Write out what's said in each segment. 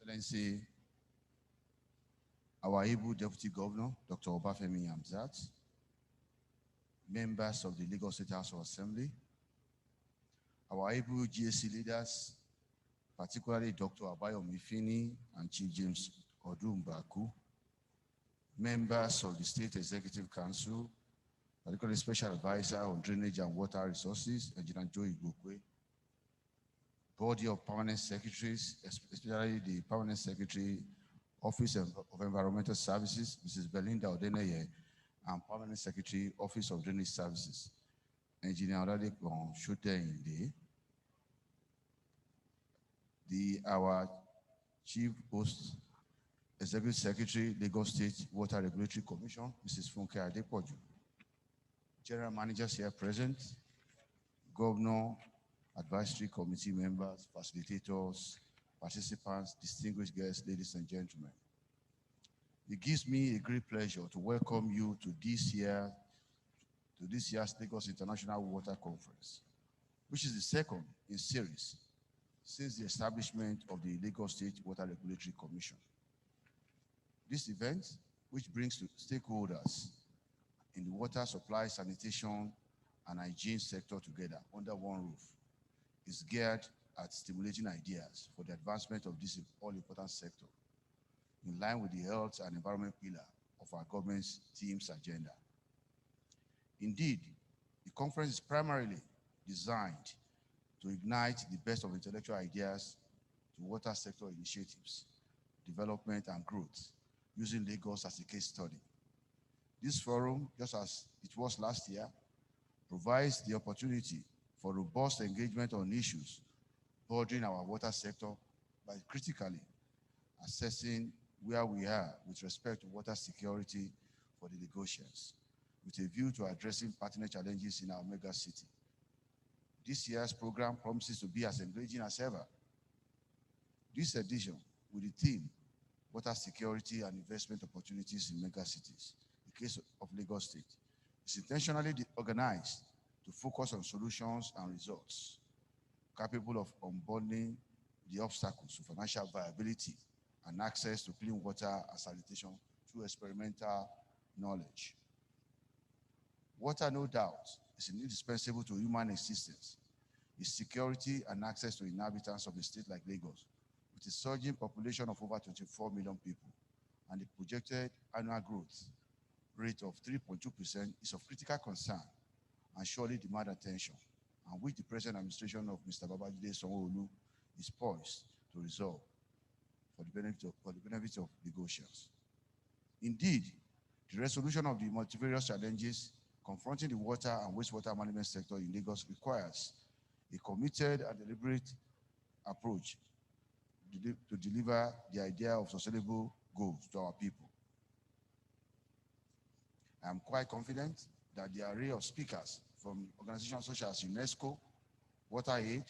Excellency, our able Deputy Governor, Dr. Obafemi Hamzat, members of the Lagos State House of Assembly, our able GSC leaders, particularly Dr. Abayomi Fini and Chief James Odumbaku, members of the State Executive Council, particularly Special Advisor on Drainage and Water Resources, Engineer Joe Igbokwe, body of permanent secretaries, especially the Permanent Secretary, Office of Environmental Services, Mrs. Belinda Odeneye, and Permanent Secretary, Office of Drainage Services, Engineer Oladekon Shoteinde, our Chief Post Executive Secretary, Lagos State Water Regulatory Commission, Mrs. Funke Adepoju, General Managers here present, Governor, Advisory Committee members, facilitators, participants, distinguished guests, ladies and gentlemen. It gives me a great pleasure to welcome you to this year's Lagos International Water Conference, which is the second in series since the establishment of the Lagos State Water Regulatory Commission. This event, which brings stakeholders in the water supply, sanitation, and hygiene sector together under one roof, is geared at stimulating ideas for the advancement of this all-important sector, in line with the health and environment pillar of our government's team's agenda. Indeed, the conference is primarily designed to ignite the best of intellectual ideas to water sector initiatives, development, and growth, using Lagos as a case study. This forum, just as it was last year, provides the opportunity for robust engagement on issues bordering our water sector by critically assessing where we are with respect to water security for the Lagosians, with a view to addressing pertinent challenges in our mega city. This year's program promises to be as engaging as ever. This edition, with the theme, Water Security and Investment Opportunities in Mega Cities, the case of Lagos State, is intentionally organized to focus on solutions and results capable of unbundling the obstacles to financial viability and access to clean water and sanitation through experimental knowledge. Water, no doubt, is indispensable to human existence. Its security and access to inhabitants of a state like Lagos, with a surging population of over 24 million people and the projected annual growth rate of 3.2%, is of critical concern and surely demand attention, and which the present administration of Mr. Babajide Sanwo-Olu is poised to resolve for the benefit of Lagosians. Indeed, the resolution of the multivarious challenges confronting the water and wastewater management sector in Lagos requires a committed and deliberate approach to deliver the idea of sustainable goals to our people. I am quite confident that the array of speakers from organizations such as UNESCO, WaterAid,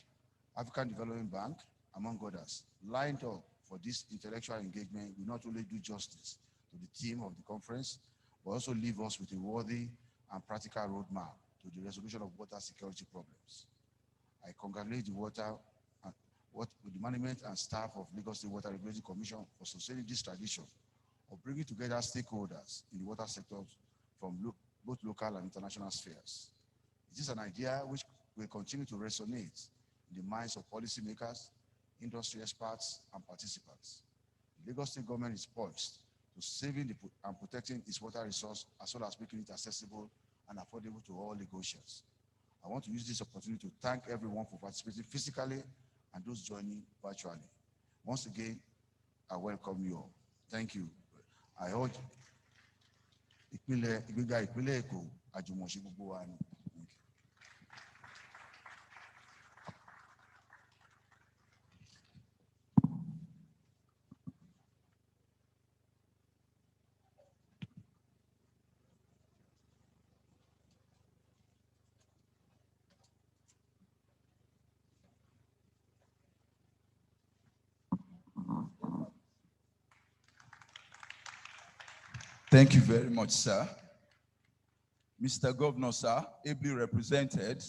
African Development Bank, among others, lined up for this intellectual engagement will not only do justice to the theme of the conference, but also leave us with a worthy and practical roadmap to the resolution of water security problems. I congratulate the management and staff of Lagos State Water Regulatory Commission for sustaining this tradition of bringing together stakeholders in the water sector from both local and international spheres. It is an idea which will continue to resonate in the minds of policymakers, industry experts, and participants. The Lagos State government is poised to saving and protecting its water resource, as well as making it accessible and affordable to all Lagosians. I want to use this opportunity to thank everyone for participating physically and those joining virtually. Once again, I welcome you all. Thank you. I urge ìgbéga ìpínlẹ̀ Èkó àjùmọ̀ṣe gbogbo wa ni. Thank you very much, sir. Mr. Governor, sir, ably represented,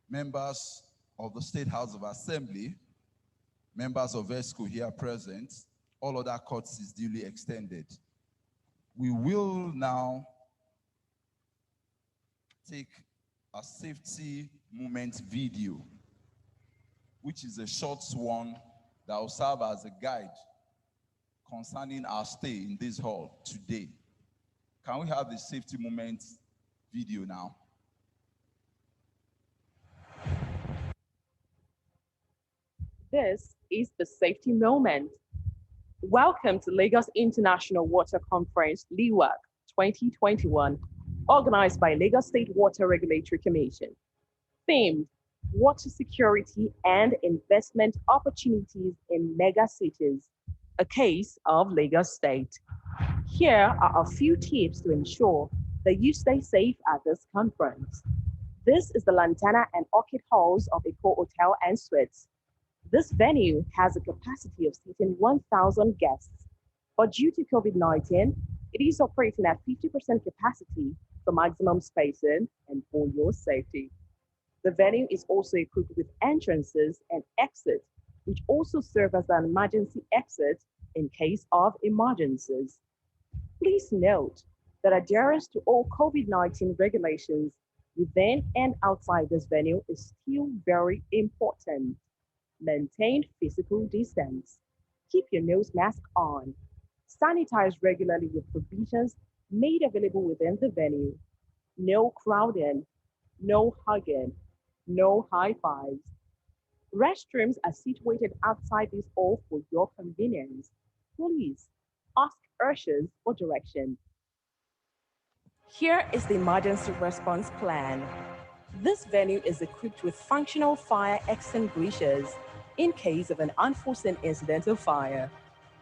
members of the State House of Assembly, members of ESCO here present, all other courts is duly extended. We will now take a safety moment video, which is a short one that will serve as a guide concerning our stay in this hall today. Can we have the safety moment video now? This is the safety moment. Welcome to Lagos International Water Conference, LIWAC 2021, organized by Lagos State Water Regulatory Commission. Themed, Water Security and Investment Opportunities in Mega Cities, a case of Lagos State. Here are a few tips to ensure that you stay safe at this conference. This is the Lantana and Orchid Halls of Eco Hotel and Suites. This venue has a capacity of seating 1,000 guests, but due to COVID-19, it is operating at 50% capacity for maximum spacing and for your safety. The venue is also equipped with entrances and exits, which also serve as an emergency exit in case of emergencies. Please note that adherence to all COVID-19 regulations within and outside this venue is still very important. Maintain physical distance. Keep your nose mask on. Sanitize regularly with provisions made available within the venue. No crowding, no hugging, no high fives. Restrooms are situated outside this hall for your convenience. Please ask ushers for direction. Here is the emergency response plan. This venue is equipped with functional fire extinguishers in case of an unforeseen incident of fire.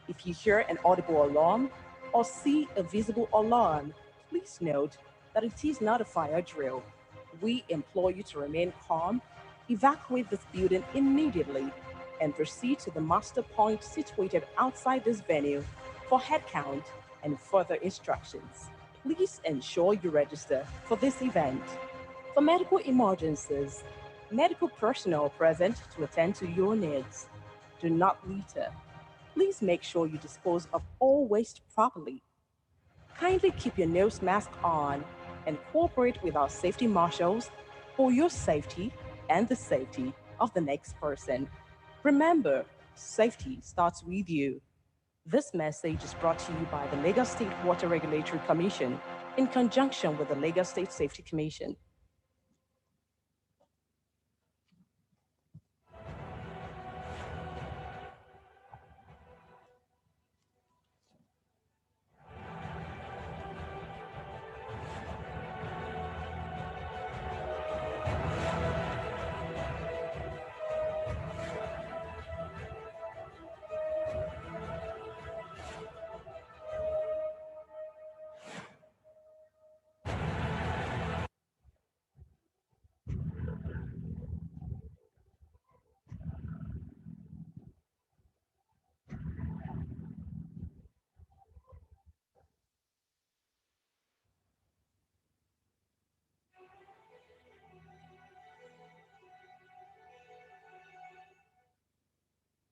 If you hear an audible alarm or see a visible alarm, please note that it is not a fire drill. We implore you to remain calm, evacuate this building immediately, and proceed to the master point situated outside this venue for head count and further instructions. Please ensure you register for this event. For medical emergencies, medical personnel present to attend to your needs. Do not litter. Please make sure you dispose of all waste properly. Kindly keep your nose mask on and cooperate with our safety marshals for your safety and the safety of the next person. Remember, safety starts with you. This message is brought to you by the Lagos State Water Regulatory Commission in conjunction with the Lagos State Safety Commission.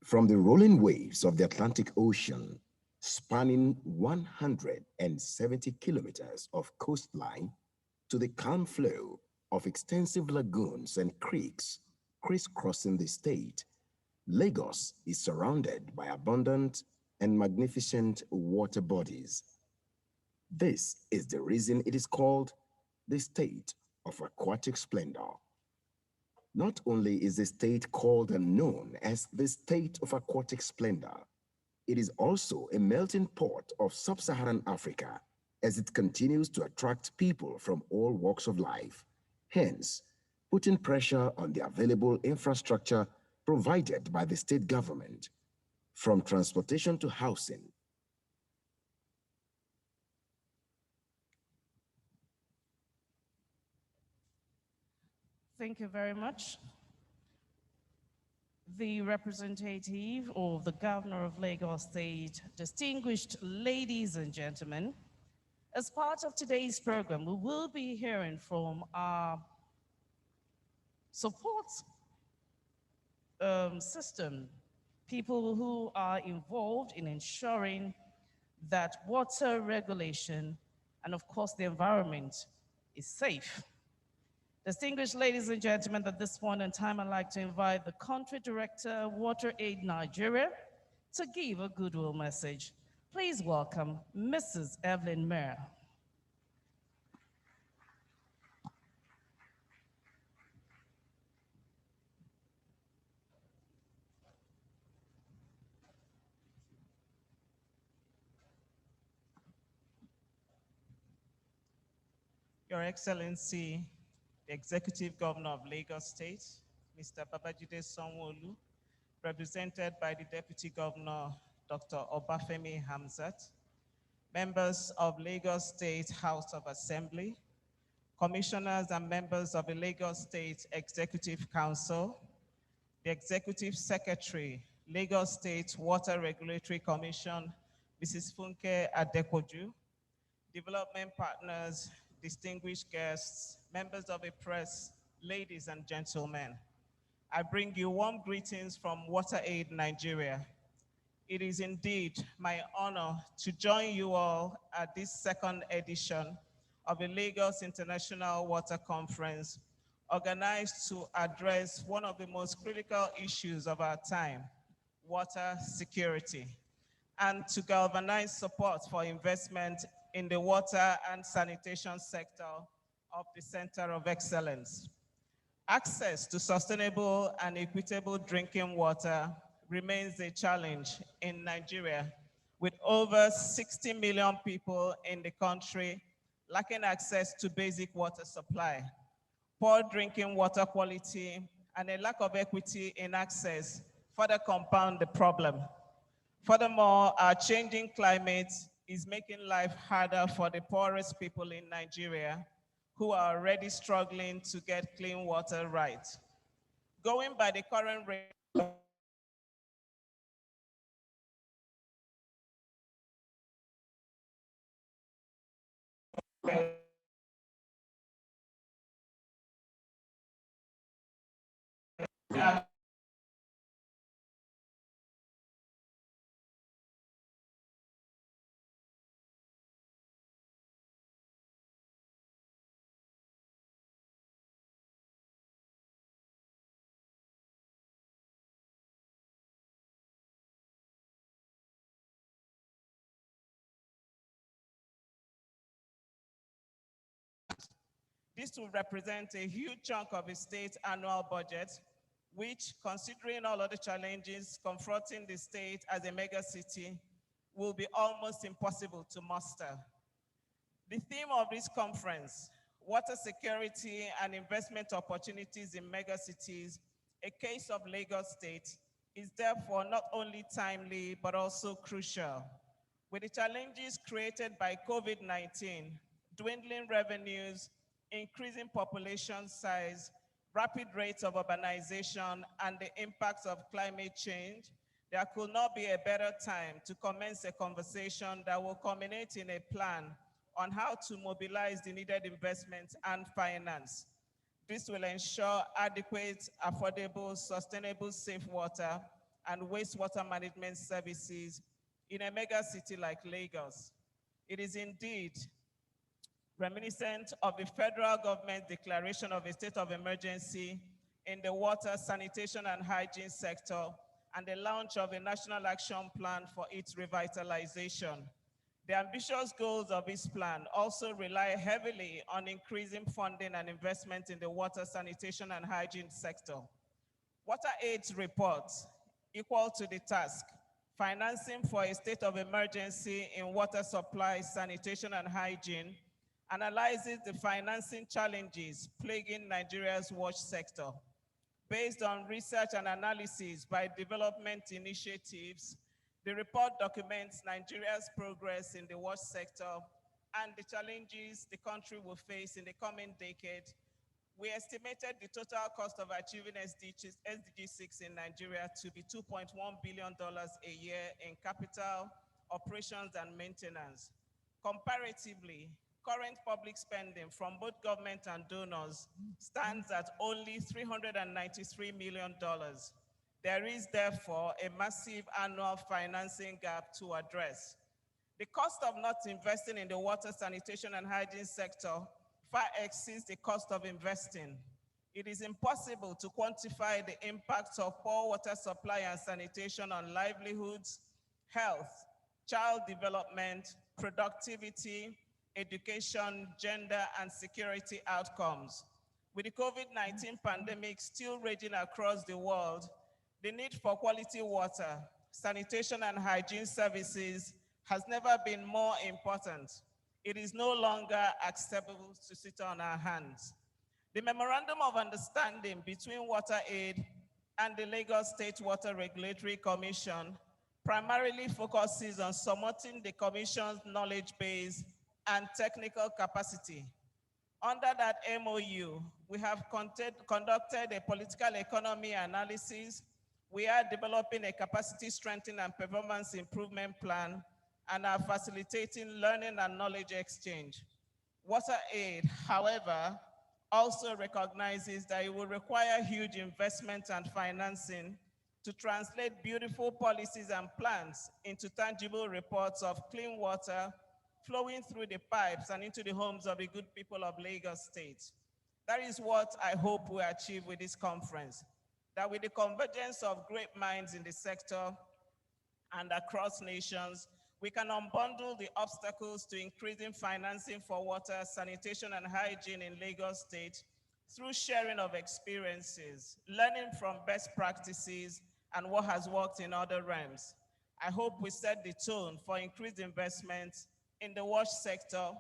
From the rolling waves of the Atlantic Ocean, spanning 170 kilometers of coastline, to the calm flow of extensive lagoons and creeks crisscrossing the state, Lagos is surrounded by abundant and magnificent water bodies. This is the reason it is called the state of aquatic splendor. Not only is the state called and known as the state of aquatic splendor, it is also a melting pot of sub-Saharan Africa as it continues to attract people from all walks of life, hence putting pressure on the available infrastructure provided by the state government, from transportation to housing. Thank you very much. The representative of the Governor of Lagos State, distinguished ladies and gentlemen, as part of today's program, we will be hearing from our support system people who are involved in ensuring that water regulation and, of course, the environment is safe. Distinguished ladies and gentlemen, at this point in time, I'd like to invite the Country Director, WaterAid Nigeria, to give a goodwill message. Please welcome Mrs. Evelyn Mayer. Your Excellency, the Executive Governor of Lagos State, Mr. Babajide Sanwo-Olu, represented by the Deputy Governor, Dr. Obafemi Hamzat, members of Lagos State House of Assembly, commissioners and members of the Lagos State Executive Council, the Executive Secretary, Lagos State Water Regulatory Commission, Mrs. Funke Adepoju, development partners, distinguished guests, members of the press, ladies and gentlemen. I bring you warm greetings from WaterAid Nigeria. It is indeed my honor to join you all at this second edition of the Lagos International Water Conference, organized to address one of the most critical issues of our time, water security, and to galvanize support for investment in the water and sanitation sector of the Center of Excellence. Access to sustainable and equitable drinking water remains a challenge in Nigeria, with over 60 million people in the country lacking access to basic water supply. Poor drinking water quality and a lack of equity in access further compound the problem. Furthermore, our changing climate is making life harder for the poorest people in Nigeria, who are already struggling to get clean water right. Going by the current rate this will represent a huge chunk of the state's annual budget, which, considering all of the challenges confronting the state as a mega city, will be almost impossible to muster. The theme of this conference, water security and investment opportunities in megacities, a case of Lagos State, is therefore not only timely, but also crucial. With the challenges created by COVID-19, dwindling revenues, increasing population size, rapid rates of urbanization, and the impacts of climate change, there could not be a better time to commence a conversation that will culminate in a plan on how to mobilize the needed investment and finance. This will ensure adequate, affordable, sustainable, safe water and wastewater management services in a mega city like Lagos. It is indeed reminiscent of the federal government declaration of a state of emergency in the water, sanitation, and hygiene sector, and the launch of a national action plan for its revitalization. The ambitious goals of this plan also rely heavily on increasing funding and investment in the water, sanitation, and hygiene sector. WaterAid's report, Equal to the Task, Financing for a State of Emergency in Water Supply, Sanitation, and Hygiene, analyzes the financing challenges plaguing Nigeria's wash sector. Based on research and analysis by development initiatives, the report documents Nigeria's progress in the wash sector and the challenges the country will face in the coming decade. We estimated the total cost of achieving SDG 6 in Nigeria to be $2.1 billion a year in capital, operations, and maintenance. Comparatively, current public spending from both government and donors stands at only $393 million. There is therefore a massive annual financing gap to address. The cost of not investing in the water, sanitation, and hygiene sector far exceeds the cost of investing. It is impossible to quantify the impact of poor water supply and sanitation on livelihoods, health, child development, productivity, education, gender, and security outcomes. With the COVID-19 pandemic still raging across the world, the need for quality water, sanitation, and hygiene services has never been more important. It is no longer acceptable to sit on our hands. The Memorandum of Understanding between WaterAid and the Lagos State Water Regulatory Commission primarily focuses on supporting the Commission's knowledge base and technical capacity. Under that MOU, we have conducted a political economy analysis. We are developing a capacity strengthening and performance improvement plan and are facilitating learning and knowledge exchange. WaterAid, however, also recognizes that it will require huge investment and financing to translate beautiful policies and plans into tangible reports of clean water flowing through the pipes and into the homes of the good people of Lagos State. That is what I hope we achieve with this conference, that with the convergence of great minds in the sector and across nations, we can unbundle the obstacles to increasing financing for water, sanitation, and hygiene in Lagos State through sharing of experiences, learning from best practices, and what has worked in other realms. I hope we set the tone for increased investment in the wash sector,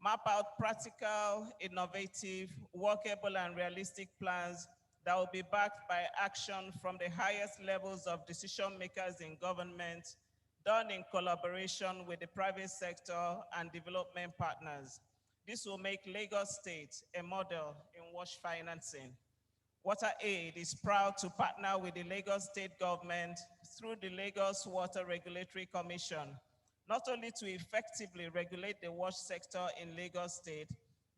map out practical, innovative, workable, and realistic plans that will be backed by action from the highest levels of decision makers in government, done in collaboration with the private sector and development partners. This will make Lagos State a model in wash financing. WaterAid is proud to partner with the Lagos State government through the Lagos Water Regulatory Commission, not only to effectively regulate the wash sector in Lagos State,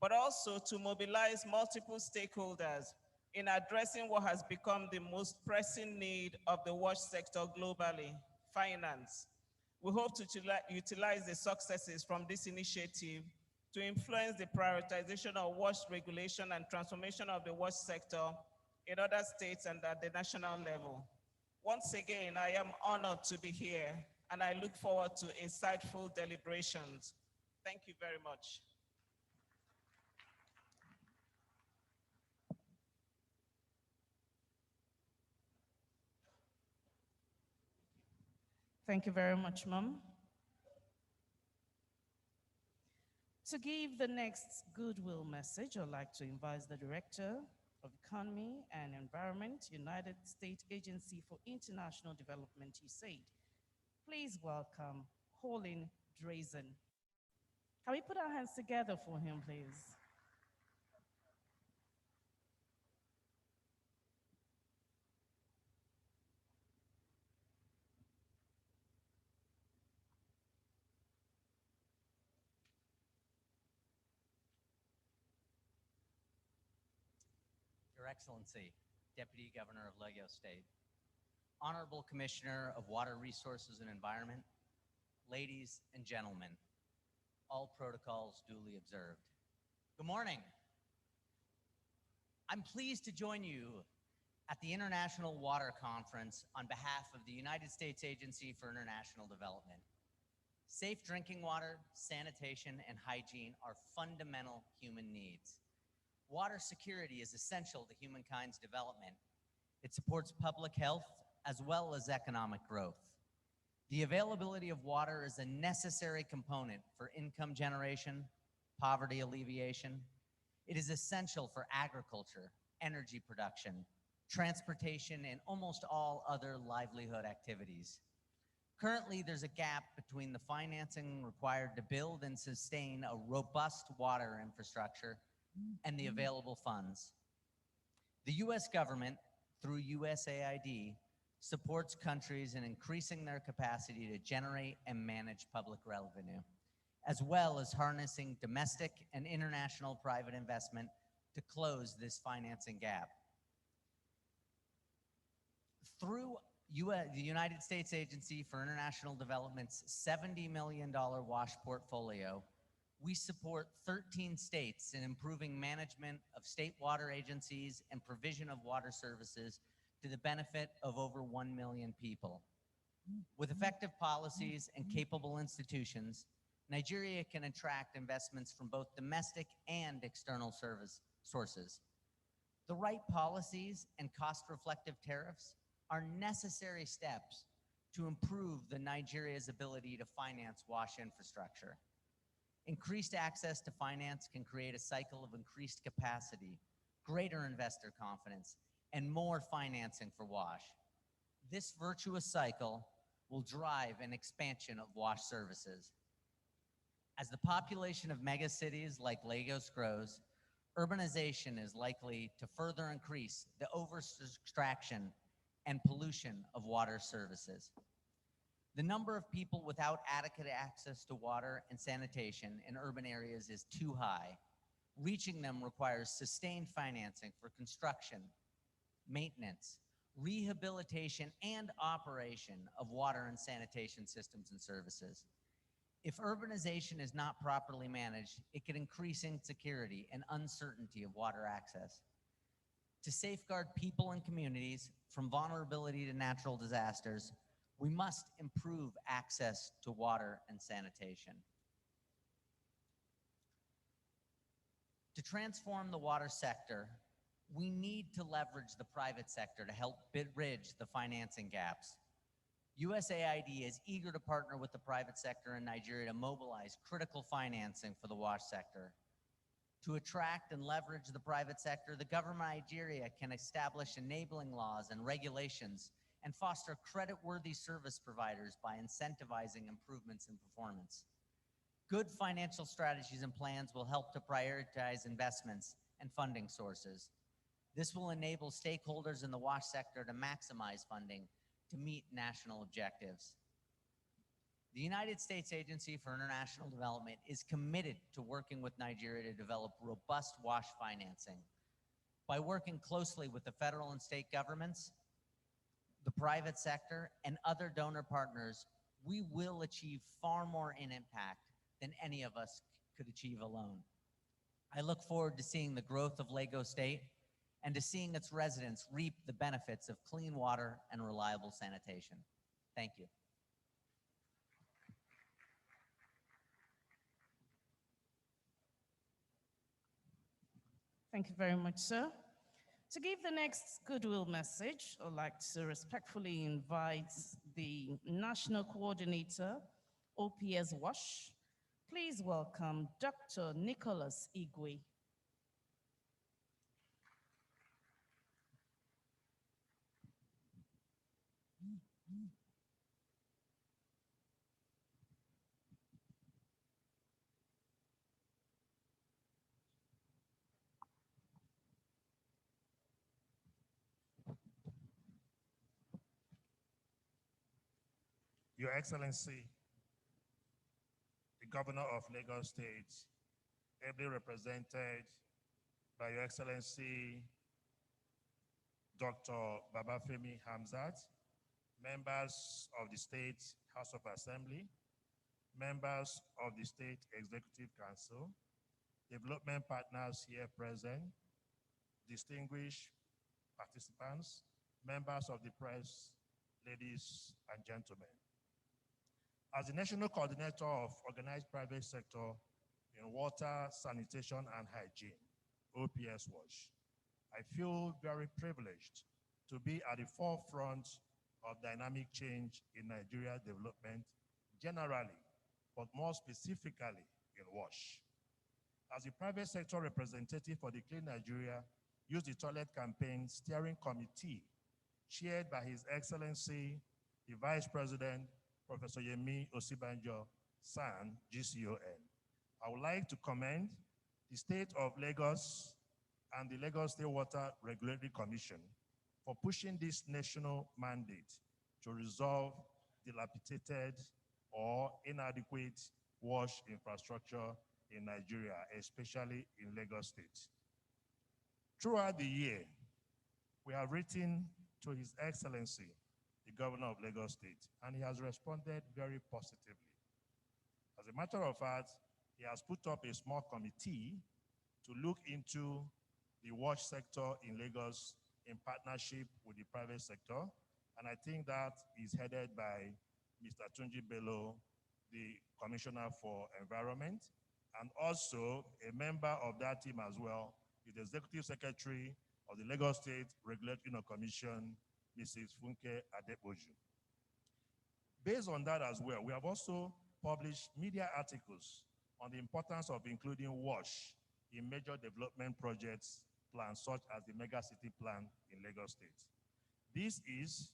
but also to mobilize multiple stakeholders in addressing what has become the most pressing need of the wash sector globally, finance. We hope to utilize the successes from this initiative to influence the prioritization of wash regulation and transformation of the wash sector in other states and at the national level. Once again, I am honored to be here, and I look forward to insightful deliberations. Thank you very much. Thank you very much, Mom. To give the next goodwill message, I'd like to invite the Director of Economy and Environment, United States Agency for International Development, USAID. Please welcome Colin Drazen. Can we put our hands together for him, please? Your Excellency, Deputy Governor of Lagos State, Honorable Commissioner of Water Resources and Environment, ladies and gentlemen, all protocols duly observed. Good morning. I'm pleased to join you at the International Water Conference on behalf of the United States Agency for International Development. Safe drinking water, sanitation, and hygiene are fundamental human needs. Water security is essential to humankind's development. It supports public health as well as economic growth. The availability of water is a necessary component for income generation, poverty alleviation. It is essential for agriculture, energy production, transportation, and almost all other livelihood activities. Currently, there's a gap between the financing required to build and sustain a robust water infrastructure and the available funds. The US government, through USAID, supports countries in increasing their capacity to generate and manage public revenue, as well as harnessing domestic and international private investment to close this financing gap. Through the United States Agency for International Development's $70 million WASH portfolio, we support 13 states in improving management of state water agencies and provision of water services to the benefit of over 1 million people. With effective policies and capable institutions, Nigeria can attract investments from both domestic and external service sources. The right policies and cost-reflective tariffs are necessary steps to improve Nigeria's ability to finance WASH infrastructure. Increased access to finance can create a cycle of increased capacity, greater investor confidence, and more financing for WASH. This virtuous cycle will drive an expansion of WASH services. As the population of megacities like Lagos grows, urbanization is likely to further increase the over-extraction and pollution of water services. The number of people without adequate access to water and sanitation in urban areas is too high. Reaching them requires sustained financing for construction, maintenance, rehabilitation, and operation of water and sanitation systems and services. If urbanization is not properly managed, it can increase insecurity and uncertainty of water access. To safeguard people and communities from vulnerability to natural disasters, we must improve access to water and sanitation. To transform the water sector, we need to leverage the private sector to help bridge the financing gaps. USAID is eager to partner with the private sector in Nigeria to mobilize critical financing for the WASH sector. To attract and leverage the private sector, the government of Nigeria can establish enabling laws and regulations and foster credit-worthy service providers by incentivizing improvements in performance. Good financial strategies and plans will help to prioritize investments and funding sources. This will enable stakeholders in the WASH sector to maximize funding to meet national objectives. The United States Agency for International Development is committed to working with Nigeria to develop robust WASH financing. By working closely with the federal and state governments, the private sector, and other donor partners, we will achieve far more in impact than any of us could achieve alone. I look forward to seeing the growth of Lagos State and to seeing its residents reap the benefits of clean water and reliable sanitation. Thank you. Thank you very much, sir. To give the next goodwill message, I'd like to respectfully invite the National Coordinator, OPS WASH. Please welcome Dr. Nicholas Igwe. Your Excellency, the Governor of Lagos State, ably represented by Your Excellency, Dr. Babafemi Hamzat, members of the State House of Assembly, members of the State Executive Council, development partners here present, distinguished participants, members of the press, ladies and gentlemen. As the National Coordinator of Organized Private Sector in Water, Sanitation and Hygiene, OPS WASH, I feel very privileged to be at the forefront of dynamic change in Nigeria development generally, but more specifically in WASH. As the private sector representative for the Clean Nigeria Use the Toilet Campaign Steering Committee, chaired by His Excellency, the Vice President, Professor Yemi Osibanjo, SAN, GCON. I would like to commend the State of Lagos and the Lagos State Water Regulatory Commission for pushing this national mandate to resolve dilapidated or inadequate WASH infrastructure in Nigeria, especially in Lagos State. Throughout the year, we have written to His Excellency, the Governor of Lagos State, and he has responded very positively. As a matter of fact, he has put up a small committee to look into the wash sector in Lagos in partnership with the private sector, and I think that is headed by Mr. Tunji Bello, the Commissioner for Environment, and also a member of that team as well is the Executive Secretary of the Lagos State Regulatory Commission, Mrs. Funke Adepoju. Based on that as well, we have also published media articles on the importance of including WASH in major development projects plans such as the Mega City Plan in Lagos State. This is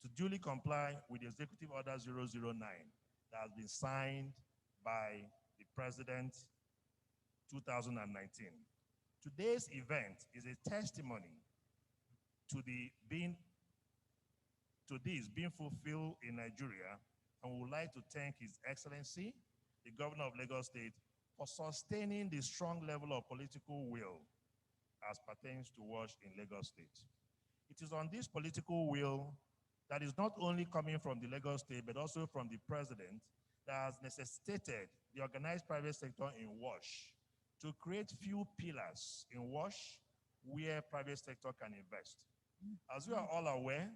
to duly comply with the Executive Order 009 that has been signed by the President 2019. Today's event is a testimony to this being fulfilled in Nigeria, and we would like to thank His Excellency, the Governor of Lagos State, for sustaining the strong level of political will as pertains to WASH in Lagos State. It is on this political will that is not only coming from the Lagos State, but also from the President, that has necessitated the organized private sector in WASH to create few pillars in WASH where private sector can invest. As we are all aware,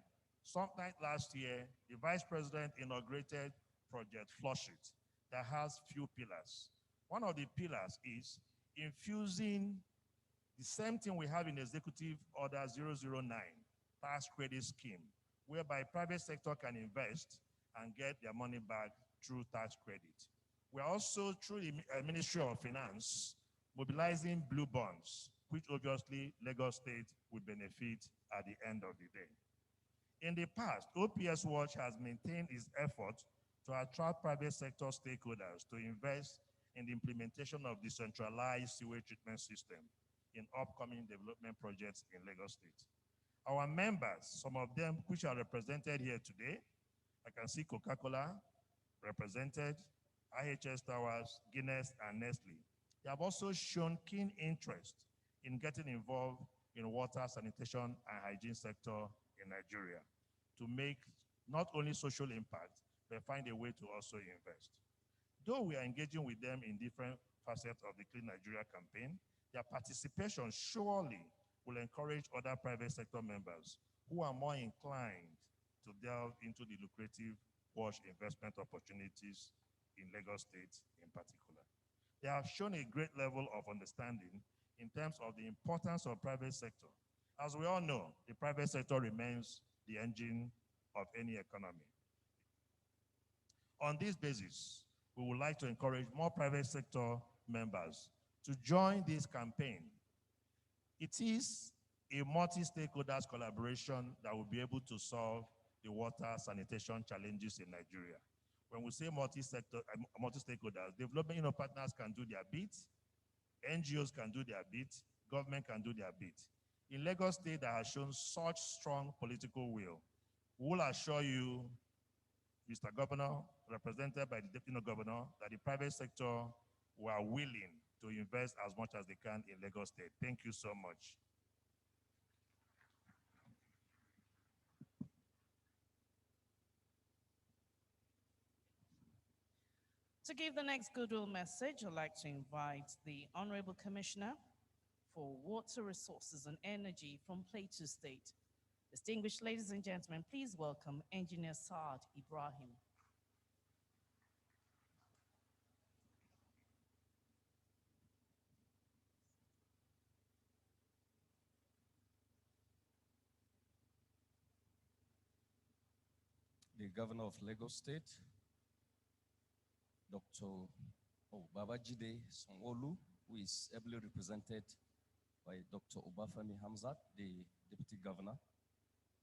sometime last year, the Vice President inaugurated Project Flush It that has few pillars. One of the pillars is infusing the same thing we have in Executive Order 009, tax credit scheme, whereby private sector can invest and get their money back through tax credit. We are also, through the Ministry of Finance, mobilizing blue bonds, which obviously Lagos State will benefit at the end of the day. In the past, OPS Watch has maintained its effort to attract private sector stakeholders to invest in the implementation of the centralized sewage treatment system in upcoming development projects in Lagos State. Our members, some of them which are represented here today, I can see Coca-Cola represented, IHS Towers, Guinness, and Nestle. They have also shown keen interest in getting involved in water, sanitation, and hygiene sector in Nigeria to make not only social impact, but find a way to also invest. Though we are engaging with them in different facets of the Clean Nigeria campaign, their participation surely will encourage other private sector members who are more inclined to delve into the lucrative WASH investment opportunities in Lagos State in particular. They have shown a great level of understanding in terms of the importance of private sector. As we all know, the private sector remains the engine of any economy. On this basis, we would like to encourage more private sector members to join this campaign. It is a multi-stakeholders collaboration that will be able to solve the water sanitation challenges in Nigeria. When we say multi-stakeholders, development partners can do their bit, NGOs can do their bit, government can do their bit. In Lagos State, that has shown such strong political will, we will assure you, Mr. Governor, represented by the Deputy Governor, that the private sector were willing to invest as much as they can in Lagos State. Thank you so much. To give the next goodwill message, I'd like to invite the Honorable Commissioner for Water Resources and Energy from Plateau State. Distinguished ladies and gentlemen, please welcome Engineer Saad Ibrahim. The Governor of Lagos State, Dr. Babajide Sanwo-Olu, who is ably represented by Dr. Obafemi Hamzat, the Deputy Governor,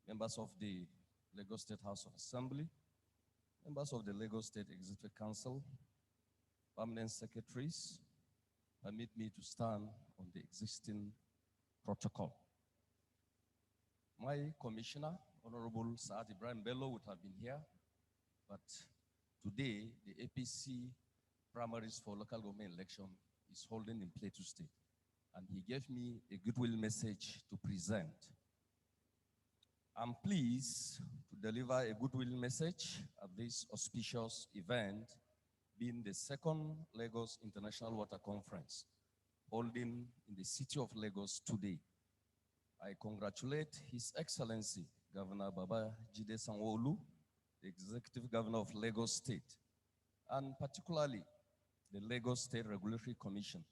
members of the Lagos State House of Assembly, members of the Lagos State Executive Council, permanent secretaries, permit me to stand on the existing protocol. My commissioner, Honorable Saad Ibrahim Bello, would have been here, but today the APC primaries for local government election is holding in Plateau State, and he gave me a goodwill message to present. I'm pleased to deliver a goodwill message at this auspicious event, being the second Lagos International Water Conference, holding in the city of Lagos today. I congratulate His Excellency, Governor Babajide Sanwo-Olu, the Executive Governor of Lagos State, and particularly the Lagos State Regulatory Commission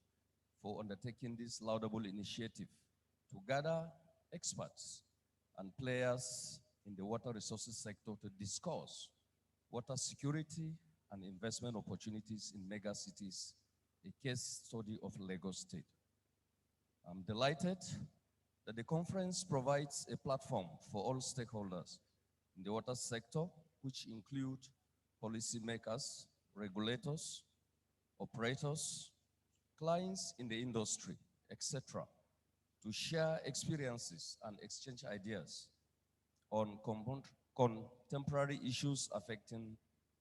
for undertaking this laudable initiative to gather experts and players in the water resources sector to discuss water security and investment opportunities in mega cities, a case study of Lagos State. I'm delighted that the conference provides a platform for all stakeholders in the water sector, which include policymakers, regulators, operators, clients in the industry, etc., to share experiences and exchange ideas on contemporary issues affecting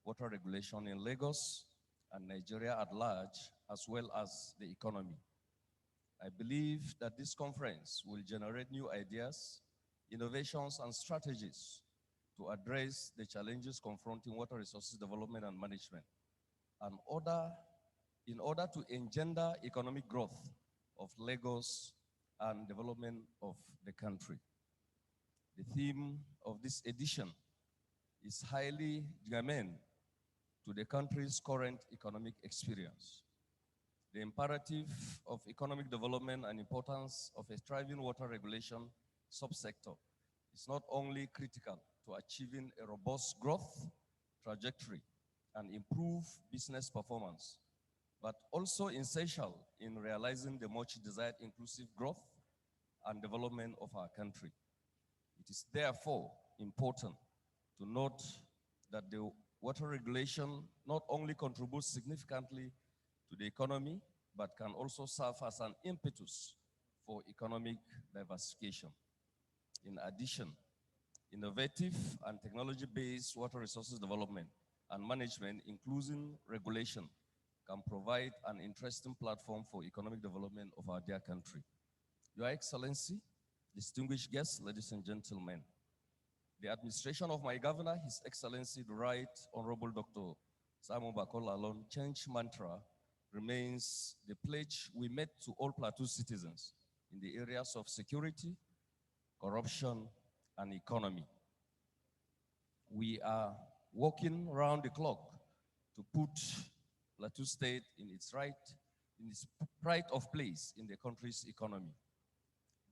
water regulation in Lagos and Nigeria at large, as well as the economy. I believe that this conference will generate new ideas, innovations, and strategies to address the challenges confronting water resources development and management, and in order to engender economic growth of Lagos and development of the country. The theme of this edition is highly germane to the country's current economic experience. The imperative of economic development and importance of a thriving water regulation subsector is not only critical to achieving a robust growth trajectory and improve business performance, but also essential in realizing the much desired inclusive growth and development of our country. It is therefore important to note that the water regulation not only contributes significantly to the economy, but can also serve as an impetus for economic diversification. In addition, innovative and technology-based water resources development and management, including regulation, can provide an interesting platform for economic development of our dear country. Your Excellency, distinguished guests, ladies and gentlemen, the administration of my governor, His Excellency, the Right Honorable Dr. Simon Bakol Alon, change mantra remains the pledge we made to all Plateau citizens in the areas of security, corruption, and economy. We are working round the clock to put Plateau State in its pride of place in the country's economy.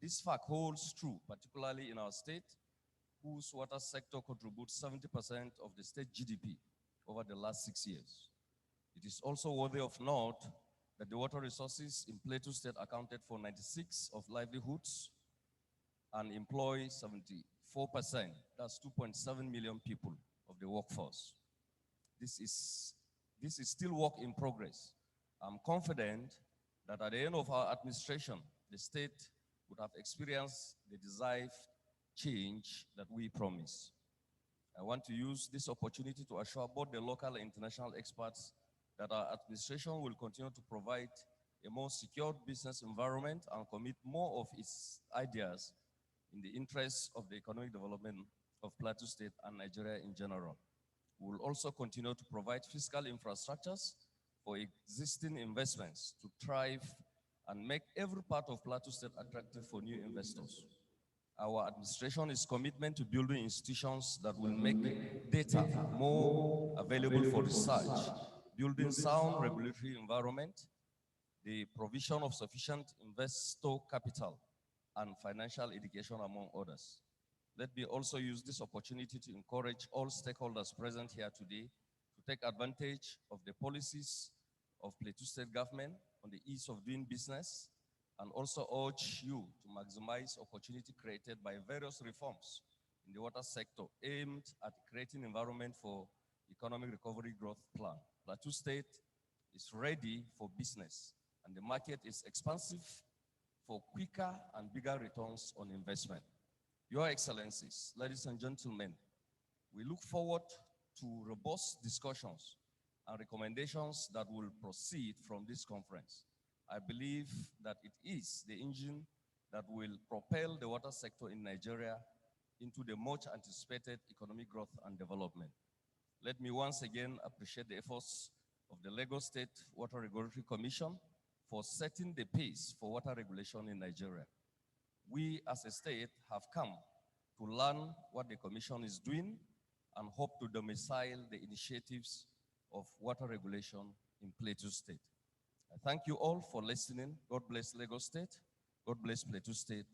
This fact holds true, particularly in our state, whose water sector contributes 70% of the state GDP over the last 6 years. It is also worthy of note that the water resources in Plateau State accounted for 96% of livelihoods and employ 74%, that's 2.7 million people of the workforce. This is still work in progress. I'm confident that at the end of our administration, the state would have experienced the desired change that we promise. I want to use this opportunity to assure both the local and international experts that our administration will continue to provide a more secure business environment and commit more of its ideas in the interest of the economic development of Plateau State and Nigeria in general. We will also continue to provide fiscal infrastructures for existing investments to thrive and make every part of Plateau State attractive for new investors. Our administration is committed to building institutions that will make data more available for research, building sound regulatory environment, the provision of sufficient investor capital, and financial education, among others. Let me also use this opportunity to encourage all stakeholders present here today to take advantage of the policies of Plateau State government on the ease of doing business, and also urge you to maximize opportunity created by various reforms in the water sector aimed at creating environment for economic recovery growth plan. Plateau State is ready for business, and the market is expansive for quicker and bigger returns on investment. Your Excellencies, ladies and gentlemen, we look forward to robust discussions and recommendations that will proceed from this conference. I believe that it is the engine that will propel the water sector in Nigeria into the much anticipated economic growth and development. Let me once again appreciate the efforts of the Lagos State Water Regulatory Commission for setting the pace for water regulation in Nigeria. We as a state have come to learn what the Commission is doing and hope to domicile the initiatives of water regulation in Plateau State. I thank you all for listening. God bless Lagos State. God bless Plateau State.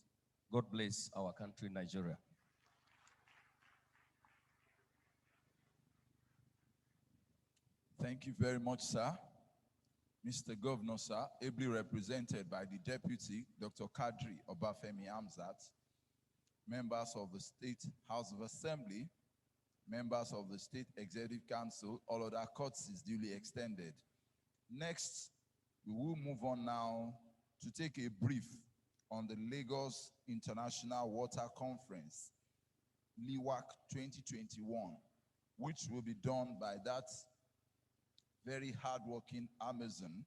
God bless our country, Nigeria. Thank you very much, sir. Mr. Governor, sir, ably represented by the Deputy, Dr. Kadri Obafemi Hamzat, members of the State House of Assembly, members of the State Executive Council, all other courtesies duly extended. Next, we will move on now to take a brief on the Lagos International Water Conference, LIWAC 2021, which will be done by that very hardworking Amazon,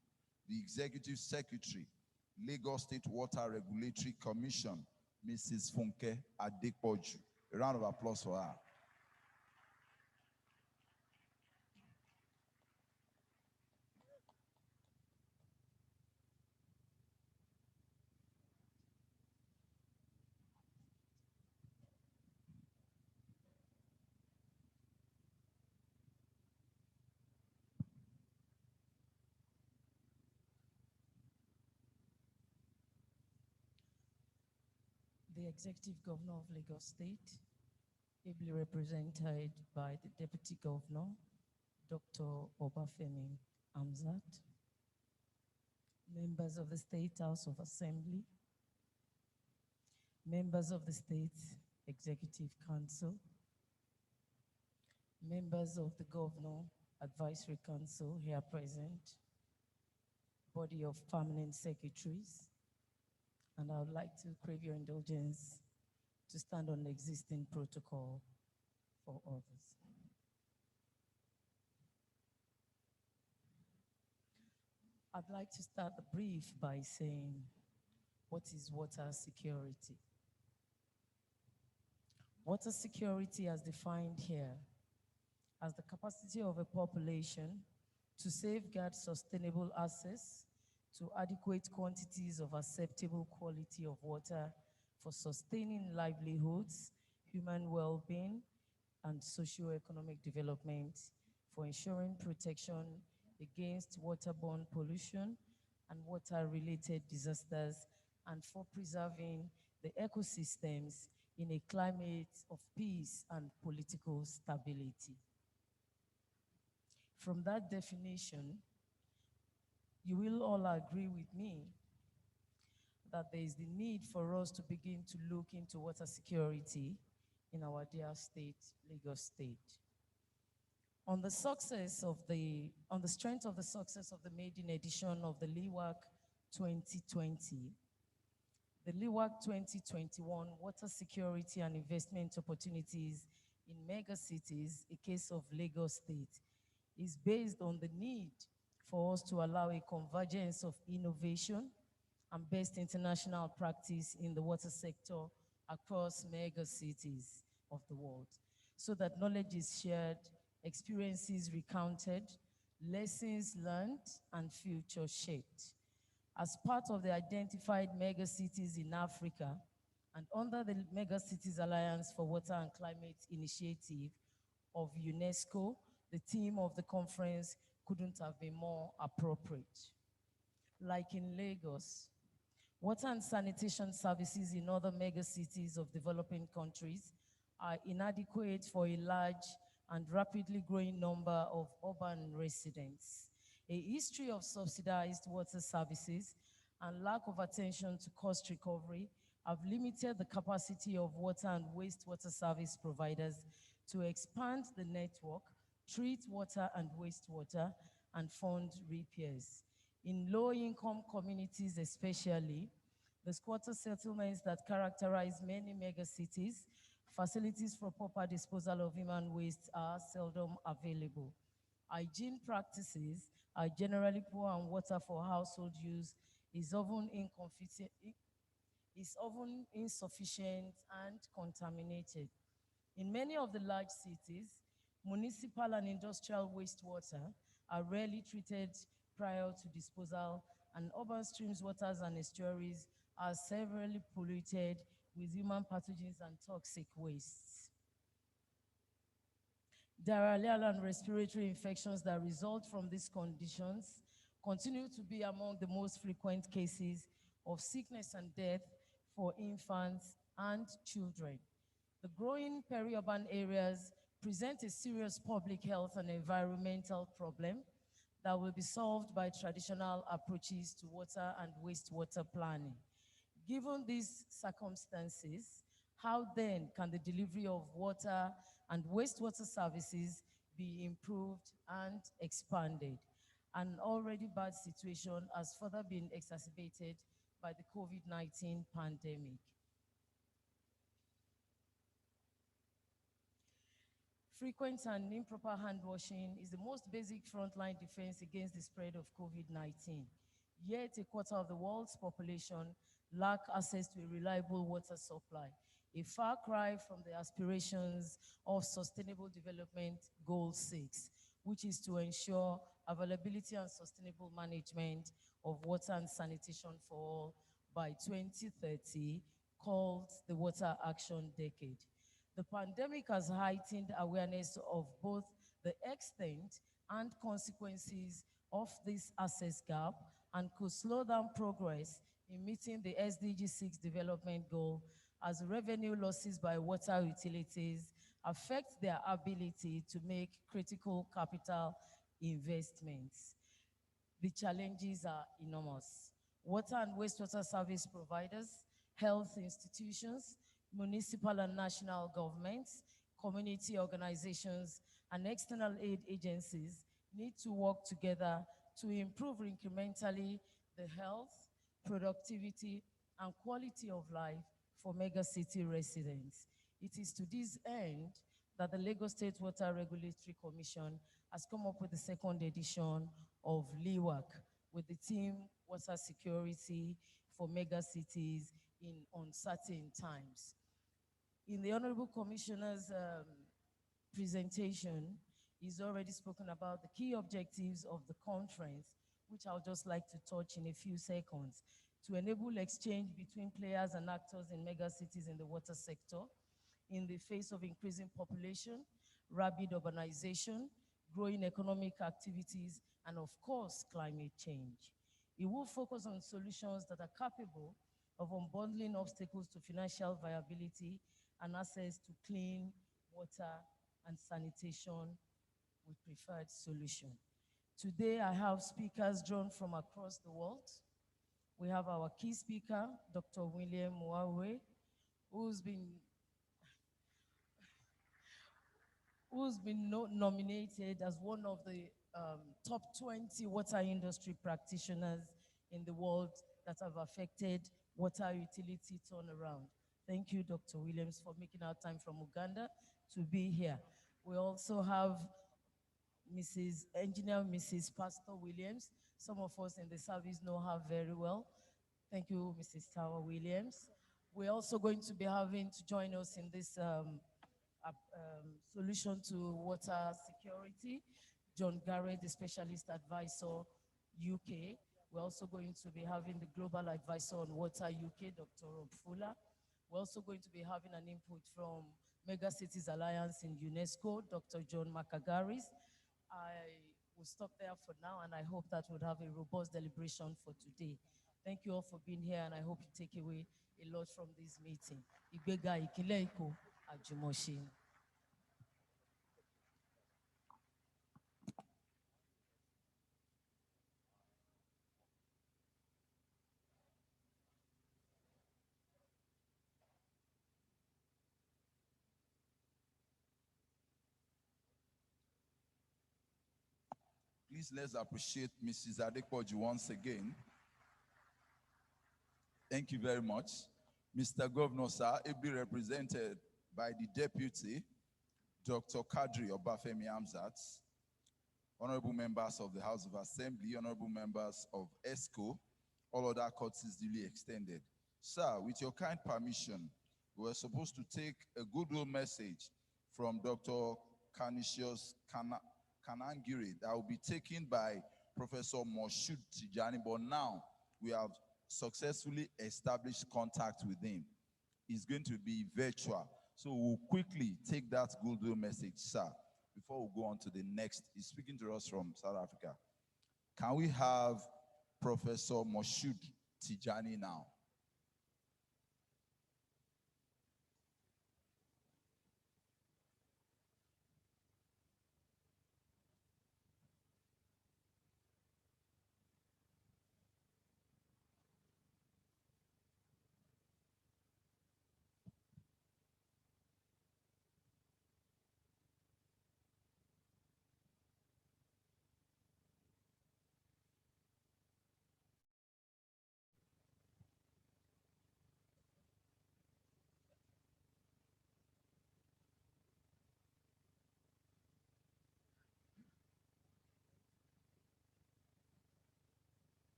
the Executive Secretary, Lagos State Water Regulatory Commission, Mrs. Funke Adepoju. A round of applause for her. The Executive Governor of Lagos State, ably represented by the Deputy Governor, Dr. Obafemi Hamzat, members of the State House of Assembly, members of the State Executive Council, members of the Governor Advisory Council here present, body of permanent secretaries, and I would like to crave your indulgence to stand on the existing protocol for others. I'd like to start the brief by saying, what is water security? Water security, as defined here, as the capacity of a population to safeguard sustainable access to adequate quantities of acceptable quality of water for sustaining livelihoods, human well-being, and socio-economic development, for ensuring protection against waterborne pollution and water-related disasters, and for preserving the ecosystems in a climate of peace and political stability. From that definition, you will all agree with me that there is the need for us to begin to look into water security in our dear state, Lagos State. On the strength of the success of the maiden edition of the LIWAC 2020, the LIWAC 2021 Water Security and Investment Opportunities in Mega Cities, a case of Lagos State, is based on the need for us to allow a convergence of innovation and best international practice in the water sector across mega cities of the world, so that knowledge is shared, experiences recounted, lessons learned, and future shaped. As part of the identified mega cities in Africa, and under the Mega Cities Alliance for Water and Climate Initiative of UNESCO, the theme of the conference couldn't have been more appropriate. Like in Lagos, water and sanitation services in other mega cities of developing countries are inadequate for a large and rapidly growing number of urban residents. A history of subsidized water services and lack of attention to cost recovery have limited the capacity of water and wastewater service providers to expand the network, treat water and wastewater, and fund repairs. In low-income communities especially, the squatter settlements that characterize many megacities, facilities for proper disposal of human waste are seldom available. Hygiene practices are generally poor, and water for household use is often is often insufficient and contaminated. In many of the large cities, municipal and industrial wastewater are rarely treated prior to disposal, and urban streams, waters, and estuaries are severely polluted with human pathogens and toxic wastes. Diarrheal and respiratory infections that result from these conditions continue to be among the most frequent cases of sickness and death for infants and children. The growing peri-urban areas present a serious public health and environmental problem that will be solved by traditional approaches to water and wastewater planning. Given these circumstances, how then can the delivery of water and wastewater services be improved and expanded? An already bad situation has further been exacerbated by the COVID-19 pandemic. Frequent and improper hand washing is the most basic frontline defense against the spread of COVID-19. Yet a quarter of the world's population lack access to a reliable water supply, a far cry from the aspirations of Sustainable Development Goal 6, which is to ensure availability and sustainable management of water and sanitation for all by 2030, called the Water Action Decade. The pandemic has heightened awareness of both the extent and consequences of this access gap and could slow down progress in meeting the SDG 6 development goal, as revenue losses by water utilities affect their ability to make critical capital investments. The challenges are enormous. Water and wastewater service providers, health institutions, municipal and national governments, community organizations, and external aid agencies need to work together to improve incrementally the health, productivity, and quality of life for megacity residents. It is to this end that the Lagos State Water Regulatory Commission has come up with the second edition of LEWAC with the theme Water Security for Megacities in Uncertain Times. In the Honorable Commissioner's presentation, he's already spoken about the key objectives of the conference, which I'll just like to touch in a few seconds. To enable exchange between players and actors in megacities in the water sector, in the face of increasing population, rapid urbanization, growing economic activities, and of course, climate change. It will focus on solutions that are capable of unbundling obstacles to financial viability and access to clean water and sanitation with preferred solution. Today, I have speakers drawn from across the world. We have our key speaker, Dr. William Mwawe, who's been nominated as one of the top 20 water industry practitioners in the world that have affected water utility turnaround. Thank you, Dr. Williams, for making our time from Uganda to be here. We also have Engineer Mrs. Pastor Williams. Some of us in the service know her very well. Thank you, Mrs. Tower Williams. We're also going to be having to join us in this solution to water security, John Garrett, the Specialist Advisor, UK. We're also going to be having the Global Advisor on Water UK, Dr. Rob Fuller. We're also going to be having an input from Megacities Alliance in UNESCO, Dr. John Makagaris. I will stop there for now, and I hope that we'll have a robust deliberation for today. Thank you all for being here, and I hope you take away a lot from this meeting. Igbega Ìpínlẹ̀ Èkó, Àjùmọ̀ṣe. Please let's appreciate Mrs. Adepoju once again. Thank you very much. Mr. Governor, sir, ably represented by the Deputy, Dr. Kadri Obafemi Hamzat, honorable members of the House of Assembly, honorable members of ESCO, all other courtesies duly extended. Sir, with your kind permission, we were supposed to take a goodwill message from Dr. Canisius Kanangiri that will be taken by Professor Moshood Tijani, but now we have successfully established contact with him. It's going to be virtual. So we'll quickly take that goodwill message, sir, before we go on to the next. He's speaking to us from South Africa. Can we have Professor Moshood Tijani now?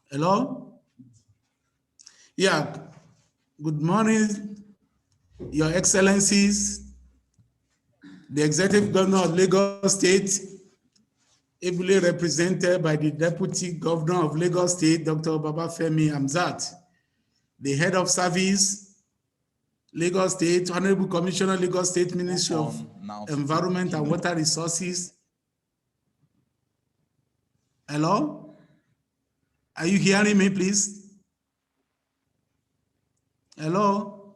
Hello? Yeah, good morning, Your Excellencies, the Executive Governor of Lagos State, ably represented by the Deputy Governor of Lagos State, Dr. Obafemi Hamzat, the Head of Service, Lagos State, Honorable Commissioner, Lagos State Ministry of Environment and Water Resources. Hello? Are you hearing me, please? Hello?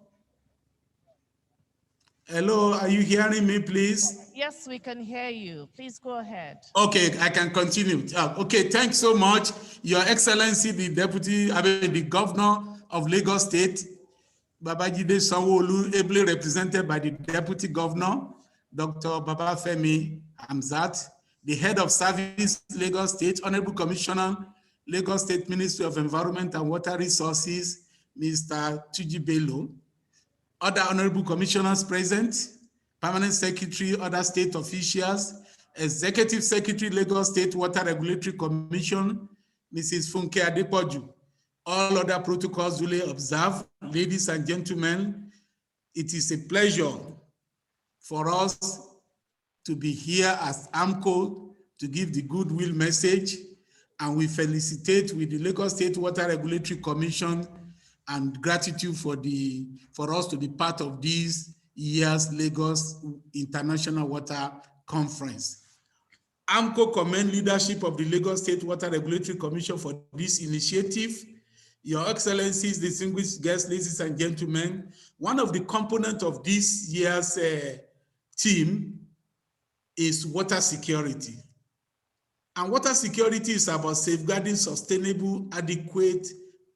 Hello, are you hearing me, please? Yes, we can hear you. Please go ahead. Okay, I can continue. Okay, thanks so much. Your Excellency, the Governor of Lagos State, Babajide Sanwo-Olu, ably represented by the Deputy Governor, Dr. Obafemi Hamzat, the Head of Service, Lagos State, Honorable Commissioner, Lagos State Ministry of Environment and Water Resources, Mr. Tuji Bello, other honorable commissioners present, permanent secretary, other state officials, executive secretary, Lagos State Water Regulatory Commission, Mrs. Funke Adepoju, all other protocols duly observed. Ladies and gentlemen, it is a pleasure for us to be here as AMCO to give the goodwill message, and we felicitate with the Lagos State Water Regulatory Commission and gratitude for us to be part of this year's Lagos International Water Conference. AMCO commend leadership of the Lagos State Water Regulatory Commission for this initiative. Your Excellencies, distinguished guests, ladies and gentlemen, one of the components of this year's theme is water security. And water security is about safeguarding sustainable, adequate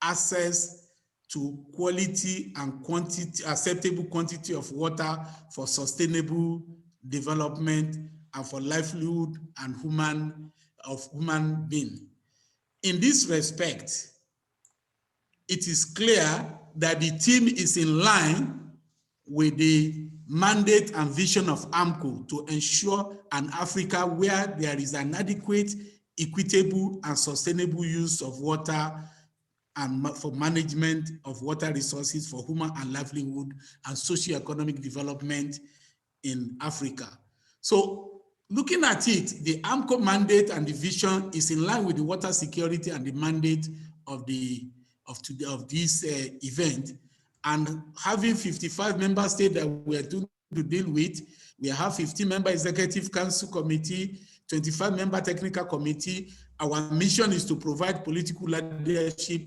access to quality and quantity, acceptable quantity of water for sustainable development and for livelihood and human being. In this respect, it is clear that the team is in line with the mandate and vision of AMCO to ensure an Africa where there is an adequate, equitable, and sustainable use of water and for management of water resources for human and livelihood and socio-economic development in Africa. So looking at it, the AMCO mandate and the vision is in line with the water security and the mandate of this event. And having 55 member states that we are to deal with, we have 15-member executive council committee, 25-member technical committee. Our mission is to provide political leadership,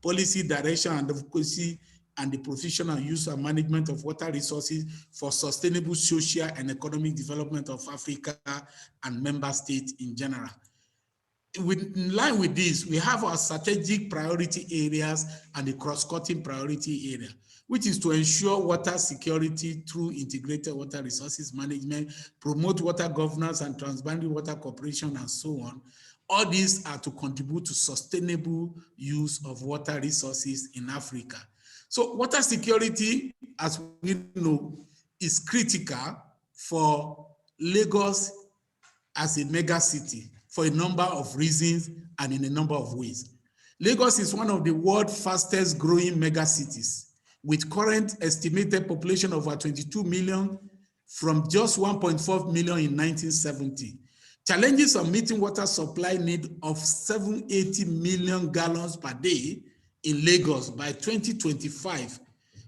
policy direction, and advocacy, and the professional use and management of water resources for sustainable social and economic development of Africa and member states in general. In line with this, we have our strategic priority areas and the cross-cutting priority area, which is to ensure water security through integrated water resources management, promote water governance and transboundary water cooperation, and so on. All these are to contribute to sustainable use of water resources in Africa. So water security, as we know, is critical for Lagos as a mega city for a number of reasons and in a number of ways. Lagos is one of the world's fastest growing mega cities, with current estimated population of over 22 million from just 1.4 million in 1970. Challenges of meeting water supply need of 780 million gallons per day in Lagos by 2025,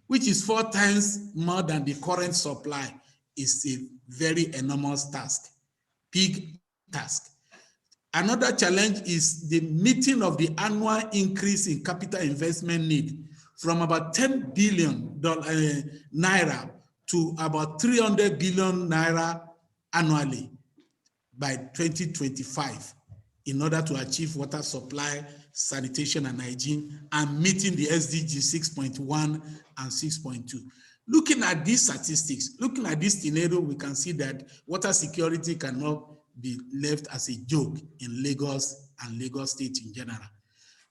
which is 4 times more than the current supply, is a very enormous task, big task. Another challenge is the meeting of the annual increase in capital investment need from about 10 billion naira to about 300 billion naira annually by 2025 in order to achieve water supply, sanitation, and hygiene, and meeting the SDG 6.1 and 6.2. Looking at these statistics, looking at this scenario, we can see that water security cannot be left as a joke in Lagos and Lagos State in general.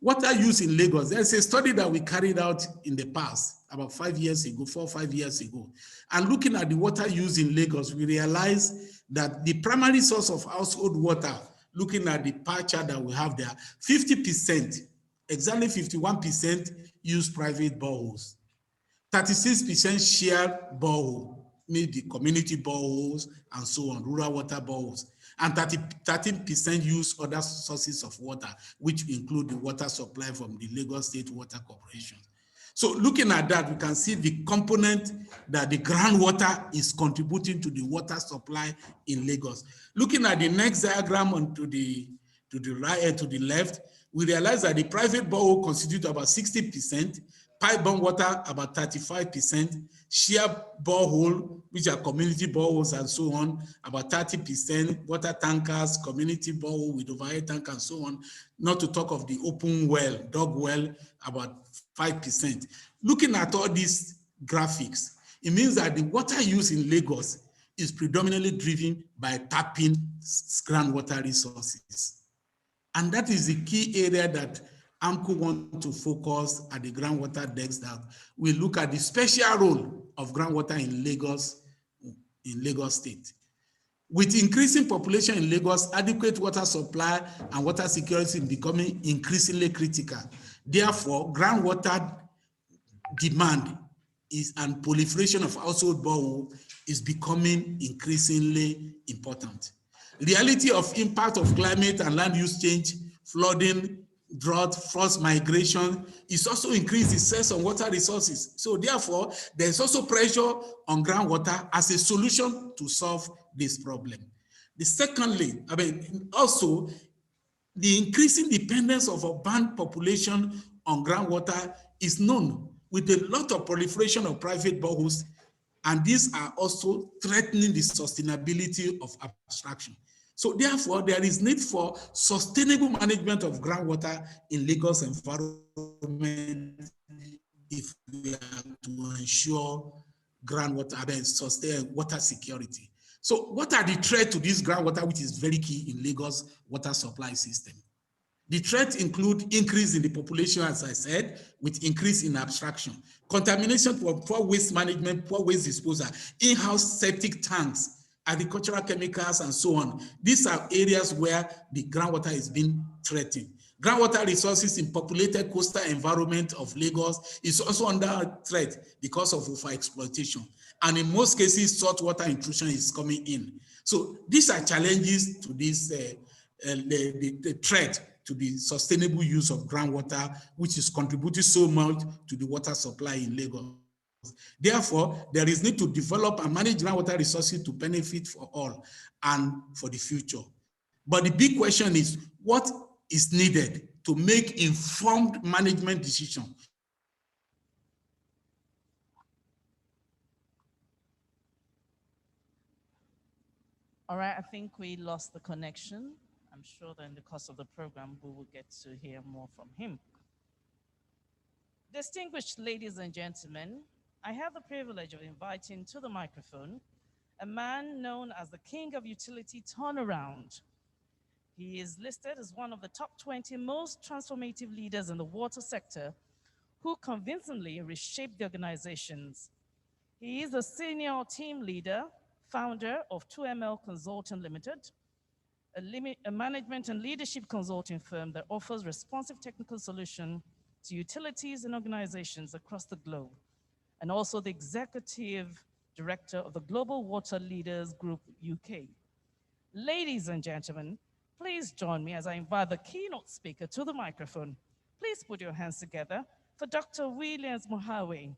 Water use in Lagos, there's a study that we carried out in the past, about 5 years ago, 4 or 5 years ago. And looking at the water use in Lagos, we realized that the primary source of household water, looking at the pie chart that we have there, 50%, exactly 51% use private boreholes. 36% share borehole, maybe community boreholes and so on, rural water boreholes. And 13% use other sources of water, which include the water supply from the Lagos State Water Corporation. So looking at that, we can see the component that the groundwater is contributing to the water supply in Lagos. Looking at the next diagram on to the right and to the left, we realize that the private borehole constitute about 60%, pipe-borne water about 35%, share borehole, which are community boreholes and so on, about 30%, water tankers, community borehole with overhead tank and so on, not to talk of the open well, dug well, about 5%. Looking at all these graphics, it means that the water use in Lagos is predominantly driven by tapping groundwater resources. And that is the key area that AMCO want to focus at the groundwater decks, that we look at the special role of groundwater in Lagos State. With increasing population in Lagos, adequate water supply and water security is becoming increasingly critical. Therefore, groundwater demand and proliferation of household borehole is becoming increasingly important. Reality of impact of climate and land use change, flooding, drought, forced migration is also increased the stress on water resources. So therefore, there's also pressure on groundwater as a solution to solve this problem. Secondly, also the increasing dependence of urban population on groundwater is known, with a lot of proliferation of private boreholes, and these are also threatening the sustainability of abstraction. So therefore, there is need for sustainable management of groundwater in Lagos environment if we are to ensure groundwater, sustain water security. So what are the threats to this groundwater, which is very key in Lagos water supply system? The threats include increase in the population, as I said, with increase in abstraction, contamination from poor waste management, poor waste disposal, in-house septic tanks, agricultural chemicals, and so on. These are areas where the groundwater is being threatened. Groundwater resources in populated coastal environment of Lagos is also under threat because of overexploitation. And in most cases, saltwater intrusion is coming in. So these are challenges to this, the threat to the sustainable use of groundwater, which is contributing so much to the water supply in Lagos. Therefore, there is need to develop and manage groundwater resources to benefit for all and for the future. But the big question is, what is needed to make informed management decisions? All right, I think we lost the connection. I'm sure that in the course of the program, we will get to hear more from him. Distinguished ladies and gentlemen, I have the privilege of inviting to the microphone a man known as the King of Utility Turnaround. He is listed as one of the top 20 most transformative leaders in the water sector, who convincingly reshaped the organizations. He is a senior team leader, founder of 2ML Consulting Limited, a management and leadership consulting firm that offers responsive technical solutions to utilities and organizations across the globe, and also the executive director of the Global Water Leaders Group UK. Ladies and gentlemen, please join me as I invite the keynote speaker to the microphone. Please put your hands together for Dr. Williams Mohawe.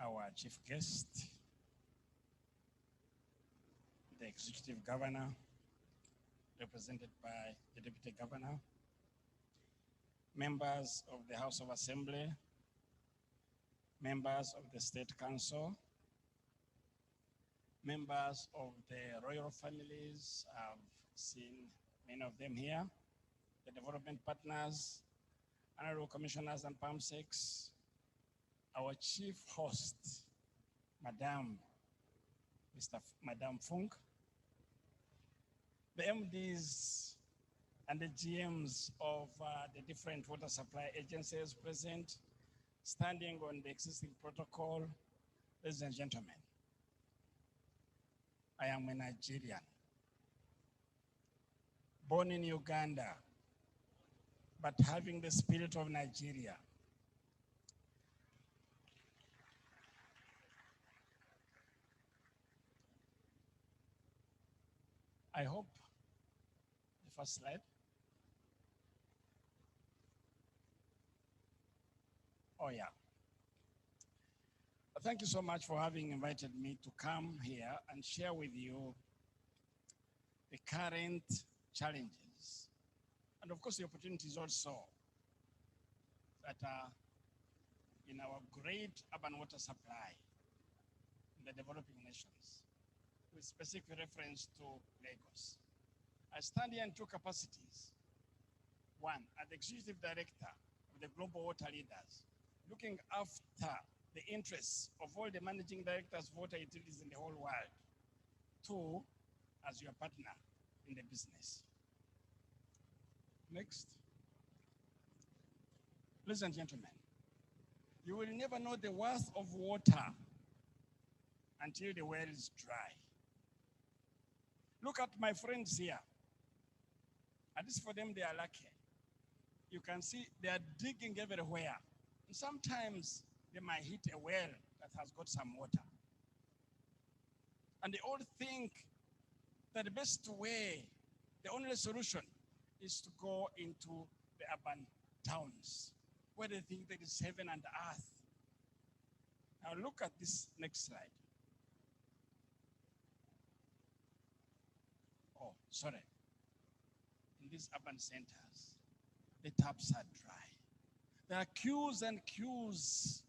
Our chief guest, the executive governor, represented by the deputy governor, members of the House of Assembly, members of the State Council, members of the royal families, I've seen many of them here, the development partners, honorable commissioners and PAMSECs, our chief host, Madam Funk, the MDs and the GMs of the different water supply agencies present, standing on the existing protocol. Ladies and gentlemen, I am a Nigerian, born in Uganda, but having the spirit of Nigeria. I hope the first slide. Oh yeah. Thank you so much for having invited me to come here and share with you the current challenges and of course the opportunities also that are in our great urban water supply in the developing nations, with specific reference to Lagos. I stand here in two capacities. One, as the executive director of the Global Water Leaders, looking after the interests of all the managing directors of water utilities in the whole world. Two, as your partner in the business. Next. Ladies and gentlemen, you will never know the worth of water until the well is dry. Look at my friends here. At least for them, they are lucky. You can see they are digging everywhere. And sometimes they might hit a well that has got some water. And they all think that the best way, the only solution is to go into the urban towns where they think there is heaven and earth. Now look at this next slide. Oh, sorry. In these urban centers, the taps are dry. There are queues and queues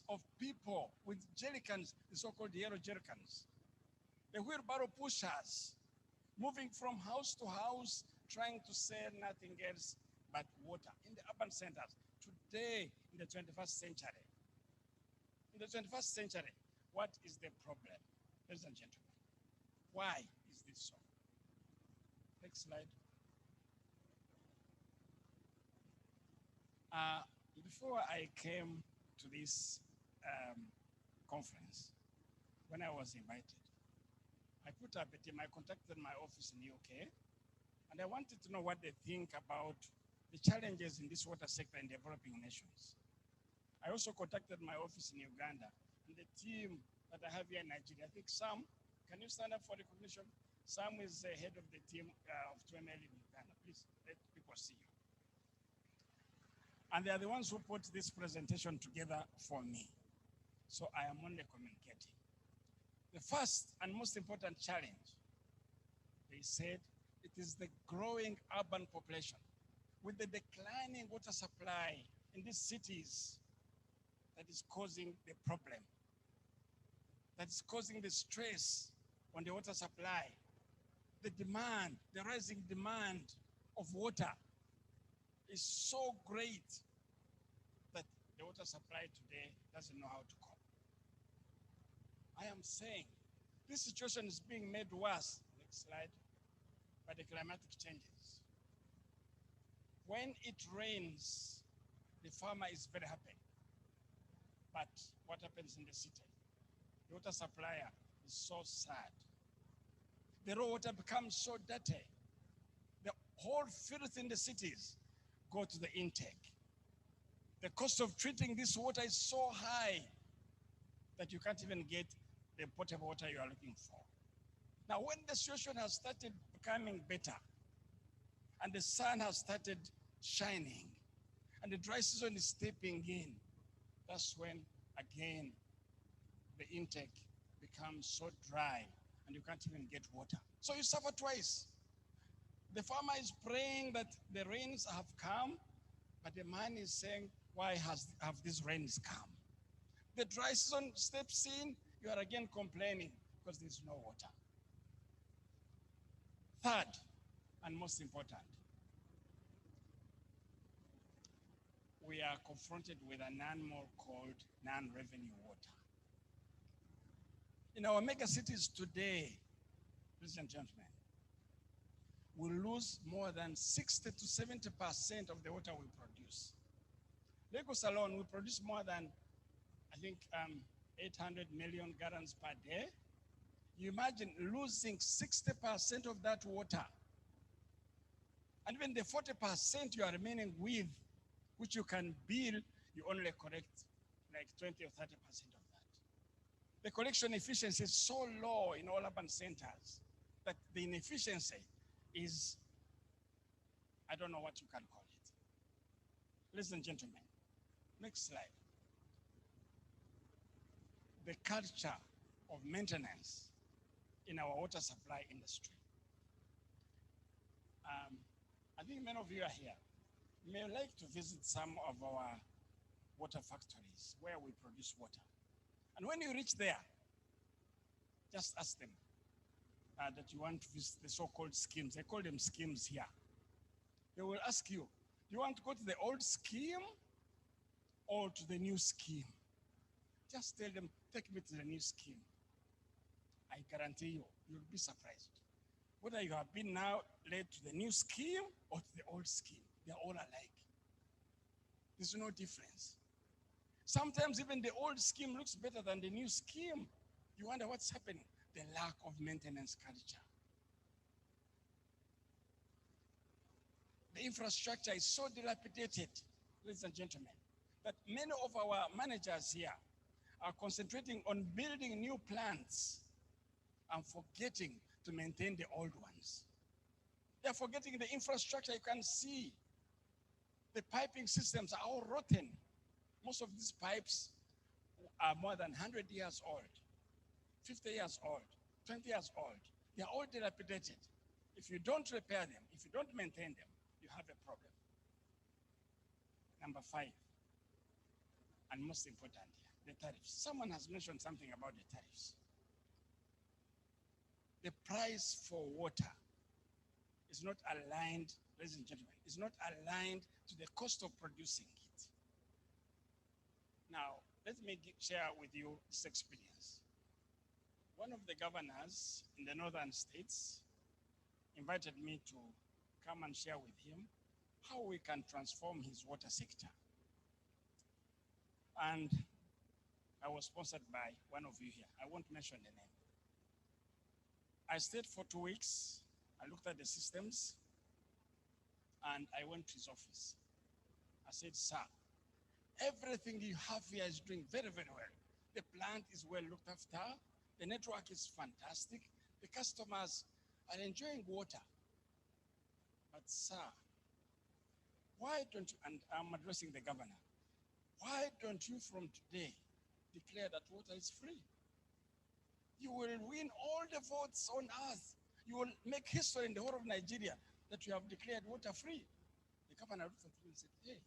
of people with jerrycans, the so-called yellow jerrycans. The wheelbarrow pushers moving from house to house, trying to sell nothing else but water in the urban centers. Today, in the 21st century. In the 21st century, what is the problem? Ladies and gentlemen, why is this so? Next slide. Before I came to this conference, when I was invited, I put up a team. I contacted my office in the UK, and I wanted to know what they think about the challenges in this water sector in developing nations. I also contacted my office in Uganda and the team that I have here in Nigeria. I think Sam, can you stand up for recognition? Sam is the head of the team of 2ML in Uganda. Please let people see you. And they are the ones who put this presentation together for me. So I am only communicating. The first and most important challenge, they said, it is the growing urban population. With the declining water supply in these cities, that is causing the problem, that is causing the stress on the water supply, the demand, the rising demand of water is so great that the water supply today doesn't know how to cope. I am saying this situation is being made worse, next slide, by the climatic changes. When it rains, the farmer is very happy. But what happens in the city? The water supplier is so sad. The raw water becomes so dirty. The whole filth in the cities go to the intake. The cost of treating this water is so high that you can't even get the potable water you are looking for. Now, when the situation has started becoming better and the sun has started shining and the dry season is stepping in, that's when, again, the intake becomes so dry and you can't even get water. So you suffer twice. The farmer is praying that the rains have come, but the man is saying, why have these rains come? The dry season steps in, you are again complaining because there's no water. Third, and most important, we are confronted with an animal called non-revenue water. In our mega cities today, ladies and gentlemen, we lose more than 60 to 70% of the water we produce. Lagos alone, we produce more than, I think, 800 million gallons per day. You imagine losing 60% of that water. And even the 40% you are remaining with, which you can bill, you only collect like 20 or 30% of that. The collection efficiency is so low in all urban centers that the inefficiency is, I don't know what you can call it. Ladies and gentlemen, next slide. The culture of maintenance in our water supply industry. I think many of you are here. You may like to visit some of our water factories where we produce water. And when you reach there, just ask them that you want to visit the so-called schemes. They call them schemes here. They will ask you, do you want to go to the old scheme or to the new scheme? Just tell them, take me to the new scheme. I guarantee you, you'll be surprised. Whether you have been now led to the new scheme or to the old scheme, they're all alike. There's no difference. Sometimes even the old scheme looks better than the new scheme. You wonder what's happening. The lack of maintenance culture. The infrastructure is so dilapidated, ladies and gentlemen, that many of our managers here are concentrating on building new plants and forgetting to maintain the old ones. They're forgetting the infrastructure. You can see the piping systems are all rotten. Most of these pipes are more than 100 years old, 50 years old, 20 years old. They're all dilapidated. If you don't repair them, if you don't maintain them, you have a problem. Number 5, and most important here, the tariffs. Someone has mentioned something about the tariffs. The price for water is not aligned, ladies and gentlemen, is not aligned to the cost of producing it. Now, let me share with you this experience. One of the governors in the northern states invited me to come and share with him how we can transform his water sector. And I was sponsored by one of you here. I won't mention the name. I stayed for 2 weeks. I looked at the systems and I went to his office. I said, sir, everything you have here is doing very, very well. The plant is well looked after. The network is fantastic. The customers are enjoying water. But sir, why don't you, and I'm addressing the governor, why don't you from today declare that water is free? you will win all the votes on earth. You will make history in the whole of Nigeria that you have declared water free. The governor looked at me and said, hey,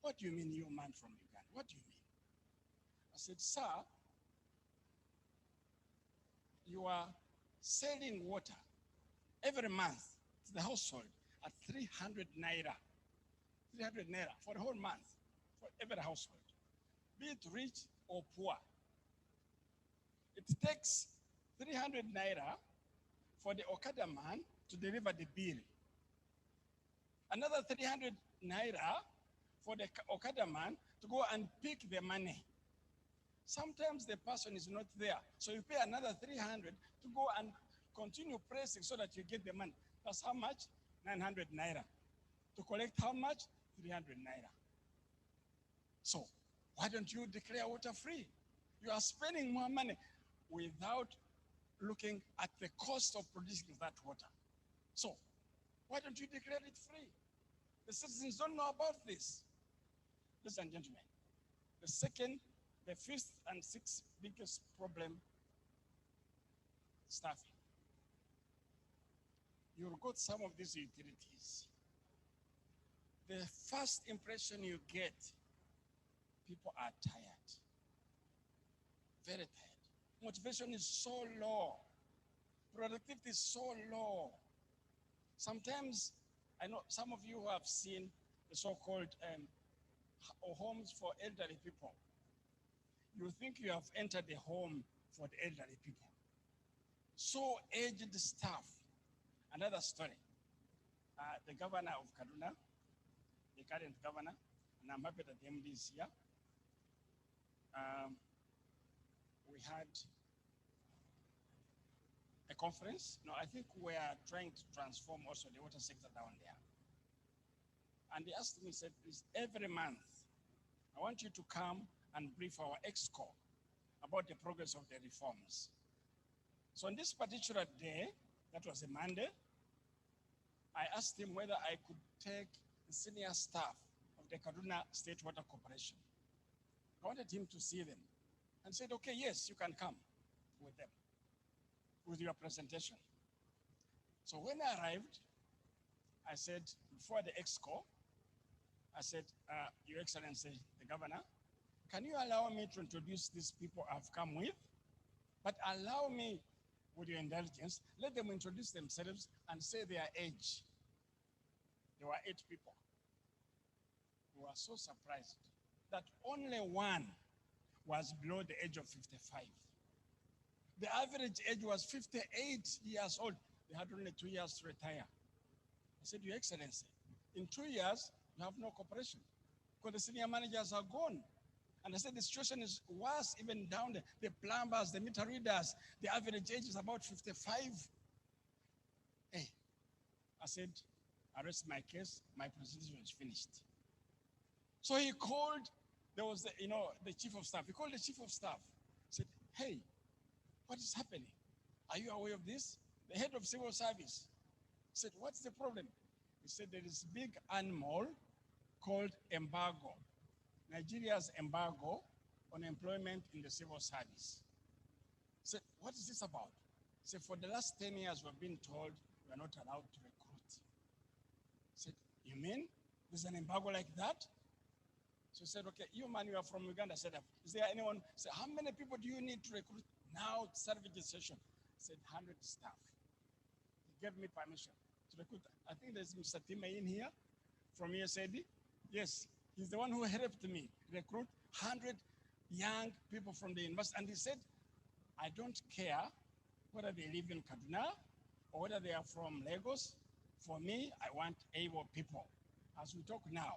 what do you mean, you man from Uganda? What do you mean? I said, sir, you are selling water every month to the household at 300 naira. 300 naira for the whole month, for every household, be it rich or poor. It takes 300 naira for the Okada man to deliver the bill. Another 300 naira for the Okada man to go and pick the money. Sometimes the person is not there, so you pay another 300 to go and continue pressing so that you get the money. That's how much? 900 naira. To collect how much? 300 naira. So why don't you declare water free? You are spending more money without looking at the cost of producing that water. So why don't you declare it free? The citizens don't know about this. Ladies and gentlemen, the second, the fifth and sixth biggest problem, staffing. You've got some of these utilities. The first impression you get, people are tired, very tired. Motivation is so low. Productivity is so low. Sometimes, I know some of you who have seen the so-called homes for elderly people. You think you have entered the home for the elderly people. So aged staff. Another story. The governor of Kaduna, the current governor, and I'm happy that the MD is here. We had a conference. No, I think we are trying to transform also the water sector down there. And they asked me, said, please, every month, I want you to come and brief our EXCO about the progress of the reforms. So on this particular day, that was a Monday, I asked him whether I could take the senior staff of the Kaduna State Water Corporation. I wanted him to see them and said, okay, yes, you can come with them, with your presentation. So when I arrived, I said, before the EXCO, I said, Your Excellency, the governor, can you allow me to introduce these people I've come with? But allow me, with your indulgence, let them introduce themselves and say their age. There were 8 people. We were so surprised that only one was below the age of 55. The average age was 58 years old. They had only 2 years to retire. I said, Your Excellency, in 2 years, you have no cooperation because the senior managers are gone. And I said, the situation is worse even down there. The plumbers, the meter readers, the average age is about 55. Hey, I said, I rest my case, my presentation is finished. So he called, there was the chief of staff. He called the chief of staff, said, hey, what is happening? Are you aware of this? The head of civil service said, what's the problem? He said, there is a big animal called embargo. Nigeria's embargo on employment in the civil service. Said, what is this about? Said, for the last 10 years, we've been told we are not allowed to recruit. Said, you mean there's an embargo like that? So he said, okay, you man, you are from Uganda. I said, is there anyone? Said, how many people do you need to recruit now to serve registration? I said, 100 staff. He gave me permission to recruit. I think there's Mr. Tima in here from USAID. Yes, he's the one who helped me recruit 100 young people from the university. And he said, I don't care whether they live in Kaduna or whether they are from Lagos. For me, I want able people. As we talk now,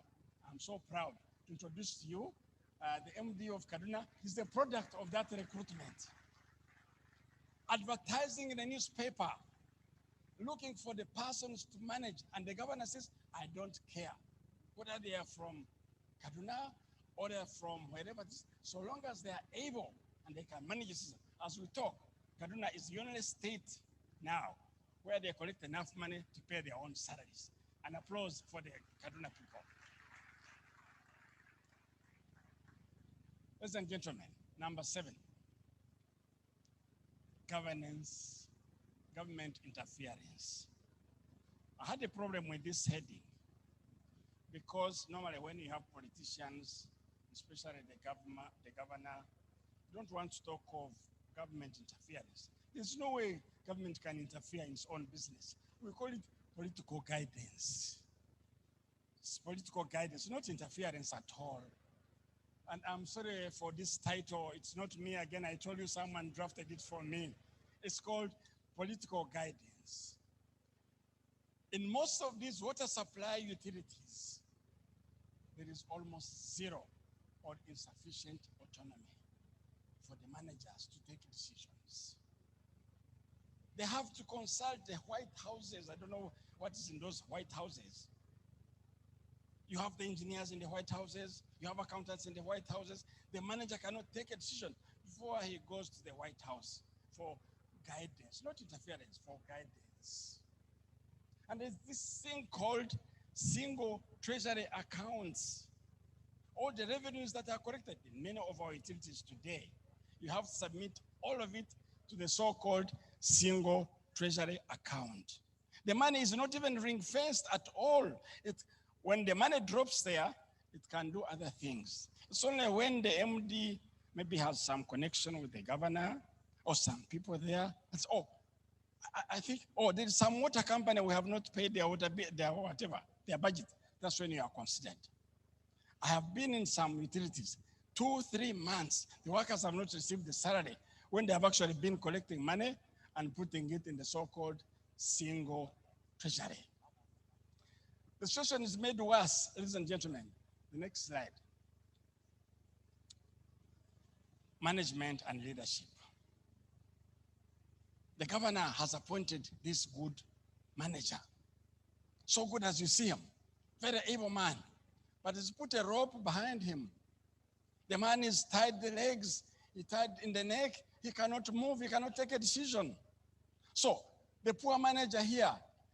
I'm so proud to introduce to you the MD of Kaduna. He's the product of that recruitment. Advertising in a newspaper, looking for the persons to manage. And the governor says, I don't care whether they are from Kaduna or they are from wherever, so long as they are able and they can manage it. As we talk, Kaduna is the only state now where they collect enough money to pay their own salaries. An applause for the Kaduna people. Ladies and gentlemen, number 7. governance, government interference. I had a problem with this heading because normally when you have politicians, especially the governor, don't want to talk of government interference. There's no way government can interfere in its own business. We call it political guidance. It's political guidance, not interference at all. And I'm sorry for this title. It's not me again. I told you someone drafted it for me. It's called political guidance. In most of these water supply utilities, there is almost zero or insufficient autonomy for the managers to take decisions. They have to consult the White Houses. I don't know what is in those White Houses. You have the engineers in the White Houses, you have accountants in the White Houses. The manager cannot take a decision before he goes to the White House for guidance, not interference, for guidance. And there's this thing called single treasury accounts. All the revenues that are collected in many of our utilities today, you have to submit all of it to the so-called single treasury account. The money is not even ring-fenced at all. When the money drops there, it can do other things. It's only when the MD maybe has some connection with the governor or some people there. It's, I think, there's some water company we have not paid their water, their budget. That's when you are considered. I have been in some utilities, 2-3 months, the workers have not received the salary when they have actually been collecting money and putting it in the so-called single treasury. The situation is made worse, ladies and gentlemen. The next slide. Management and leadership. The governor has appointed this good manager. So good as you see him, very able man, but he's put a rope behind him. The man is tied the legs, he tied in the neck, he cannot move, he cannot take a decision. So the poor manager here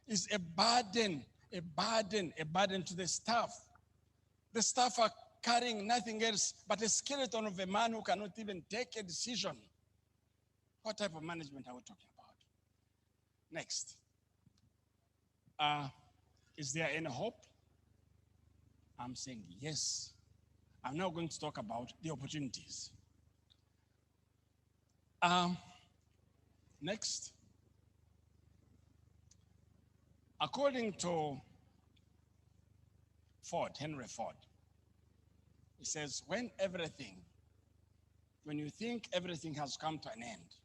is a burden to the staff. The staff are carrying nothing else but a skeleton of a man who cannot even take a decision. What type of management are we talking about? Next. Is there any hope? I'm saying yes. I'm now going to talk about the opportunities. Next. According to Henry Ford, he says, when you think everything has come to an end,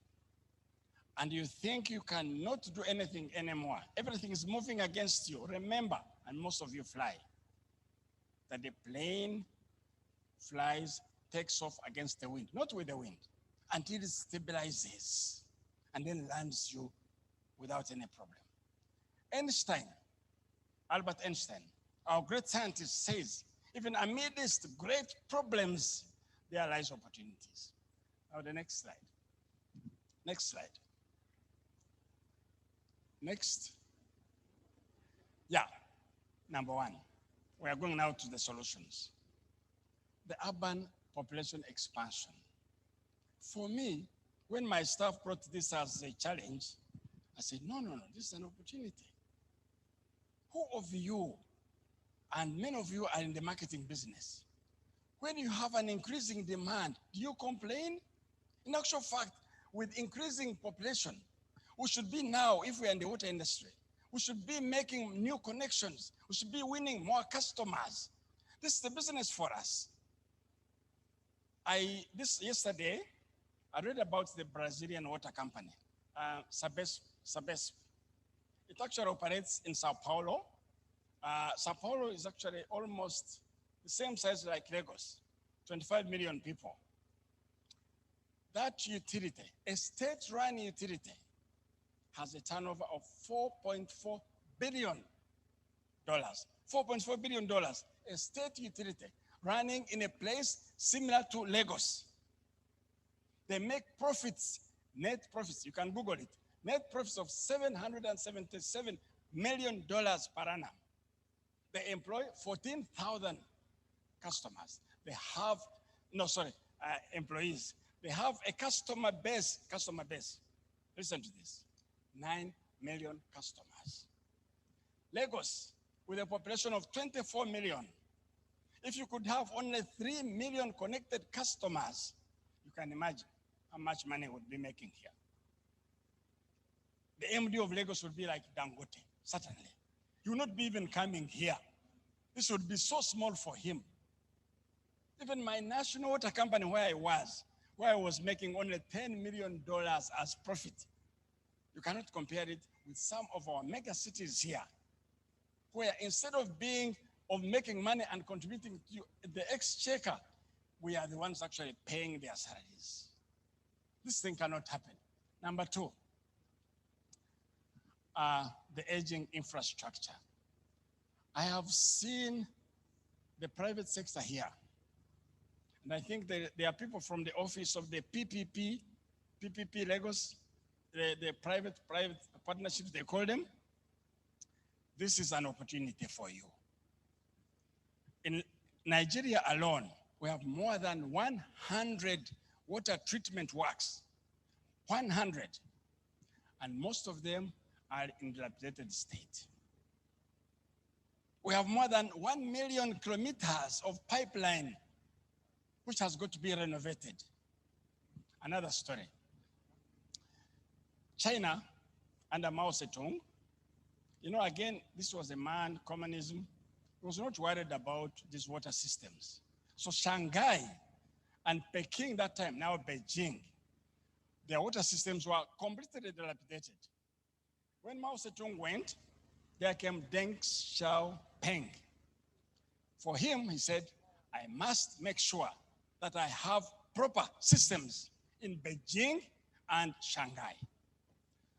and you think you cannot do anything anymore, everything is moving against you, remember, and most of you fly, that the plane takes off against the wind, not with the wind, until it stabilizes and then lands you without any problem. Albert Einstein, our great scientist, says, even amidst great problems, there lies opportunities. Now the next slide. Next slide. Next. Yeah, number one. We are going now to the solutions. The urban population expansion. For me, when my staff brought this as a challenge, I said, no, this is an opportunity. Who of you, and many of you are in the marketing business, when you have an increasing demand, do you complain? In actual fact, with increasing population, we should be now, if we are in the water industry, we should be making new connections. We should be winning more customers. This is the business for us. Yesterday, I read about the Brazilian water company, Sabesp. It actually operates in Sao Paulo. Sao Paulo is actually almost the same size like Lagos, 25 million people. That utility, a state-run utility, has a turnover of $4.4 billion. $4.4 billion, a state utility running in a place similar to Lagos. They make profits, net profits, you can Google it, net profits of $777 million per annum. They employ 14,000 customers. They have, employees. They have a customer base. Listen to this. 9 million customers. Lagos, with a population of 24 million, if you could have only 3 million connected customers, you can imagine how much money would be making here. The MD of Lagos would be like Dangote, certainly. He would not be even coming here. This would be so small for him. Even my national water company where I was making only $10 million as profit. You cannot compare it with some of our mega cities here, where instead of making money and contributing to the exchequer, we are the ones actually paying their salaries. This thing cannot happen. Number two, the aging infrastructure. I have seen the private sector here. And I think there are people from the office of the PPP Lagos, the private partnerships, they call them. This is an opportunity for you. In Nigeria alone, we have more than 100 water treatment works, 100. And most of them are in dilapidated state. We have more than 1 million kilometers of pipeline, which has got to be renovated. Another story. China, under Mao Zedong, again, this was a man, communism, he was not worried about these water systems. So Shanghai and Peking that time, now Beijing, their water systems were completely dilapidated. When Mao Zedong went, there came Deng Xiaoping. For him, he said, I must make sure that I have proper systems in Beijing and Shanghai.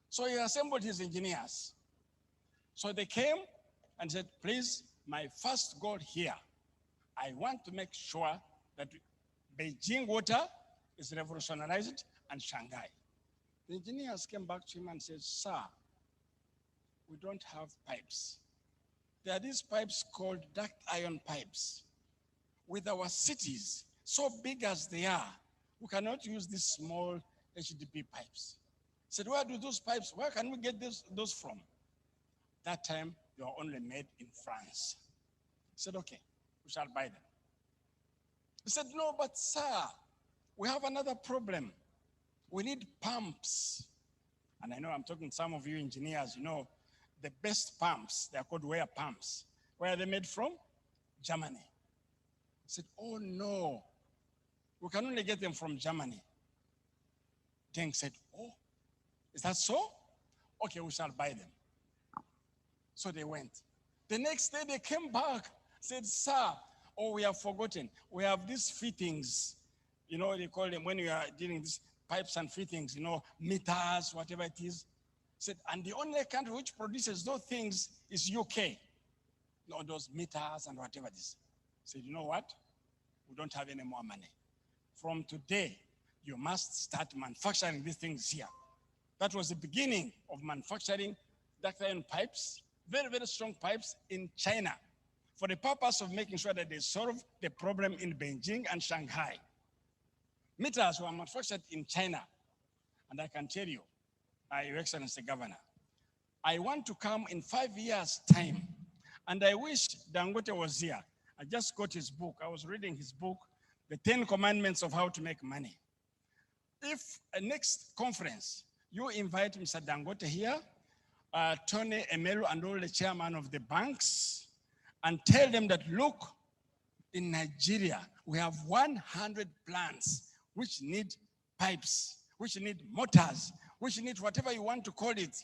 So he assembled his engineers. So they came and said, please, my first goal here, I want to make sure that Beijing water is revolutionized and Shanghai. The engineers came back to him and said, sir, we don't have pipes. There are these pipes called duct iron pipes. With our cities, so big as they are, we cannot use these small HDP pipes. He said, where do those pipes, where can we get those from? That time, they were only made in France. He said, okay, we shall buy them. He said, no, but sir, we have another problem. We need pumps. And I know I'm talking to some of you engineers, the best pumps, they're called wear pumps. Where are they made from? Germany. He said, oh no, we can only get them from Germany. Deng said, oh, is that so? Okay, we shall buy them. So they went. The next day they came back, said, sir, oh, we have forgotten. We have these fittings, they call them when you are dealing these pipes and fittings, meters, whatever it is. Said, and the only country which produces those things is UK. Those meters and whatever it is. Said, you know what? We don't have any more money. From today, you must start manufacturing these things here. That was the beginning of manufacturing duct iron pipes, very, very strong pipes in China, for the purpose of making sure that they solve the problem in Beijing and Shanghai. Meters were manufactured in China. And I can tell you, Your Excellency Governor, I want to come in 5 years' time. And I wish Dangote was here. I just got his book. I was reading his book, The 10 Commandments of How to Make Money. If a next conference, you invite Mr. Dangote here, Tony Emelu and all the chairman of the banks, and tell them that, look, in Nigeria, we have 100 plants which need pipes, which need motors, which need whatever you want to call it.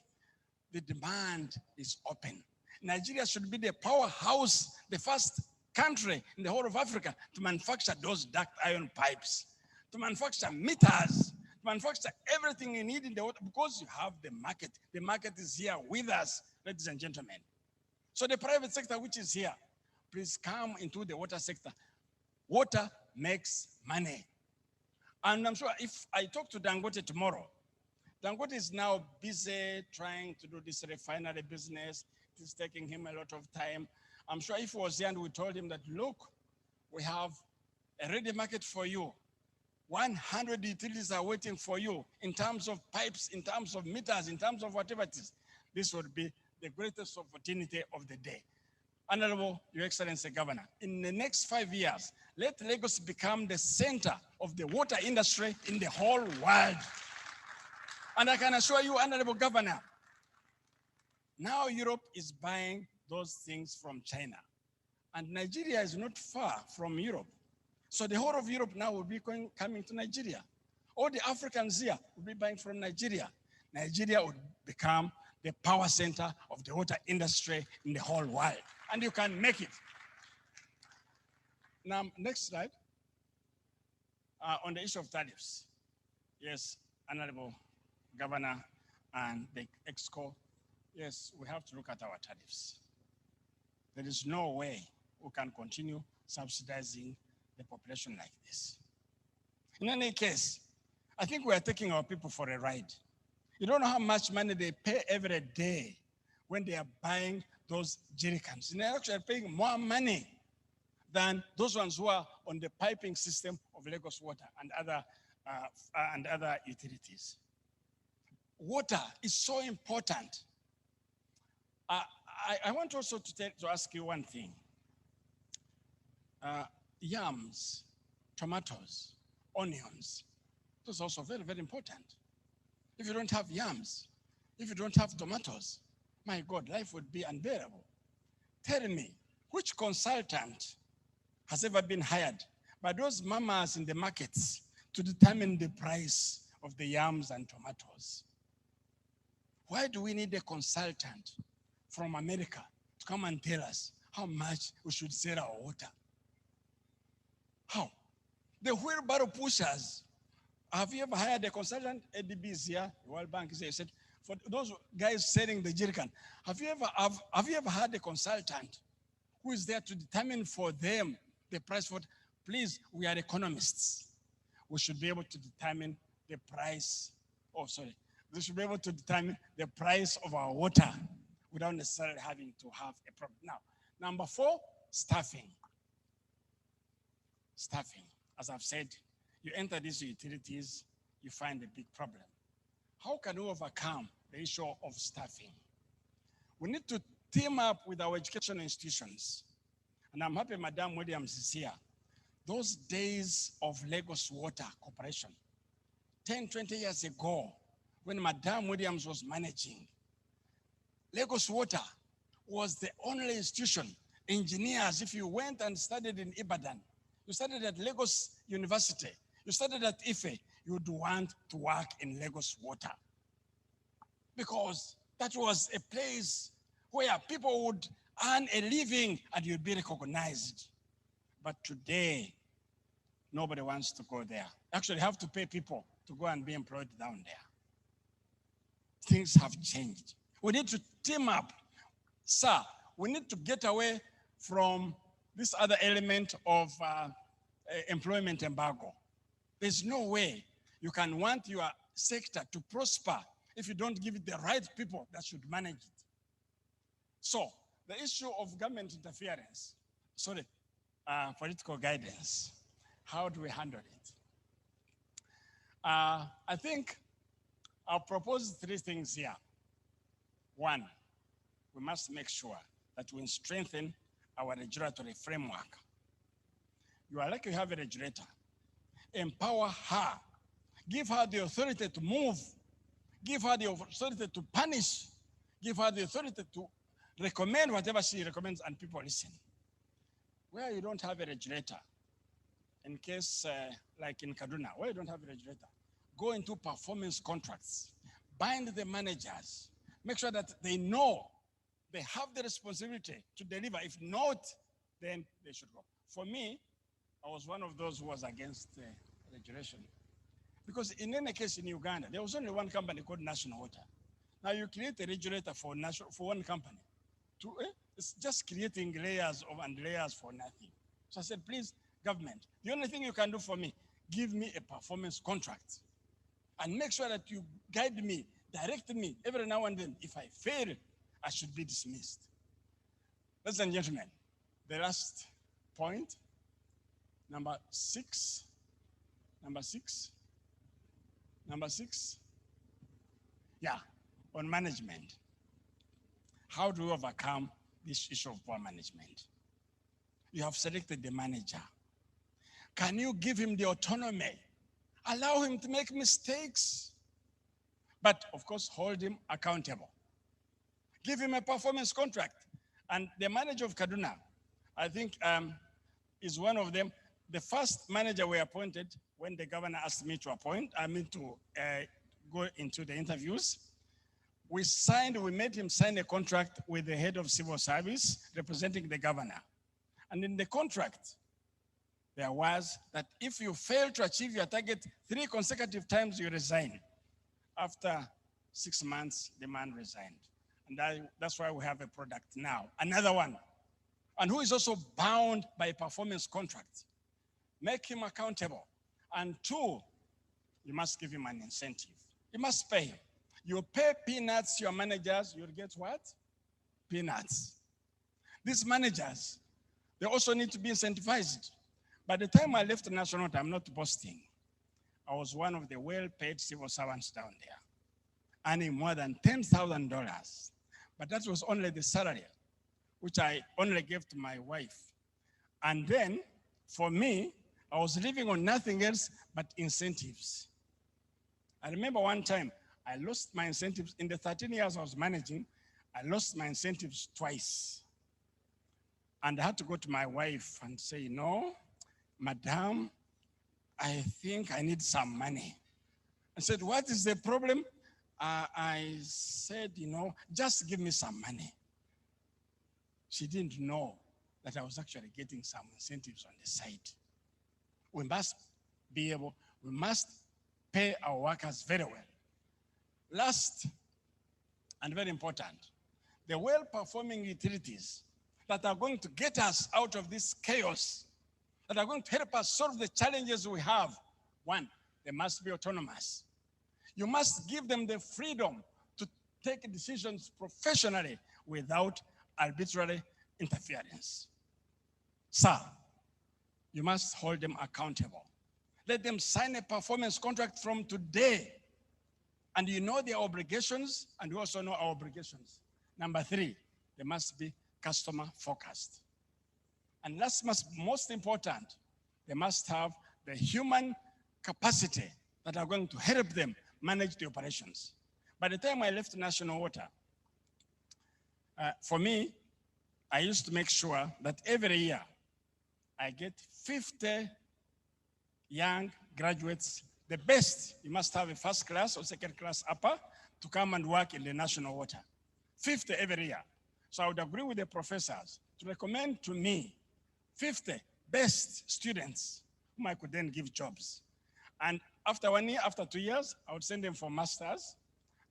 The demand is open. Nigeria should be the powerhouse, the first country in the whole of Africa to manufacture those duct iron pipes, to manufacture meters, to manufacture everything you need in the water, because you have the market. The market is here with us, ladies and gentlemen. So the private sector which is here, please come into the water sector. Water makes money. And I'm sure if I talk to Dangote tomorrow, Dangote is now busy trying to do this refinery business. It is taking him a lot of time. I'm sure if he was here and we told him that, look, we have a ready market for you. 100 utilities are waiting for you in terms of pipes, in terms of meters, in terms of whatever it is. This would be the greatest opportunity of the day. Honorable Your Excellency Governor, in the next 5 years, let Lagos become the center of the water industry in the whole world. And I can assure you, Honorable Governor, now Europe is buying those things from China. And Nigeria is not far from Europe. So the whole of Europe now will be coming to Nigeria. All the Africans here will be buying from Nigeria. Nigeria would become the power center of the water industry in the whole world. And you can make it. Now, next slide. On the issue of tariffs. Yes, Honorable Governor and the EXCO, yes, we have to look at our tariffs. There is no way we can continue subsidizing the population like this. In any case, I think we are taking our people for a ride. You don't know how much money they pay every day when they are buying those jerrycans. And they're actually paying more money than those ones who are on the piping system of Lagos Water and other utilities. Water is so important. I want also to ask you one thing. Yams, tomatoes, onions, those are also very, very important. If you don't have yams, if you don't have tomatoes, my God, life would be unbearable. Tell me, which consultant has ever been hired by those mamas in the markets to determine the price of the yams and tomatoes? Why do we need a consultant from America to come and tell us how much we should sell our water? How? The wheelbarrow pushers. Have you ever hired a consultant? ADB is here, the World Bank is here. He said, for those guys selling the jerrycan, have you ever had a consultant who is there to determine for them the price for it? Please, we are economists. We should be able to determine the price. We should be able to determine the price of our water without necessarily having to have a problem. Now, number 4, staffing. Staffing. As I've said, you enter these utilities, you find a big problem. How can we overcome the issue of staffing? We need to team up with our educational institutions. And I'm happy Madam Williams is here. Those days of Lagos Water Corporation, 10, 20 years ago, when Madam Williams was managing, Lagos Water was the only institution. Engineers, if you went and studied in Ibadan, you studied at Lagos University, you studied at Ife, you would want to work in Lagos Water. Because that was a place where people would earn a living and you'd be recognized. But today, nobody wants to go there. Actually, you have to pay people to go and be employed down there. Things have changed. We need to team up. Sir, we need to get away from this other element of employment embargo. There's no way you can want your sector to prosper if you don't give it the right people that should manage it. So the issue of government interference, political guidance, how do we handle it? I think I'll propose 3 things here. 1, we must make sure that we strengthen our regulatory framework. You are lucky you have a regulator. Empower her. Give her the authority to move. Give her the authority to punish. Give her the authority to recommend whatever she recommends and people listen. Where you don't have a regulator, in case like in Kaduna, where you don't have a regulator, go into performance contracts, bind the managers, make sure that they know they have the responsibility to deliver. If not, then they should go. For me, I was one of those who was against regulation. Because in any case in Uganda, there was only one company called National Water. Now you create a regulator for one company. It's just creating layers and layers for nothing. So I said, please, government, the only thing you can do for me, give me a performance contract and make sure that you guide me, direct me every now and then. If I fail, I should be dismissed. Ladies and gentlemen, the last point, number 6, Number 6. Number 6. Yeah, on management. How do we overcome this issue of poor management? You have selected the manager. Can you give him the autonomy? Allow him to make mistakes, but of course, hold him accountable. Give him a performance contract. And the manager of Kaduna, I think, is one of them. The first manager we appointed when the governor asked me to go into the interviews. We made him sign a contract with the head of civil service representing the governor. And in the contract, there was that if you fail to achieve your target 3 consecutive times, you resign. After 6 months, the man resigned. And that's why we have a product now. Another one, and who is also bound by a performance contract. Make him accountable. And 2, you must give him an incentive. You must pay him. You pay peanuts to your managers, you'll get what? Peanuts. These managers, they also need to be incentivized. By the time I left the National, I'm not boasting. I was one of the well-paid civil servants down there, earning more than $10,000. But that was only the salary, which I only gave to my wife. And then, for me, I was living on nothing else but incentives. I remember one time, I lost my incentives. In the 13 years I was managing, I lost my incentives twice. And I had to go to my wife and say, no, Madam, I think I need some money. I said, what is the problem? I said, just give me some money. She didn't know that I was actually getting some incentives on the side. We must pay our workers very well. Last, and very important, the well-performing utilities that are going to get us out of this chaos, that are going to help us solve the challenges we have. 1, they must be autonomous. You must give them the freedom to take decisions professionally without arbitrary interference. Sir, you must hold them accountable. Let them sign a performance contract from today. And you know their obligations, and we also know our obligations. Number 3, they must be customer focused. And last, most important, they must have the human capacity that are going to help them manage the operations. By the time I left National Water, for me, I used to make sure that every year I get 50 young graduates, the best. You must have a first class or second class upper to come and work in the National Water. 50 every year. So I would agree with the professors to recommend to me 50 best students whom I could then give jobs. And after 1 year, after 2 years, I would send them for masters.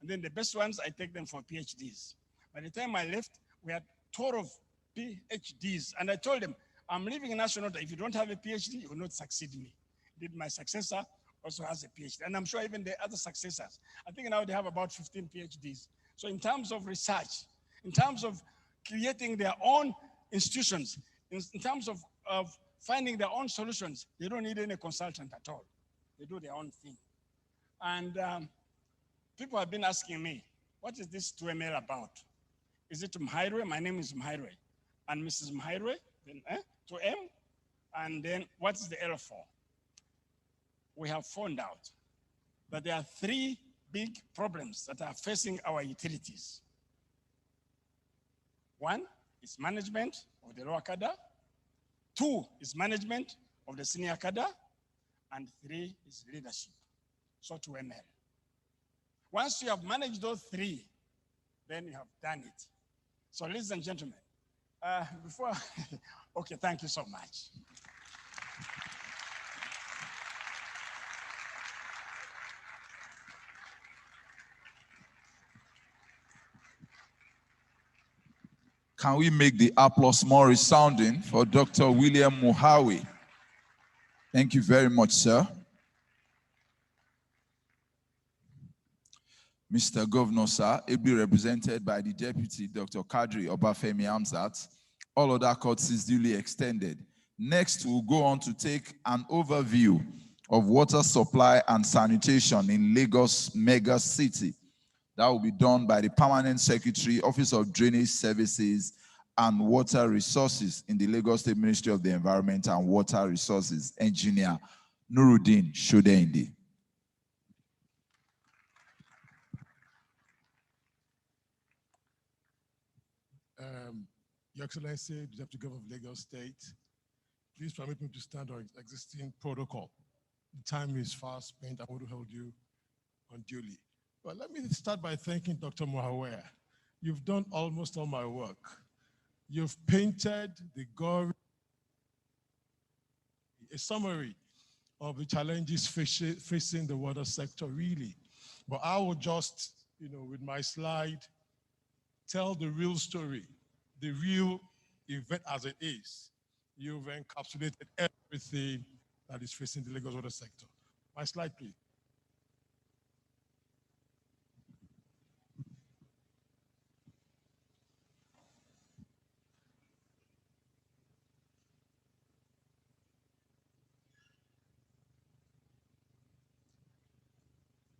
And then the best ones, I take them for PhDs. By the time I left, we had 12 PhDs. And I told them, I'm leaving National. If you don't have a PhD, you will not succeed me. Did my successor also has a PhD. And I'm sure even the other successors, I think now they have about 15 PhDs. So in terms of research, in terms of creating their own institutions, in terms of finding their own solutions, they don't need any consultant at all. They do their own thing. And people have been asking me, what is this 2ML about? Is it Mhairwe? My name is Mhairwe. And Mrs. Mhairwe, then 2M, and then what is the L for? We have found out that there are 3 big problems that are facing our utilities. 1 is management of the lower cadre. 2 is management of the senior cadre. And 3 is leadership. So 2ML. Once you have managed those 3, then you have done it. So ladies and gentlemen, okay, thank you so much. Can we make the applause more resounding for Dr. William Muhawi? Thank you very much, sir. Mr. Governor, sir, ably represented by the Deputy, Dr. Kadri Obafemi Hamzat. All other courtesies duly extended. Next, we'll go on to take an overview of water supply and sanitation in Lagos mega city. That will be done by the Permanent Secretary, Office of Drainage Services and Water Resources in the Lagos State Ministry of the Environment and Water Resources, Engineer Nuruddin Shodeinde. Your Excellency, the Deputy Governor of Lagos State, please permit me to stand on existing protocol. The time is fast spent. I want to hold you unduly. But let me start by thanking Dr. Mohawer. You've done almost all my work. You've painted a summary of the challenges facing the water sector, really. But I will just, with my slide, tell the real story, the real event as it is. You've encapsulated everything that is facing the Lagos water sector. My slide, please.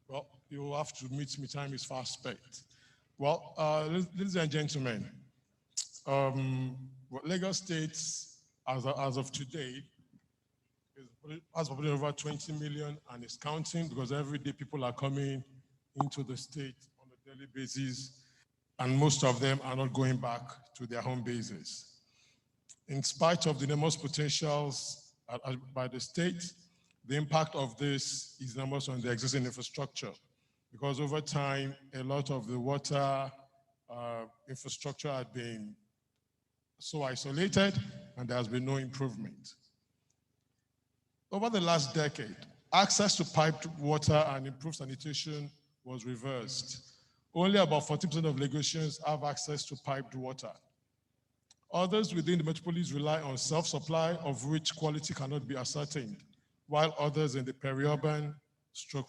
Well, you will have to meet me. Time is fast spent. Well, ladies and gentlemen, Lagos State, as of today, has populated over 20 million and is counting, because every day people are coming into the state on a daily basis, and most of them are not going back to their home bases. In spite of the enormous potentials by the state, the impact of this is enormous on the existing infrastructure, because over time, a lot of the water infrastructure had been so isolated and there has been no improvement. Over the last decade, access to piped water and improved sanitation was reversed. Only about 40% of Lagosians have access to piped water. Others within the metropolis rely on self-supply, of which quality cannot be ascertained, while others in the peri-urban,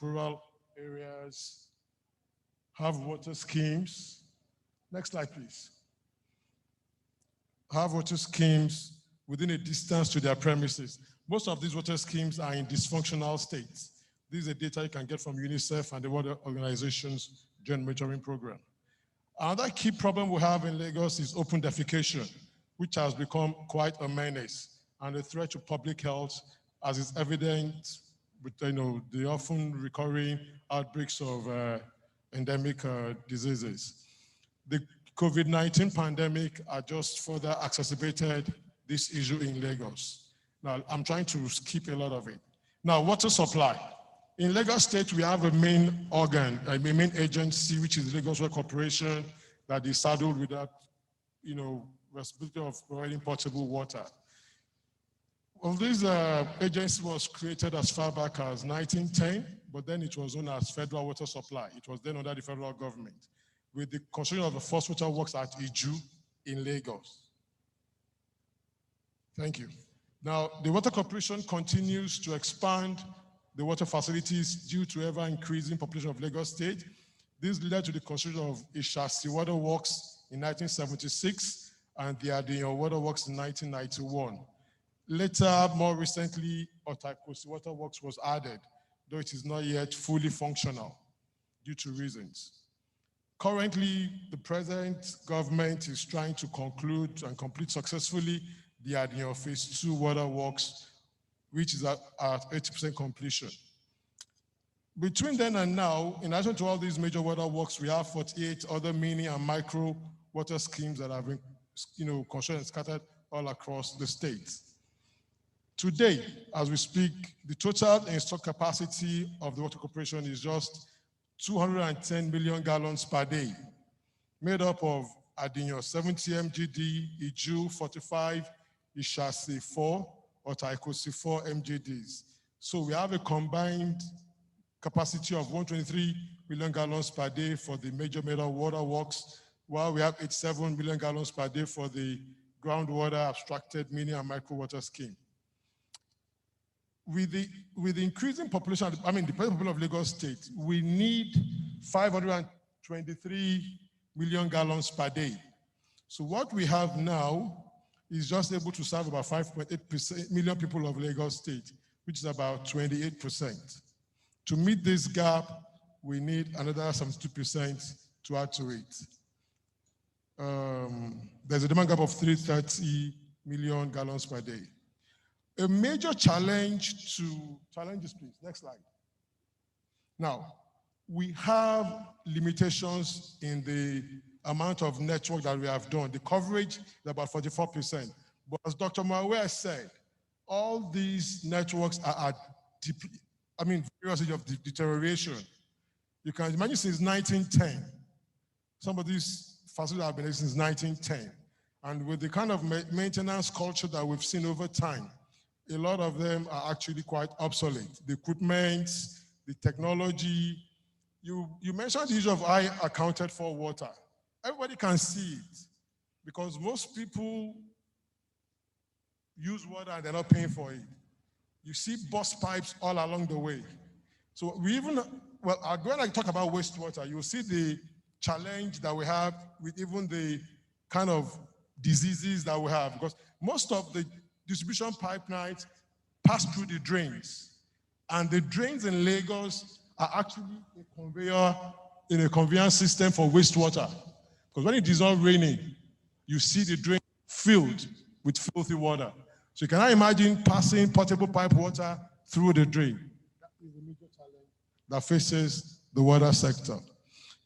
rural areas have water schemes. Next slide, please. Have water schemes within a distance to their premises. Most of these water schemes are in dysfunctional states. This is the data you can get from UNICEF and the World Organization's Joint Monitoring Program. Another key problem we have in Lagos is open defecation, which has become quite a menace and a threat to public health, as is evident with the often recurring outbreaks of endemic diseases. The COVID-19 pandemic has just further exacerbated this issue in Lagos. Now, I'm trying to skip a lot of it. Now, water supply. In Lagos State, we have a main organ, a main agency, which is Lagos Water Corporation, that is saddled with that, responsibility of providing potable water. Well, this agency was created as far back as 1910, but then it was known as Federal Water Supply. It was then under the federal government, with the construction of the first water works at Iju in Lagos. Thank you. Now, the Water Corporation continues to expand the water facilities due to ever-increasing population of Lagos State. This led to the construction of Ishasi Water Works in 1976 and the Adiyan Water Works in 1991. Later, more recently, Otaikosi Water Works was added, though it is not yet fully functional due to reasons. Currently, the present government is trying to conclude and complete successfully the Adiyan Phase 2 Water Works, which is at 80% completion. Between then and now, in addition to all these major water works, we have 48 other mini and micro water schemes that have been constructed and scattered all across the state. Today, as we speak, the total installed capacity of the Water Corporation is just 210 million gallons per day, made up of Adiyan 70 MGD, Iju 45, Ishasi 4, Otaikosi 4 MGDs. So we have a combined capacity of 123 million gallons per day for the major water works, while we have 87 million gallons per day for the groundwater abstracted mini and micro water scheme. With the increasing population, the present population of Lagos State, we need 523 million gallons per day. So what we have now is just able to serve about 5.8 million people of Lagos State, which is about 28%. To meet this gap, we need another 72% to add to it. There's a demand gap of 330 million gallons per day. A major challenge challenges, please, next slide. Now, we have limitations in the amount of network that we have done. The coverage is about 44%. But as Dr. Mawea said, all these networks are at various stages of deterioration. You can imagine since 1910, some of these facilities have been there since 1910. And with the kind of maintenance culture that we've seen over time, a lot of them are actually quite obsolete. The equipment, the technology. You mentioned the issue of high accounted for water. Everybody can see it because most people use water and they're not paying for it. You see bus pipes all along the way. So when I talk about wastewater, you'll see the challenge that we have with even the kind of diseases that we have, because most of the distribution pipelines pass through the drains. And the drains in Lagos are actually a conveyor in a conveyance system for wastewater. Because when it is not raining, you see the drain filled with filthy water. So you cannot imagine passing potable pipe water through the drain. That is a major challenge that faces the water sector.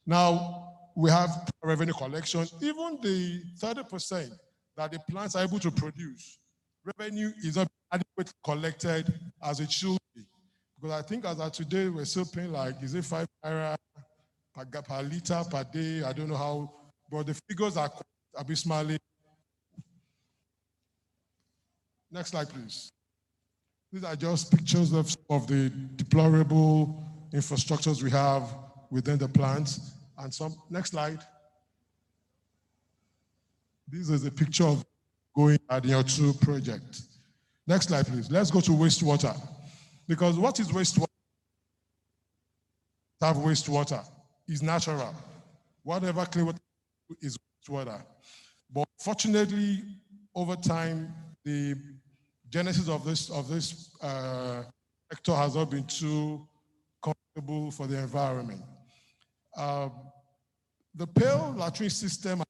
Now, we have revenue collection. Even the 30% that the plants are able to produce, revenue is not adequately collected as it should be. Because I think as of today, we're still paying like, is it 5 naira per liter per day? I don't know how, but the figures are quite abysmally. Next slide, please. These are just pictures of the deplorable infrastructures we have within the plants. And some, next slide. This is a picture of going at your 2 project. Next slide, please. Let's go to wastewater. Because what is wastewater? Have wastewater is natural. Whatever clean water is wastewater. But fortunately, over time, the genesis of this sector has not been too comfortable for the environment. The Pale latrine system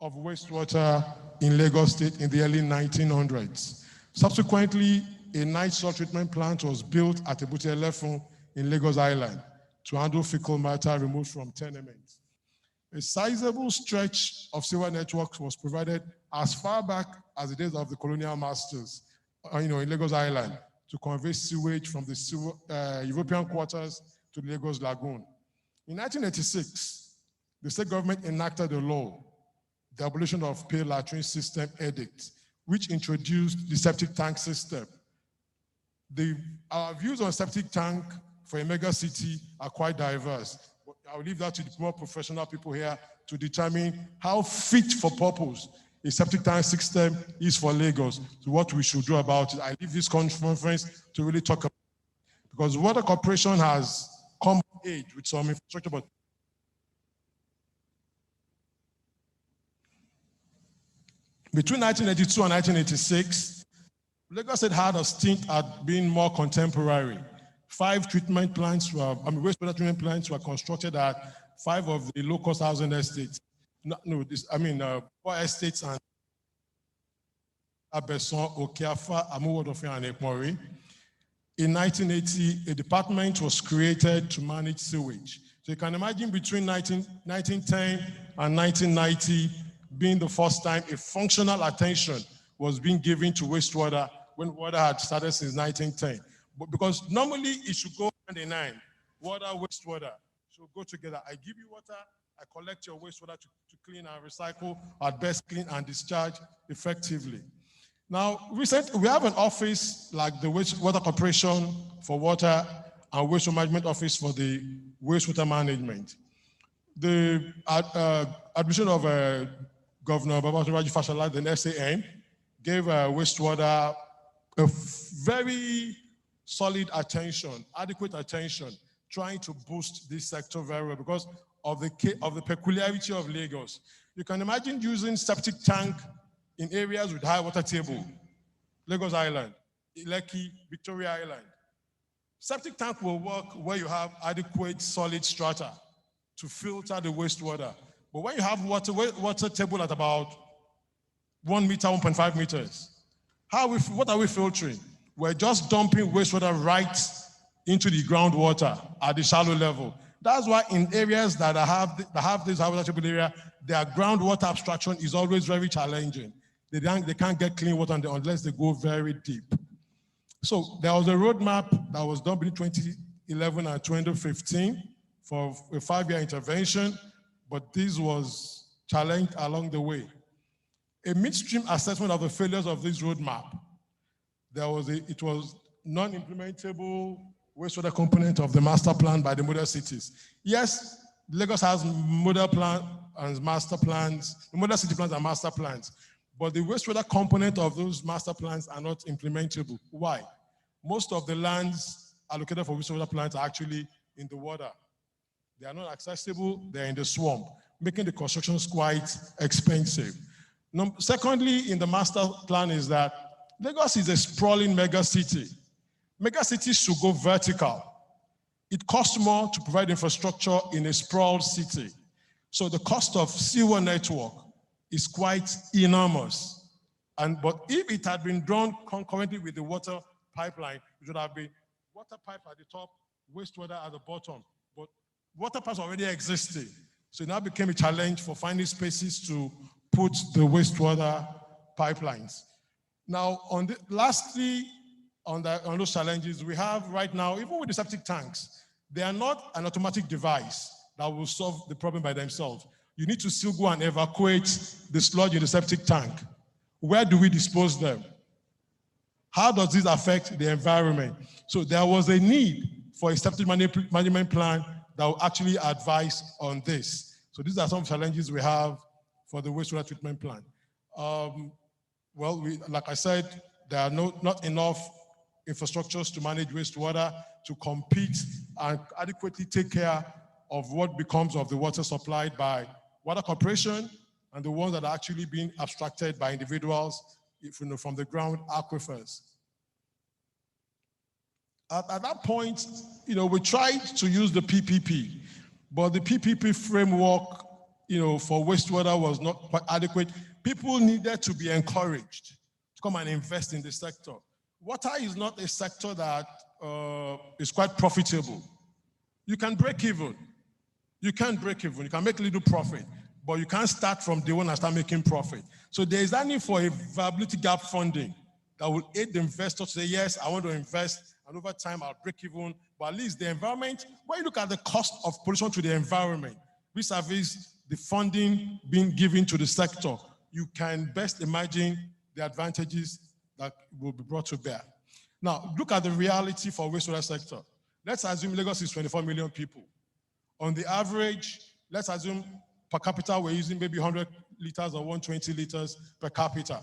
of wastewater in Lagos State in the early 1900s. Subsequently, a night soil treatment plant was built at Ebute-Elefun in Lagos Island to handle fecal matter removed from tenements. A sizable stretch of sewer networks was provided as far back as the days of the colonial masters, in Lagos Island, to convey sewage from the European quarters to the Lagos Lagoon. In 1986, the state government enacted a law, the Abolition of Pale Latrine System Edict, which introduced the septic tank system. Our views on septic tank for a mega city are quite diverse. But I will leave that to the more professional people here to determine how fit for purpose a septic tank system is for Lagos, to what we should do about it. I leave this conference to really talk about it, because Water Corporation has come of age with some infrastructure, but between 1982 and 1986, Lagos State had a stint at being more contemporary. 5 treatment plants wastewater treatment plants were constructed at 5 of the low-cost housing estates. Poor estates and Abeson, Okeafa, Amuwodofe, and Ekmori. In 1980, a department was created to manage sewage. So you can imagine between 1910 and 1990, being the first time a functional attention was being given to wastewater when water had started since 1910. But because normally it should go hand in hand, water, wastewater should go together. I give you water, I collect your wastewater to clean and recycle, at best clean and discharge effectively. Now, recently we have an office like the Wastewater Corporation for Water and Waste Management Office for the wastewater management. The admission of Governor Babatoraji Fashola, the SAN, gave wastewater a very solid attention, adequate attention, trying to boost this sector very well because of the peculiarity of Lagos. You can imagine using septic tank in areas with high water table. Lagos Island, Lekki, Victoria Island. Septic tank will work where you have adequate solid strata to filter the wastewater. But when you have water table at about 1 meter, 1.5 meters, what are we filtering? We're just dumping wastewater right into the groundwater at the shallow level. That's why in areas that have this high water table area, their groundwater abstraction is always very challenging. They can't get clean water unless they go very deep. So there was a roadmap that was done between 2011 and 2015 for a 5-year intervention, but this was challenged along the way. A midstream assessment of the failures of this roadmap, it was non-implementable wastewater component of the master plan by the model cities. Yes, Lagos has model plan and master plans, the model city plans and master plans, but the wastewater component of those master plans are not implementable. Why? Most of the lands allocated for wastewater plants are actually in the water. They are not accessible, they're in the swamp, making the constructions quite expensive. Secondly, in the master plan is that Lagos is a sprawling mega city. Mega cities should go vertical. It costs more to provide infrastructure in a sprawled city. So the cost of sewer network is quite enormous. But if it had been drawn concurrently with the water pipeline, it would have been water pipe at the top, wastewater at the bottom. But water pipes already existed. So it now became a challenge for finding spaces to put the wastewater pipelines. Now, lastly, on those challenges, we have right now, even with the septic tanks, they are not an automatic device that will solve the problem by themselves. You need to still go and evacuate the sludge in the septic tank. Where do we dispose them? How does this affect the environment? So there was a need for a septic management plan that will actually advise on this. So these are some challenges we have for the wastewater treatment plan. Like I said, there are not enough infrastructures to manage wastewater to compete and adequately take care of what becomes of the water supplied by water corporation and the ones that are actually being abstracted by individuals from the ground aquifers. At that point, we tried to use the PPP, but the PPP framework, for wastewater was not quite adequate. People needed to be encouraged to come and invest in the sector. Water is not a sector that is quite profitable. You can break even. You can break even. You can make a little profit, but you can't start from day one and start making profit. So there is that need for a viability gap funding that will aid the investor to say, yes, I want to invest, and over time I'll break even. But at least the environment, when you look at the cost of pollution to the environment, vis-a-vis the funding being given to the sector, you can best imagine the advantages that will be brought to bear. Now, look at the reality for wastewater sector. Let's assume Lagos is 24 million people. On the average, let's assume per capita we're using maybe 100 liters or 120 liters per capita.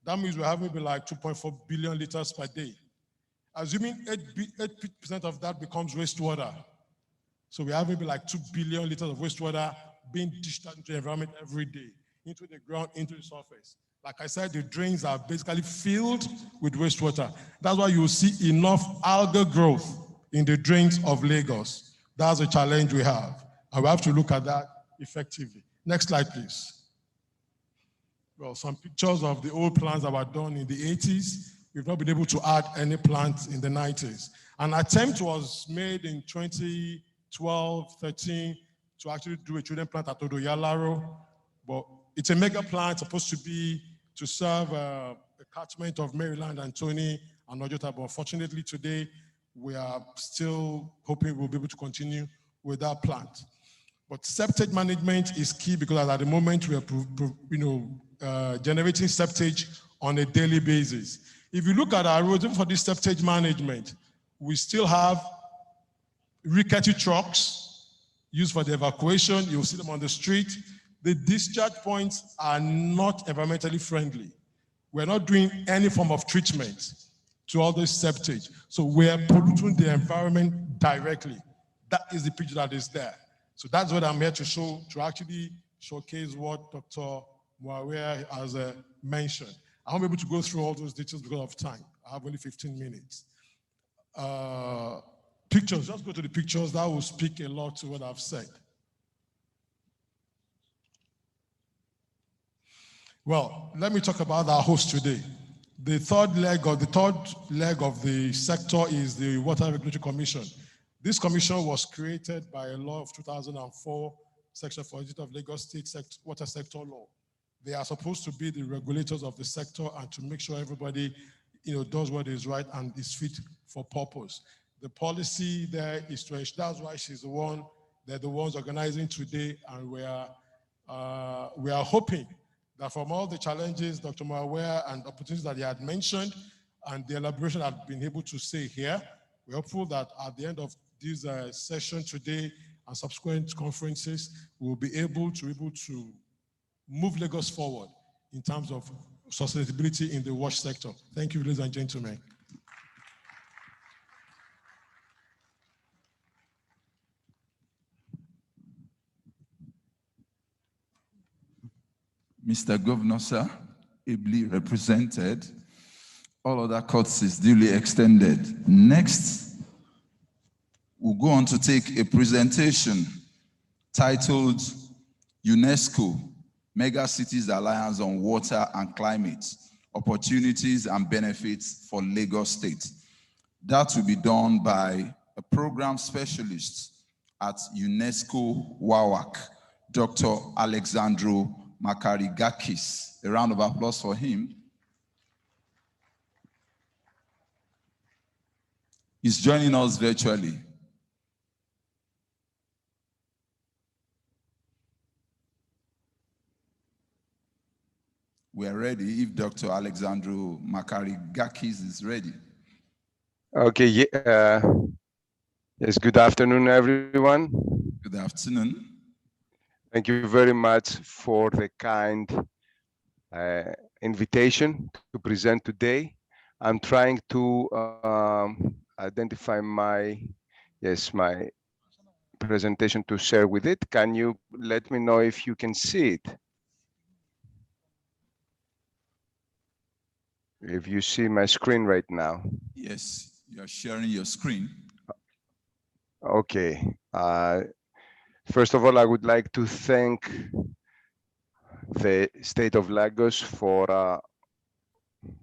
That means we have maybe like 2.4 billion liters per day. Assuming 8% of that becomes wastewater. So we have maybe like 2 billion liters of wastewater being dished out into the environment every day, into the ground, into the surface. Like I said, the drains are basically filled with wastewater. That's why you see enough algal growth in the drains of Lagos. That's a challenge we have. And we have to look at that effectively. Next slide, please. Well, some pictures of the old plants that were done in the 80s. We've not been able to add any plants in the 90s. An attempt was made in 2012, 13 to actually do a children plant at Odoyalaro, but it's a mega plant supposed to be to serve a catchment of Maryland, Anthony, and Ojota. But unfortunately today, we are still hoping we'll be able to continue with that plant. But septage management is key because at the moment we are generating septage on a daily basis. If you look at our roads for this septage management, we still have rickety trucks used for the evacuation. You'll see them on the street. The discharge points are not environmentally friendly. We're not doing any form of treatment to all this septage. So we're polluting the environment directly. That is the picture that is there. So that's what I'm here to show, to actually showcase what Dr. Muawiyah has mentioned. I won't be able to go through all those details because of time. I have only 15 minutes. Pictures, just go to the pictures. That will speak a lot to what I've said. Well, let me talk about our host today. The third leg of the sector is the Water Regulatory Commission. This commission was created by a law of 2004, Section 48 of Lagos State Water Sector Law. They are supposed to be the regulators of the sector and to make sure everybody, does what is right and is fit for purpose. The policy there is to ensure. That's why they're the ones organizing today, and we are hoping that from all the challenges Dr. Mawea and opportunities that he had mentioned and the elaboration I've been able to say here, we're hopeful that at the end of this session today and subsequent conferences, we'll be able to move Lagos forward in terms of sustainability in the wash sector. Thank you, ladies and gentlemen. Mr. Governor, sir, ably represented. All other courtesies duly extended. Next, we'll go on to take a presentation titled UNESCO Mega Cities Alliance on Water and Climate, Opportunities and Benefits for Lagos State. That will be done by a program specialist at UNESCO WAWAC, Dr. Alexandro Makarigakis. A round of applause for him. He's joining us virtually. We are ready if Dr. Alexandro Makarigakis is ready. Okay, yes, good afternoon, everyone. Good afternoon. Thank you very much for the kind invitation to present today. I'm trying to identify my presentation to share with it. Can you let me know if you can see it? If you see my screen right now. Yes, you're sharing your screen. Okay. First of all, I would like to thank the State of Lagos for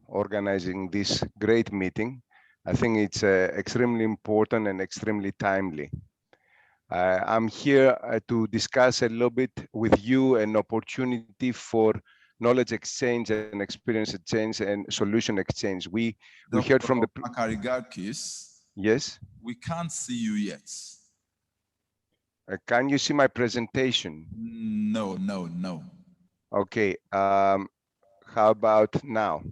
organizing this great meeting. I think it's extremely important and extremely timely. I'm here to discuss a little bit with you an opportunity for knowledge exchange and experience exchange and solution exchange. We heard from the Makarigakis. Yes. We can't see you yet. Can you see my presentation? No. Okay. How about now?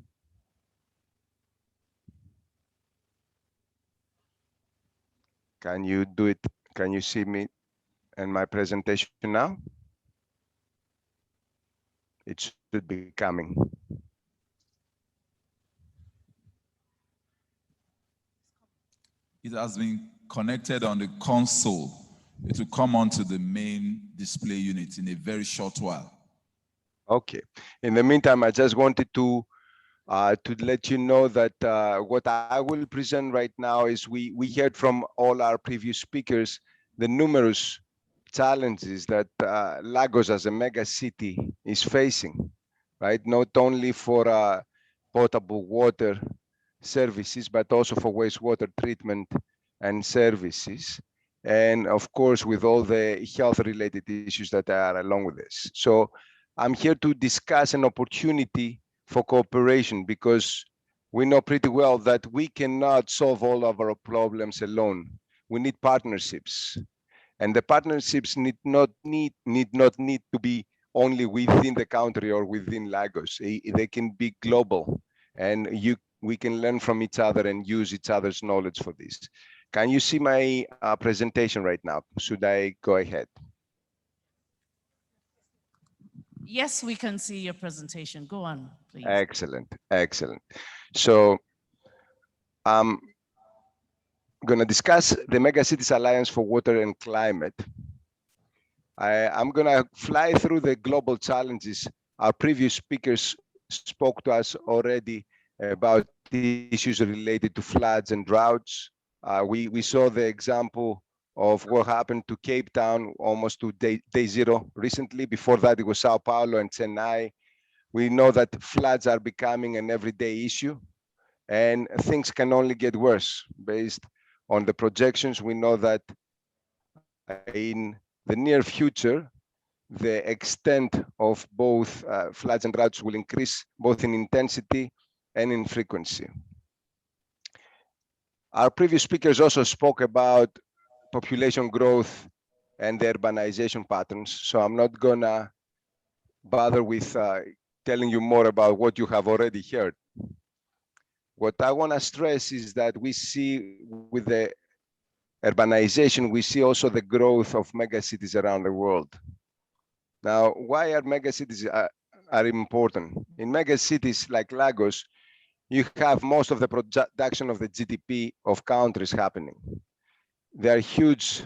Can you do it? Can you see me and my presentation now? It should be coming. It has been connected on the console. It will come onto the main display unit in a very short while. Okay. In the meantime, I just wanted to let you know that what I will present right now is we heard from all our previous speakers the numerous challenges that Lagos as a mega city is facing, right? Not only for potable water services, but also for wastewater treatment and services. And of course, with all the health-related issues that are along with this. So I'm here to discuss an opportunity for cooperation, because we know pretty well that we cannot solve all of our problems alone. We need partnerships. And the partnerships need not need to be only within the country or within Lagos. They can be global, and we can learn from each other and use each other's knowledge for this. Can you see my presentation right now? Should I go ahead? Yes, we can see your presentation. Go on, please. Excellent. So I'm going to discuss the Mega Cities Alliance for Water and Climate. I'm going to fly through the global challenges our previous speakers spoke to us already about the issues related to floods and droughts. We saw the example of what happened to Cape Town almost to day zero recently. Before that, it was Sao Paulo and Chennai. We know that floods are becoming an everyday issue, and things can only get worse. Based on the projections, we know that in the near future, the extent of both floods and droughts will increase both in intensity and in frequency. Our previous speakers also spoke about population growth and the urbanization patterns, so I'm not gonna bother with telling you more about what you have already heard. What I wanna stress is that we see with the urbanization, we see also the growth of megacities around the world. Now, why are megacities are important? In megacities like Lagos, you have most of the production of the GDP of countries happening. There are huge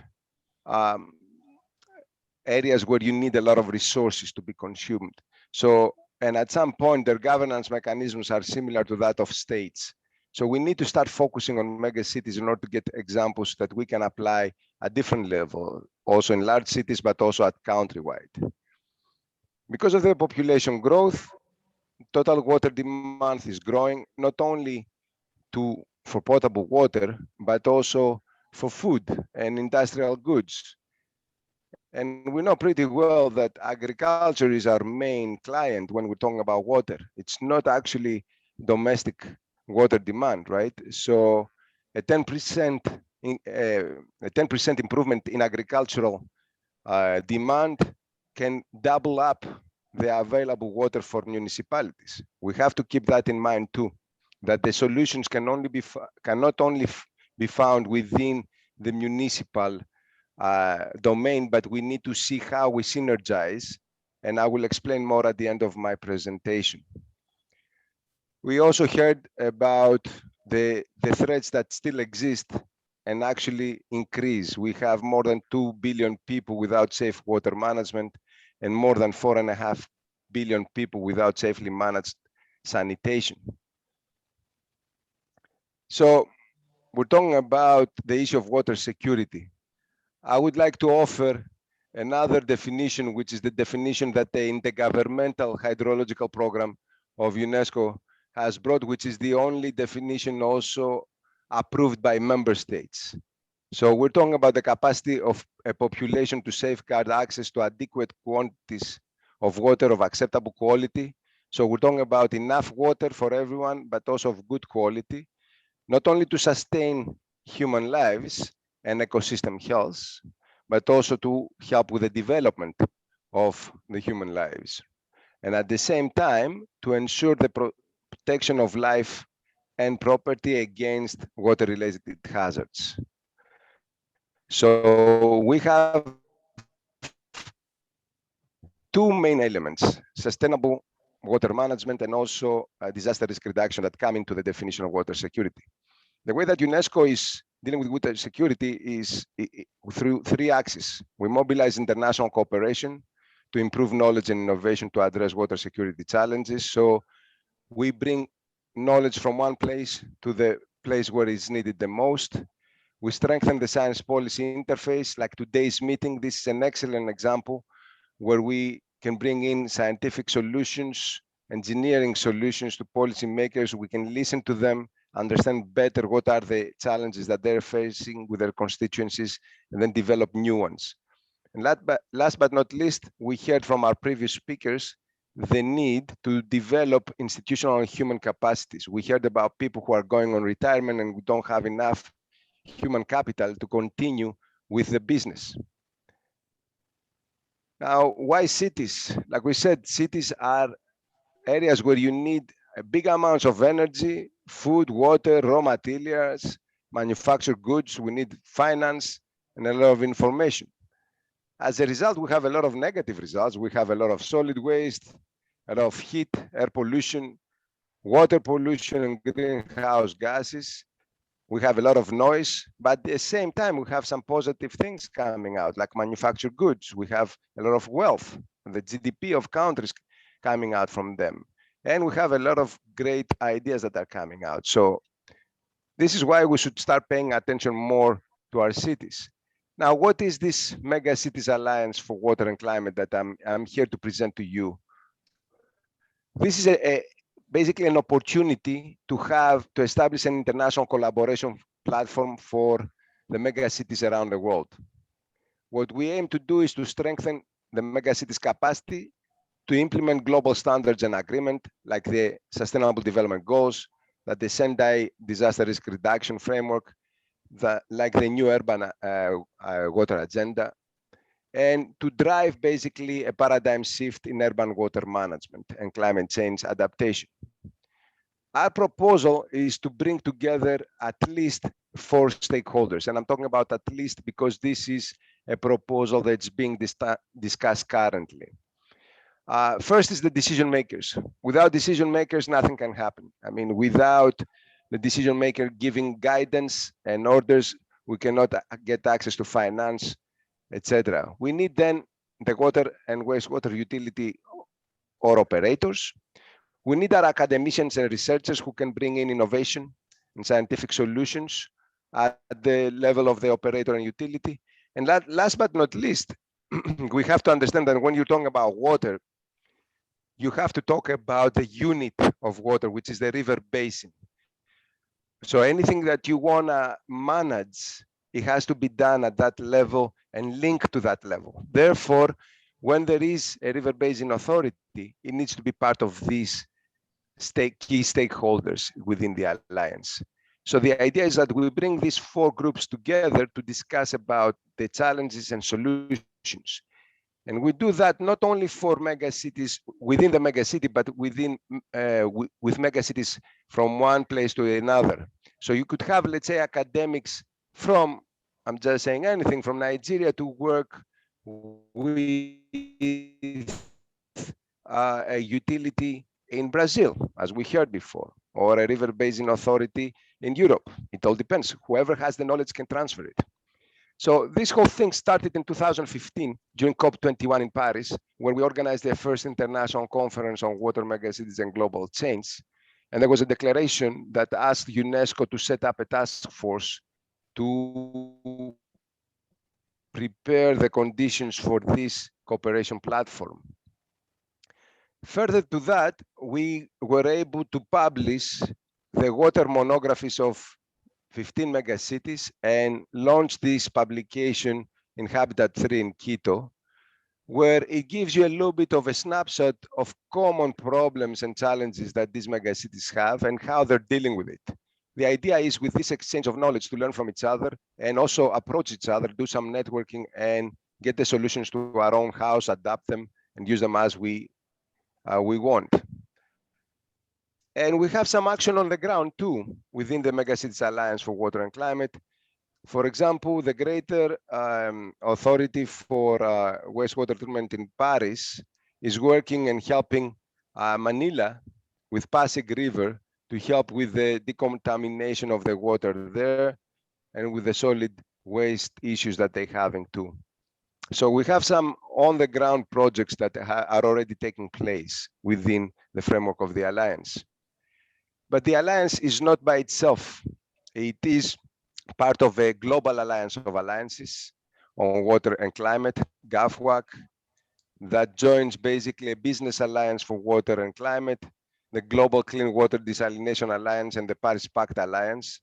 areas where you need a lot of resources to be consumed. So, and at some point, their governance mechanisms are similar to that of states. So we need to start focusing on megacities in order to get examples that we can apply at different level, also in large cities, but also at countrywide. Because of the population growth, total water demand is growing, not only for potable water, but also for food and industrial goods. And we know pretty well that agriculture is our main client when we're talking about water. It's not actually domestic water demand, right? So a 10% improvement in agricultural demand can double up the available water for municipalities. We have to keep that in mind too, that the solutions cannot only be found within the municipal domain, but we need to see how we synergize, and I will explain more at the end of my presentation. We also heard about the threats that still exist and actually increase. We have more than 2 billion people without safe water management and more than 4.5 billion people without safely managed sanitation. So we're talking about the issue of water security. I would like to offer another definition, which is the definition that the Intergovernmental Hydrological Program of UNESCO has brought, which is the only definition also approved by member states. So we're talking about the capacity of a population to safeguard access to adequate quantities of water of acceptable quality. So we're talking about enough water for everyone, but also of good quality, not only to sustain human lives and ecosystem health, but also to help with the development of the human lives. And at the same time, to ensure the protection of life and property against water-related hazards. So we have two main elements: sustainable water management and also disaster risk reduction that come into the definition of water security. The way that UNESCO is dealing with water security is through three axes. We mobilize international cooperation to improve knowledge and innovation to address water security challenges. So we bring knowledge from one place to the place where it's needed the most. We strengthen the science policy interface, like today's meeting. This is an excellent example where we can bring in scientific solutions, engineering solutions to policymakers. We can listen to them, understand better what are the challenges that they're facing with their constituencies, and then develop new ones. And last but not least, we heard from our previous speakers the need to develop institutional and human capacities. We heard about people who are going on retirement and we don't have enough human capital to continue with the business. Now, why cities? Like we said, cities are areas where you need big amounts of energy, food, water, raw materials, manufactured goods. We need finance and a lot of information. As a result, we have a lot of negative results. We have a lot of solid waste, a lot of heat, air pollution, water pollution, and greenhouse gases. We have a lot of noise, but at the same time, we have some positive things coming out, like manufactured goods. We have a lot of wealth, the GDP of countries coming out from them. And we have a lot of great ideas that are coming out. So this is why we should start paying attention more to our cities. Now, what is this Mega Cities Alliance for Water and Climate that I'm here to present to you? This is basically an opportunity to establish an international collaboration platform for the mega cities around the world. What we aim to do is to strengthen the mega cities' capacity to implement global standards and agreement like the Sustainable Development Goals, that the Sendai Disaster Risk Reduction Framework, like the new urban water agenda, and to drive basically a paradigm shift in urban water management and climate change adaptation. Our proposal is to bring together at least 4 stakeholders, and I'm talking about at least because this is a proposal that's being discussed currently. First is the decision makers. Without decision makers, nothing can happen. I mean, without the decision maker giving guidance and orders, we cannot get access to finance, etc. We need then the water and wastewater utility or operators. We need our academicians and researchers who can bring in innovation and scientific solutions at the level of the operator and utility. And last but not least, we have to understand that when you're talking about water, you have to talk about the unit of water, which is the river basin. So anything that you want to manage, it has to be done at that level and linked to that level. Therefore, when there is a river basin authority, it needs to be part of these key stakeholders within the alliance. So the idea is that we bring these 4 groups together to discuss about the challenges and solutions. And we do that not only for mega cities within the mega city, but within with mega cities from one place to another. So you could have, let's say, academics from, I'm just saying anything, from Nigeria to work with a utility in Brazil, as we heard before, or a river basin authority in Europe. It all depends. Whoever has the knowledge can transfer it. So this whole thing started in 2015 during COP21 in Paris, where we organized the first international conference on water megacities and global change. And there was a declaration that asked UNESCO to set up a task force to prepare the conditions for this cooperation platform. Further to that, we were able to publish the water monographies of 15 megacities and launch this publication in Habitat 3 in Quito, where it gives you a little bit of a snapshot of common problems and challenges that these megacities have and how they're dealing with it. The idea is with this exchange of knowledge to learn from each other and also approach each other, do some networking and get the solutions to our own house, adapt them and use them as we want. And we have some action on the ground too, within the Megacities Alliance for Water and Climate. For example, the Greater Authority for Wastewater Treatment in Paris is working and helping Manila with Pasig River to help with the decontamination of the water there and with the solid waste issues that they're having too. So we have some on the ground projects that are already taking place within the framework of the Alliance. But the Alliance is not by itself. It is part of a global alliance of alliances on water and climate, GAFWAC, that joins basically a business alliance for water and climate, the Global Clean Water Desalination Alliance and the Paris Pact Alliance,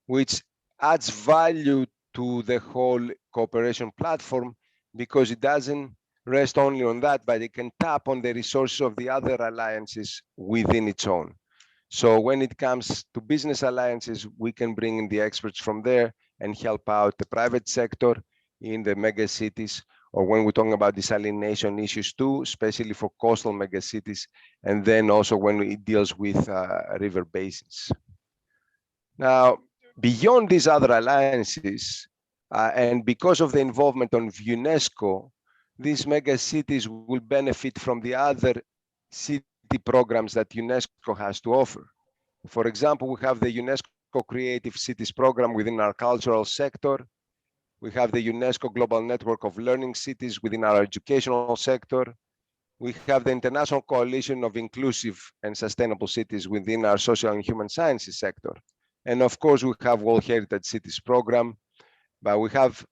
which adds value to the whole cooperation platform because it doesn't rest only on that, but it can tap on the resources of the other alliances within its own. So when it comes to business alliances, we can bring in the experts from there and help out the private sector in the mega cities, or when we're talking about desalination issues too, especially for coastal mega cities, and then also when it deals with river basins. Now, beyond these other alliances, and because of the involvement of UNESCO, these mega cities will benefit from the other city programs that UNESCO has to offer. For example, we have the UNESCO Creative Cities program within our cultural sector. We have the UNESCO Global Network of Learning Cities within our educational sector. We have the International Coalition of Inclusive and Sustainable Cities within our social and human sciences sector. And of course, we have World Heritage Cities program, but we have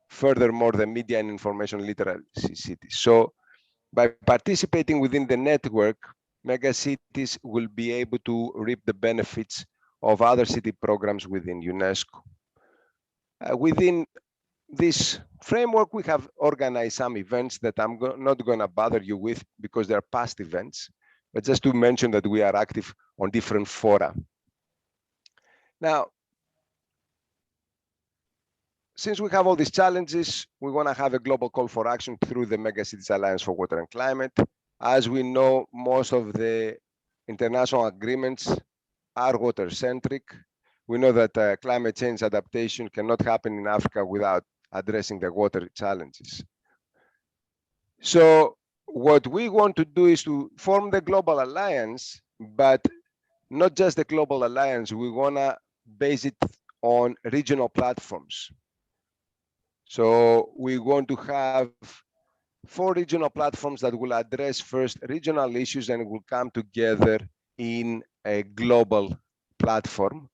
furthermore the media and information literacy cities. So by participating within the network, mega cities will be able to reap the benefits of other city programs within UNESCO. Within this framework, we have organized some events that I'm not going to bother you with because they're past events, but just to mention that we are active on different fora. Now, since we have all these challenges, we want to have a global call for action through the Megacities Alliance for Water and Climate. As we know, most of the international agreements are water-centric. We know that climate change adaptation cannot happen in Africa without addressing the water challenges. So what we want to do is to form the global alliance, but not just the global alliance, we want to base it on regional platforms. So we want to have 4 regional platforms that will address first regional issues and will come together in a global platform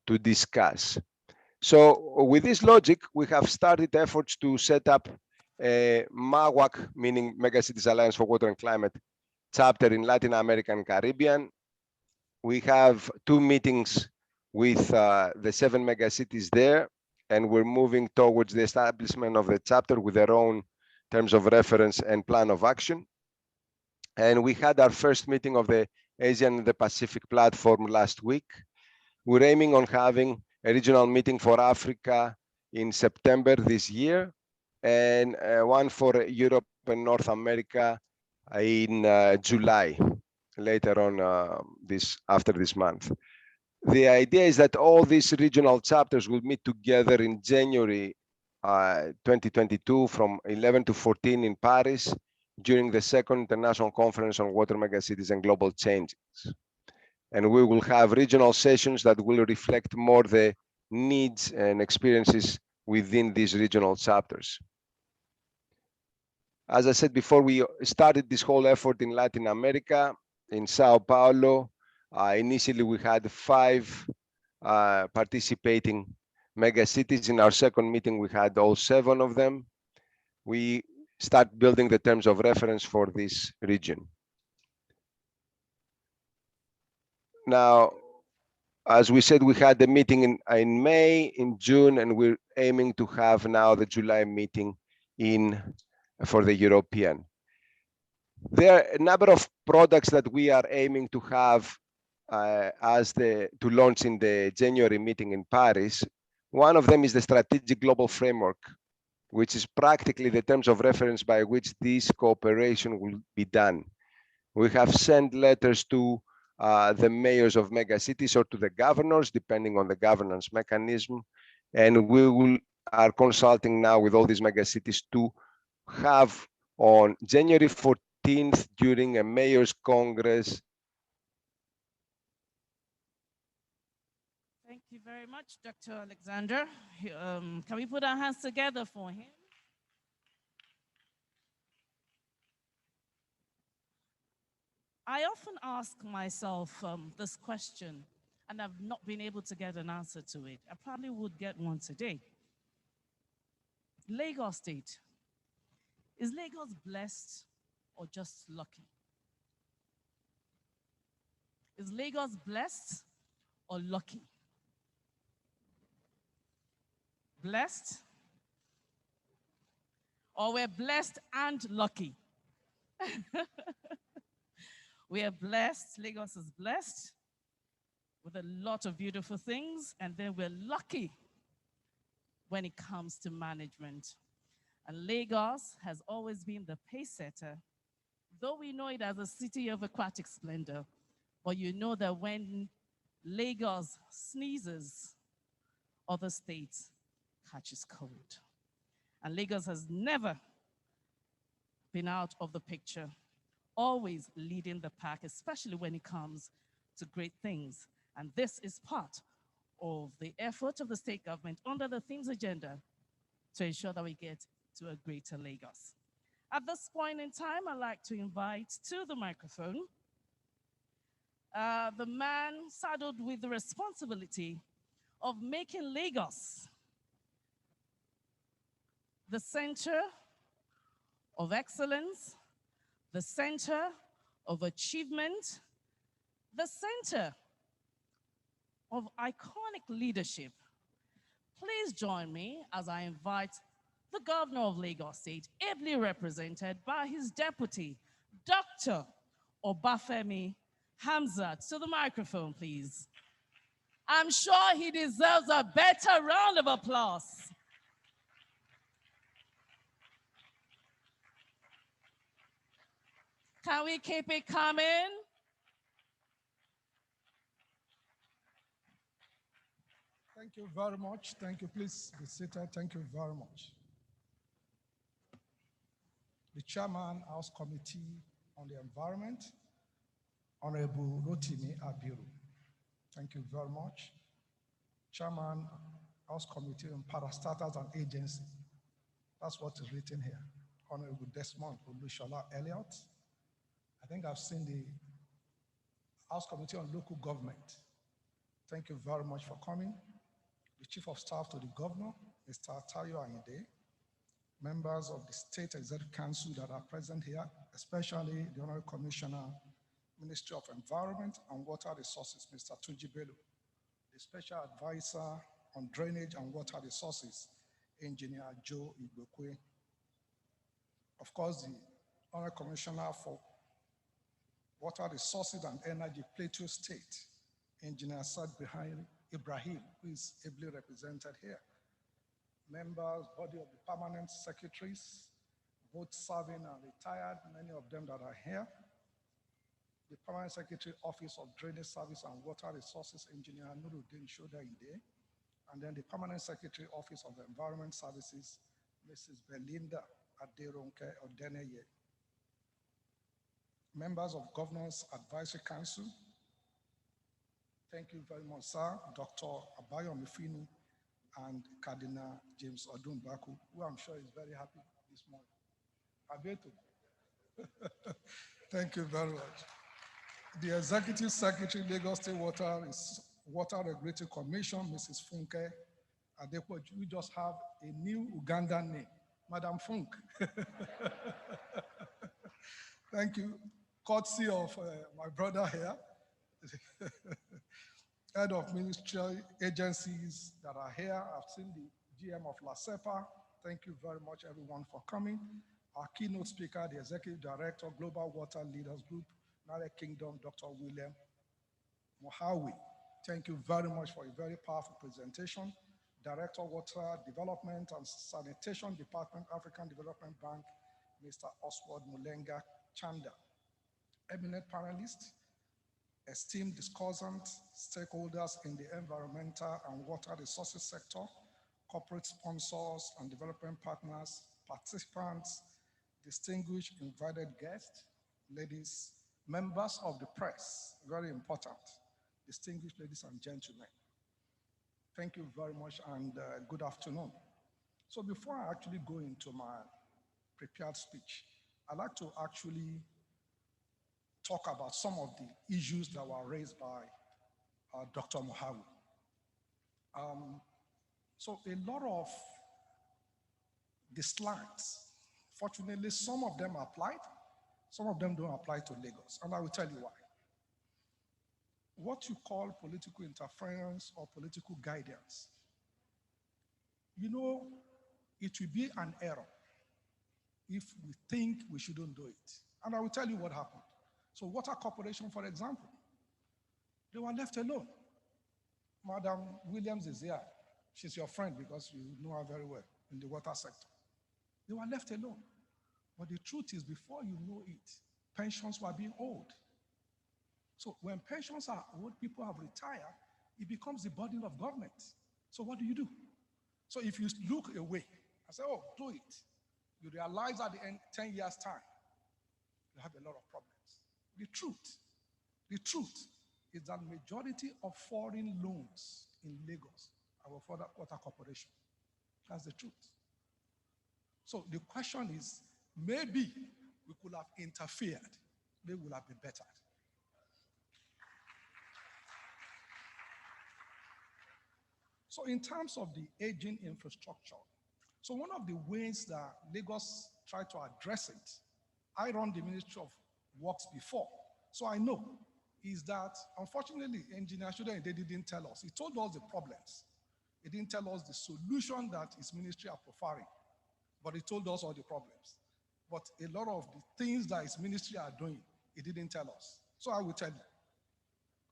to discuss. So with this logic, we have started efforts to set up a MAWAC, meaning Megacities Alliance for Water and Climate, chapter in Latin America and Caribbean. We have 2 meetings with the 7 megacities there, and we're moving towards the establishment of the chapter with their own terms of reference and plan of action. And we had our first meeting of the Asian and the Pacific platform last week. We're aiming on having a regional meeting for Africa in September this year, and one for Europe and North America in July, later on after this month. The idea is that all these regional chapters will meet together in January 2022 from 11 to 14 in Paris during the 2nd International Conference on Water Megacities and Global Changes. And we will have regional sessions that will reflect more the needs and experiences within these regional chapters. As I said before, we started this whole effort in Latin America, in Sao Paulo. Initially, we had 5 participating megacities. In our second meeting, we had all 7 of them. We start building the terms of reference for this region. Now, as we said, we had the meeting in May, in June, and we're aiming to have now the July meeting for the European. There are a number of products that we are aiming to have to launch in the January meeting in Paris. One of them is the Strategic Global Framework, which is practically the terms of reference by which this cooperation will be done. We have sent letters to the mayors of megacities or to the governors, depending on the governance mechanism. And we are consulting now with all these megacities to have on January 14th during a mayor's congress. Thank you very much, Dr. Alexander. Can we put our hands together for him? I often ask myself this question, and I've not been able to get an answer to it. I probably would get one today. Lagos State. Is Lagos blessed or just lucky? Is Lagos blessed or lucky? Blessed? Or we're blessed and lucky? We are blessed, Lagos is blessed with a lot of beautiful things, and then we're lucky when it comes to management. And Lagos has always been the pace setter, though we know it as a city of aquatic splendor. But you know that when Lagos sneezes, other states catches cold. And Lagos has never been out of the picture, always leading the pack, especially when it comes to great things. And this is part of the effort of the state government under the themes agenda to ensure that we get to a greater Lagos. At this point in time, I'd like to invite to the microphone the man saddled with the responsibility of making Lagos the center of excellence, the center of achievement, the center of iconic leadership. Please join me as I invite the governor of Lagos State, ably represented by his deputy, Dr. Obafemi Hamzat, to the microphone, please. I'm sure he deserves a better round of applause. Can we keep it coming? Thank you very much. Thank you. Please be seated. Thank you very much. The Chairman, House Committee on the Environment, Honorable Rotimi Abiru. Thank you very much. Chairman, House Committee on Parastatals and Agency. That's what is written here. Honorable Desmond Olushola Elliott. I think I've seen the House Committee on Local Government. Thank you very much for coming. The Chief of Staff to the Governor, Mr. Tayo Ayinde, members of the State Executive Council that are present here, especially the Honorable Commissioner, Ministry of Environment and Water Resources, Mr. Tunji Bello, the Special Advisor on Drainage and Water Resources, Engineer Joe Igbokwe. Of course, the Honorable Commissioner for Water Resources and Energy, Plateau State, Engineer Saad Ibrahim, who is ably represented here. Members, body of the permanent secretaries, both serving and retired, many of them that are here. The Permanent Secretary, Office of Drainage Service and Water Resources, Engineer Nuruddin Shodaide, and then the Permanent Secretary, Office of Environment Services, Mrs. Belinda Aderonke Odeneye. Members of Governors Advisory Council, thank you very much, sir. Dr. Abayomi Finu and Cardinal James Odumbaku, who I'm sure is very happy this morning. Abeto. Thank you very much. The Executive Secretary, Lagos State Water Regulatory Commission, Mrs. Funke Adepoju. We just have a new Ugandan name, Madam Funk. Thank you. Courtesy of my brother here, head of ministerial agencies that are here. I've seen the GM of LASEPA. Thank you very much, everyone, for coming. Our keynote speaker, the Executive Director, Global Water Leaders Group, United Kingdom, Dr. William Mohawi. Thank you very much for a very powerful presentation. Director, Water Development and Sanitation Department, African Development Bank, Mr. Oswald Mulenga Chanda. Eminent panelists, esteemed discussants, stakeholders in the environmental and water resources sector, corporate sponsors and development partners, participants, distinguished invited guests, ladies, members of the press, very important, distinguished ladies and gentlemen. Thank you very much and good afternoon. So before I actually go into my prepared speech, I'd like to actually talk about some of the issues that were raised by Dr. Mohawi. So a lot of the slides, fortunately, some of them applied, some of them don't apply to Lagos, and I will tell you why. What you call political interference or political guidance, you know, it will be an error if we think we shouldn't do it. And I will tell you what happened. So Water Corporation, for example, they were left alone. Madam Williams is here. She's your friend because you know her very well in the water sector. They were left alone. But the truth is, before you know it, pensions were being owed. So when pensions are owed, people have retired, it becomes the burden of government. So what do you do? So if you look away and say, oh, do it, you realize at the end, 10 years' time, you have a lot of problems. The truth is that majority of foreign loans in Lagos are for the Water Corporation. That's the truth. So the question is, maybe we could have interfered. Maybe would have been better. So in terms of the aging infrastructure, so one of the ways that Lagos tried to address it, I run the Ministry of Works before, so I know, is that unfortunately, Engineer Shuda didn't tell us. He told us the problems. He didn't tell us the solution that his ministry are preferring, but he told us all the problems. But a lot of the things that his ministry are doing, he didn't tell us. So I will tell you.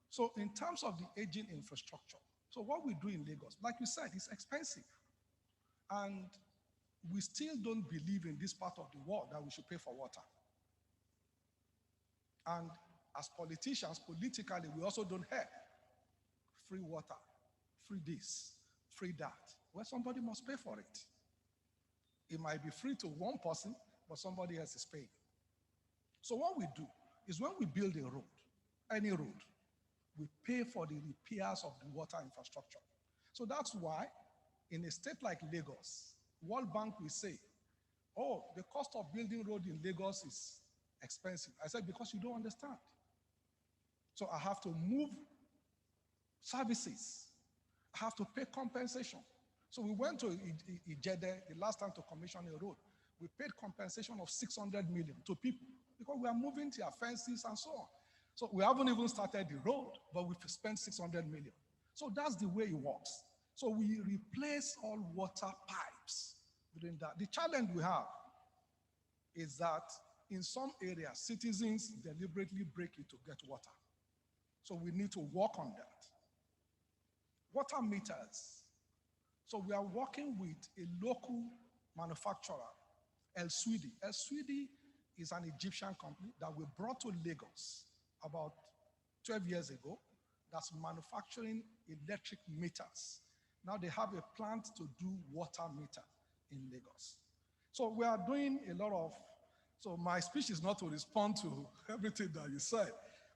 So in terms of the aging infrastructure, so what we do in Lagos, like you said, it's expensive. And we still don't believe in this part of the world that we should pay for water. And as politicians, politically, we also don't have free water, free this, free that. Well, somebody must pay for it. It might be free to one person, but somebody else is paying. So what we do is when we build a road, any road, we pay for the repairs of the water infrastructure. So that's why in a state like Lagos, World Bank will say, oh, the cost of building road in Lagos is expensive. I said, because you don't understand. So I have to move services. I have to pay compensation. So we went to Ijede the last time to commission a road. We paid compensation of 600 million to people because we are moving their fences and so on. So we haven't even started the road, but we've spent 600 million. So that's the way it works. So we replace all water pipes during that. The challenge we have is that in some areas, citizens deliberately break it to get water. So we need to work on that. Water meters. So we are working with a local manufacturer, El Swidi. El Swidi is an Egyptian company that we brought to Lagos about 12 years ago that's manufacturing electric meters. Now they have a plant to do water meter in Lagos. So we are doing a lot of, so my speech is not to respond to everything that you said,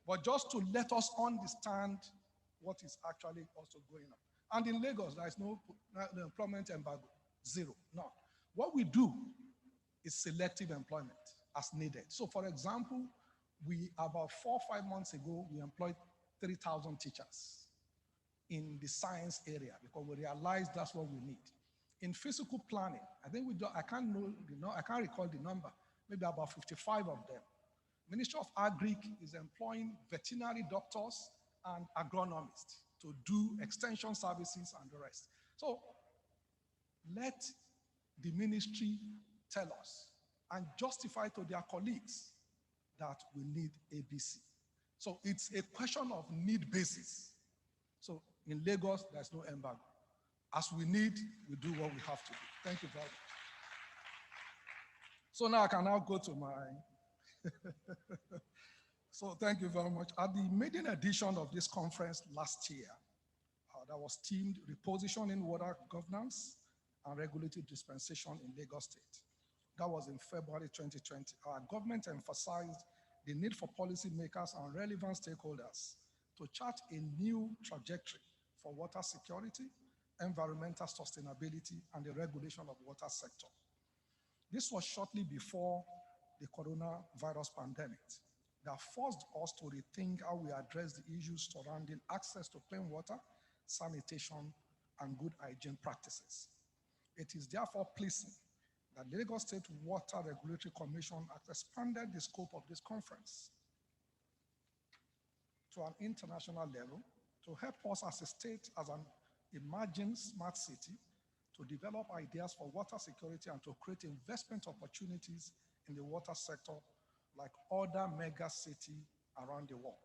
but just to let us understand what is actually also going on. And in Lagos, there is no employment embargo, zero, none. What we do is selective employment as needed. So for example, we, about 4 or 5 months ago, we employed 3,000 teachers in the science area because we realized that's what we need. In physical planning, I think we do, I can't recall the number, maybe about 55 of them. Ministry of Agric is employing veterinary doctors and agronomists to do extension services and the rest. So let the ministry tell us and justify to their colleagues that we need ABC. So it's a question of need basis. So in Lagos, there's no embargo. As we need, we do what we have to do. Thank you very much. So now I can now go to my, so thank you very much. At the maiden edition of this conference last year, that was themed Repositioning Water Governance and Regulatory Dispensation in Lagos State. That was in February 2020. Our government emphasized the need for policymakers and relevant stakeholders to chart a new trajectory for water security, environmental sustainability, and the regulation of the water sector. This was shortly before the coronavirus pandemic that forced us to rethink how we address the issues surrounding access to clean water, sanitation, and good hygiene practices. It is therefore pleasing that the Lagos State Water Regulatory Commission has expanded the scope of this conference to an international level to help us as a state, as an emerging smart city, to develop ideas for water security and to create investment opportunities in the water sector like other mega cities around the world.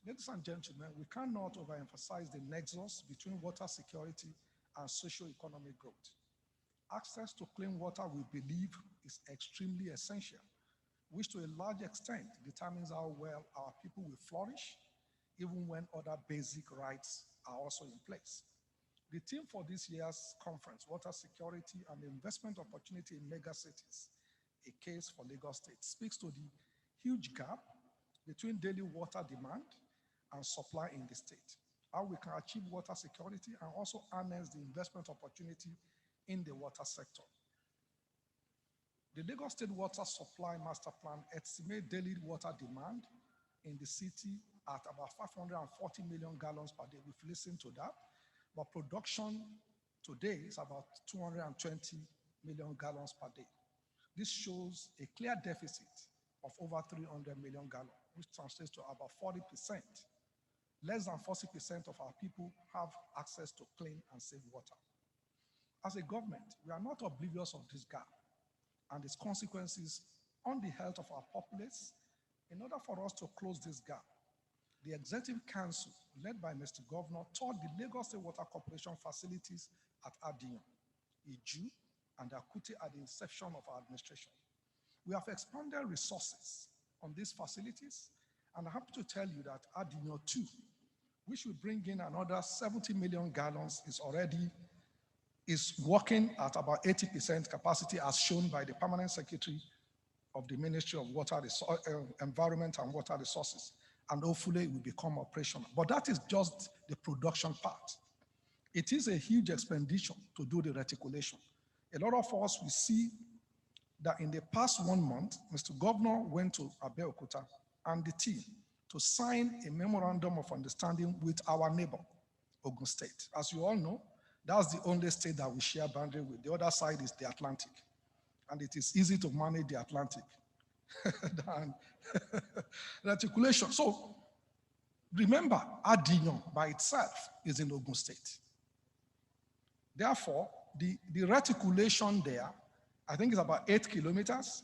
Ladies and gentlemen, we cannot overemphasize the nexus between water security and socio-economic growth. Access to clean water, we believe, is extremely essential, which to a large extent determines how well our people will flourish, even when other basic rights are also in place. The theme for this year's conference, Water Security and Investment Opportunity in Megacities, a case for Lagos State, speaks to the huge gap between daily water demand and supply in the state, how we can achieve water security and also harness the investment opportunity in the water sector. The Lagos State Water Supply Master Plan estimates daily water demand in the city at about 540 million gallons per day. We've listened to that. But production today is about 220 million gallons per day. This shows a clear deficit of over 300 million gallons, which translates to about 40%. Less than 40% of our people have access to clean and safe water. As a government, we are not oblivious of this gap and its consequences on the health of our populace. In order for us to close this gap, the Executive Council, led by Mr. Governor, toured the Lagos State Water Corporation facilities at Adiyan, Iju, and Akute at the inception of our administration. We have expanded resources on these facilities, and I'm happy to tell you that Adiyan 2, which will bring in another 70 million gallons, is working at about 80% capacity, as shown by the Permanent Secretary of the Ministry of Water, Environment and Water Resources, and hopefully it will become operational. But that is just the production part. It is a huge expenditure to do the reticulation. A lot of us will see that in the past 1 month, Mr. Governor went to Abeokuta and the team to sign a memorandum of understanding with our neighbor, Ogun State. As you all know, that's the only state that we share boundary with. The other side is the Atlantic. And it is easy to manage the Atlantic than reticulation. So remember, Adiyan by itself is in Ogun State. Therefore, the reticulation there, I think, is about 8 kilometers.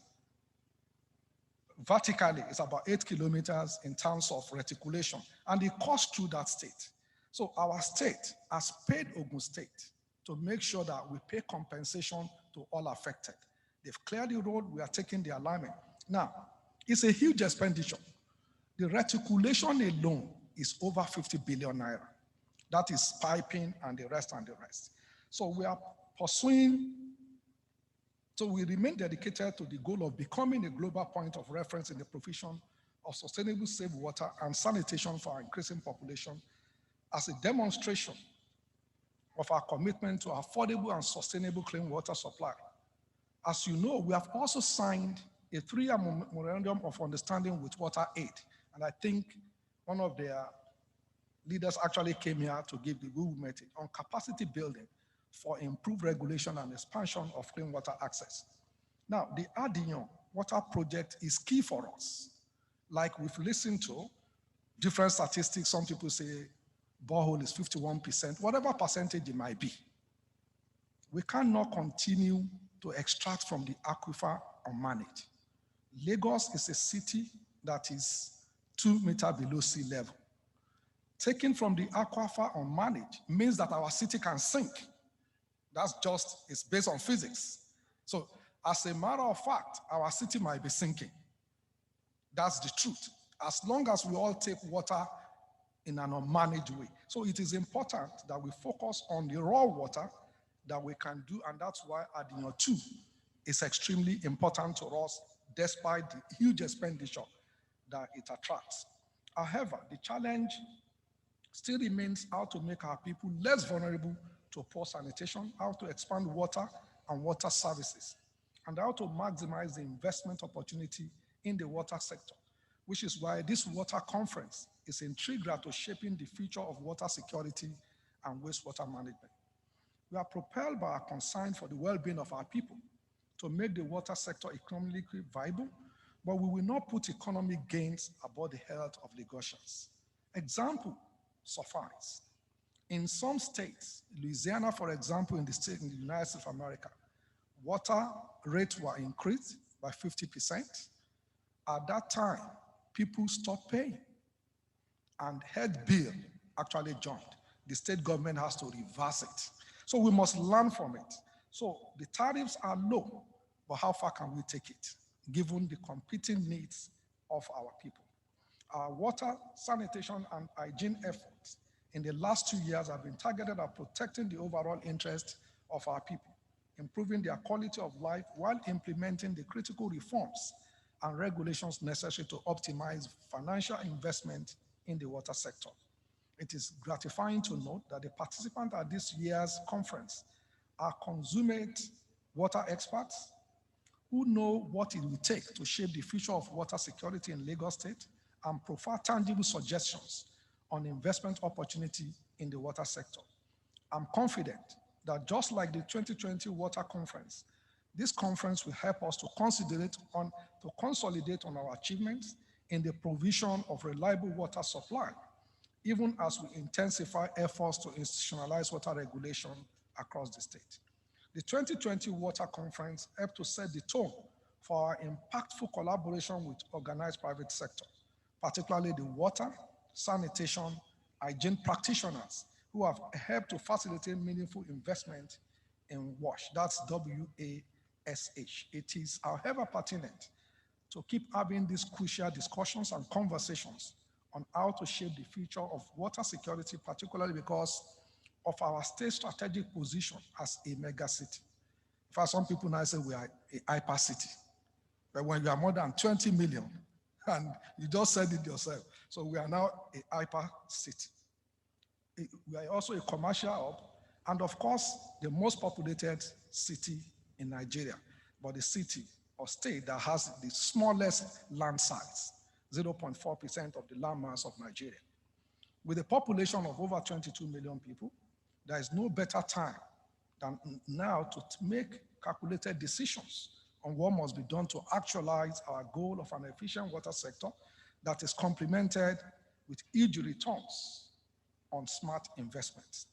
Vertically, it's about 8 kilometers in terms of reticulation, and it costs through that state. So our state has paid Ogun State to make sure that we pay compensation to all affected. They've cleared the road, we are taking the alignment. Now, it's a huge expenditure. The reticulation alone is over 50 billion naira. That is piping and the rest and the rest. So we are pursuing, so we remain dedicated to the goal of becoming a global point of reference in the provision of sustainable, safe water and sanitation for our increasing population, as a demonstration of our commitment to affordable and sustainable clean water supply. As you know, we have also signed a 3-year memorandum of understanding with WaterAid, and I think one of their leaders actually came here to give the Google meeting on capacity building for improved regulation and expansion of clean water access. Now, the Adiyan water project is key for us. Like we've listened to different statistics, some people say borehole is 51%, whatever percentage it might be. We cannot continue to extract from the aquifer unmanaged. Lagos is a city that is 2 meters below sea level. Taking from the aquifer unmanaged means that our city can sink. That's just, it's based on physics. So as a matter of fact, our city might be sinking. That's the truth. As long as we all take water in an unmanaged way. So it is important that we focus on the raw water that we can do, and that's why Adiyan 2 is extremely important to us, despite the huge expenditure that it attracts. However, the challenge still remains how to make our people less vulnerable to poor sanitation, how to expand water and water services, and how to maximize the investment opportunity in the water sector, which is why this water conference is integral to shaping the future of water security and wastewater management. We are propelled by our concern for the well-being of our people to make the water sector economically viable, but we will not put economic gains above the health of Lagosians. Example suffice. In some states, Louisiana, for example, in the United States of America, water rates were increased by 50%. At that time, people stopped paying, and head bill actually jumped. The state government has to reverse it. So we must learn from it. So the tariffs are low, but how far can we take it, given the competing needs of our people? Our water, sanitation, and hygiene efforts in the last 2 years have been targeted at protecting the overall interest of our people, improving their quality of life while implementing the critical reforms and regulations necessary to optimize financial investment in the water sector. It is gratifying to note that the participants at this year's conference are consummate water experts who know what it will take to shape the future of water security in Lagos State and provide tangible suggestions on investment opportunity in the water sector. I'm confident that just like the 2020 Water Conference, this conference will help us to consolidate on our achievements in the provision of reliable water supply, even as we intensify efforts to institutionalize water regulation across the state. The 2020 Water Conference helped to set the tone for our impactful collaboration with organized private sector, particularly the water, sanitation, hygiene practitioners who have helped to facilitate meaningful investment in WASH, that's W-A-S-H. It is, however, pertinent to keep having these crucial discussions and conversations on how to shape the future of water security, particularly because of our state strategic position as a mega city. In fact, some people now say we are a hyper city, but when you are more than 20 million, and you just said it yourself, so we are now a hyper city. We are also a commercial hub, and of course, the most populated city in Nigeria, but the city or state that has the smallest land size, 0.4% of the land mass of Nigeria. With a population of over 22 million people, there is no better time than now to make calculated decisions on what must be done to actualize our goal of an efficient water sector that is complemented with huge returns on smart investments.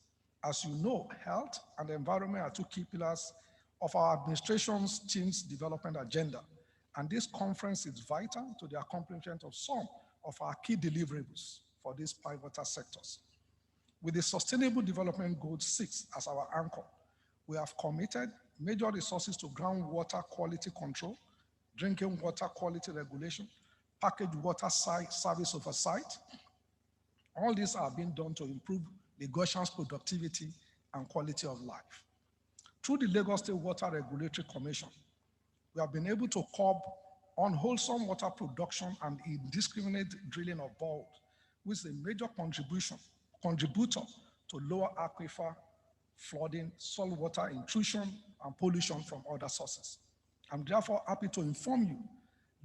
As you know, health and environment are two key pillars of our administration's team's development agenda, and this conference is vital to the accomplishment of some of our key deliverables for these pivotal sectors. With the Sustainable Development Goal 6 as our anchor, we have committed major resources to groundwater quality control, drinking water quality regulation, packaged water service oversight. All these are being done to improve Lagosians' productivity and quality of life. Through the Lagos State Water Regulatory Commission, we have been able to curb unwholesome water production and indiscriminate drilling of boreholes, which is a major contributor to lower aquifer flooding, saltwater intrusion, and pollution from other sources. I'm therefore happy to inform you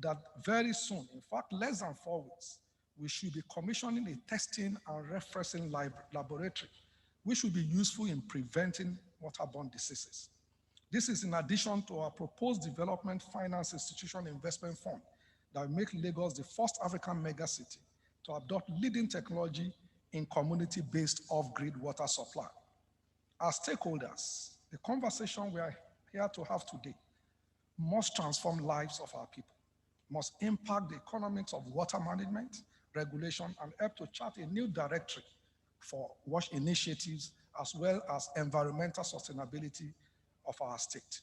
that very soon, in fact, less than 4 weeks, we should be commissioning a testing and referencing laboratory, which will be useful in preventing waterborne diseases. This is in addition to our proposed Development Finance Institution Investment Fund that will make Lagos the first African megacity to adopt leading technology in community-based off-grid water supply. As stakeholders, the conversation we are here to have today must transform lives of our people, must impact the economics of water management, regulation, and help to chart a new directory for WASH initiatives as well as environmental sustainability of our state.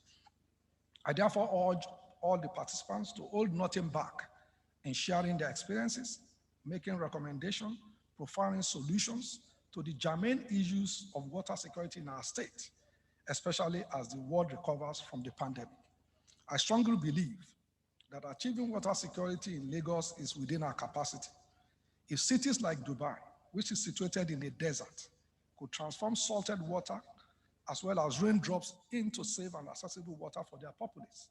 I therefore urge all the participants to hold nothing back in sharing their experiences, making recommendations, profiling solutions to the germane issues of water security in our state, especially as the world recovers from the pandemic. I strongly believe that achieving water security in Lagos is within our capacity. If cities like Dubai, which is situated in a desert, could transform salted water as well as raindrops into safe and accessible water for their populace,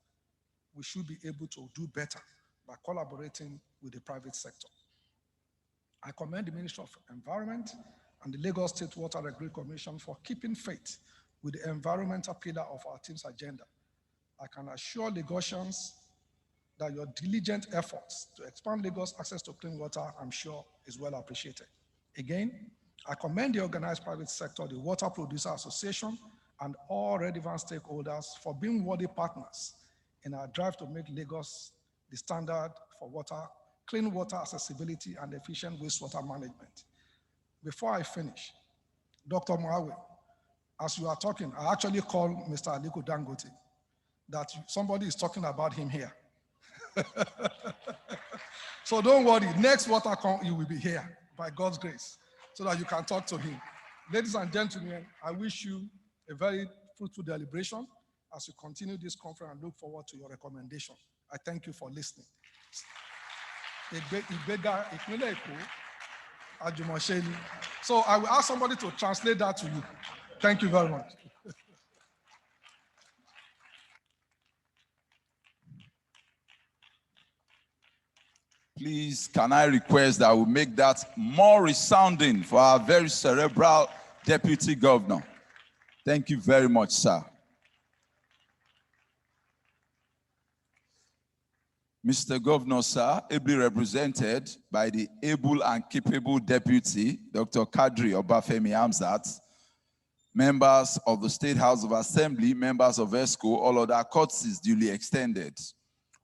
we should be able to do better by collaborating with the private sector. I commend the Ministry of Environment and the Lagos State Water Regulatory Commission for keeping faith with the environmental pillar of our team's agenda. I can assure Lagosians that your diligent efforts to expand Lagos' access to clean water, I'm sure, is well appreciated. Again, I commend the organized private sector, the Water Producer Association, and all relevant stakeholders for being worthy partners in our drive to make Lagos the standard for water, clean water accessibility, and efficient wastewater management. Before I finish, Dr. Moawe, as you are talking, I actually called Mr. Aliko Dangote, that somebody is talking about him here. So don't worry, next WaterCon, you will be here by God's grace, so that you can talk to him. Ladies and gentlemen, I wish you a very fruitful deliberation as you continue this conference and look forward to your recommendation. I thank you for listening. So I will ask somebody to translate that to you. Thank you very much. Please, can I request that we make that more resounding for our very cerebral Deputy Governor? Thank you very much, sir. Mr. Governor, sir, ably represented by the able and capable Deputy, Dr. Kadri Obafemi Hamzat, members of the State House of Assembly, members of ESCO, all other courtesies duly extended.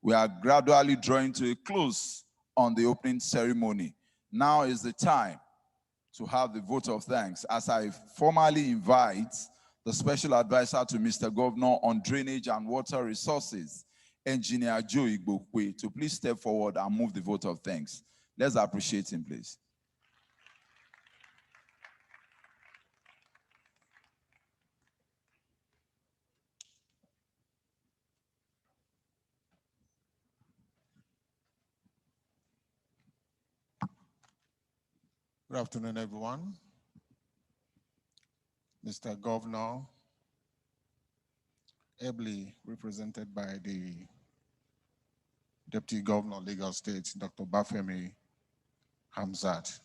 We are gradually drawing to a close on the opening ceremony. Now is the time to have the vote of thanks as I formally invite the Special Advisor to Mr. Governor on Drainage and Water Resources, Engineer Joe Igbokwe, to please step forward and move the vote of thanks. Let's appreciate him, please. Good afternoon, everyone. Mr. Governor, ably represented by the Deputy Governor of Lagos State, Dr. Obafemi Hamzat,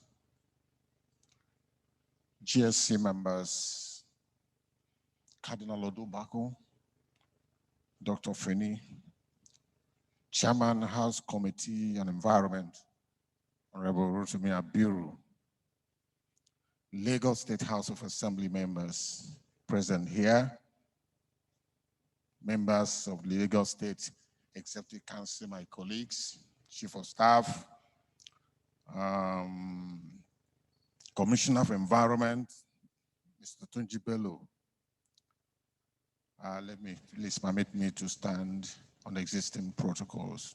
GSC members, Cardinal Odubako, Dr. Feni, Chairman, House Committee on Environment, Honorable Rotimi Abiru, Lagos State House of Assembly members present here, members of the Lagos State Executive Council, my colleagues, Chief of Staff, Commissioner for Environment, Mr. Tunji Bello. Please permit me to stand on the existing protocols.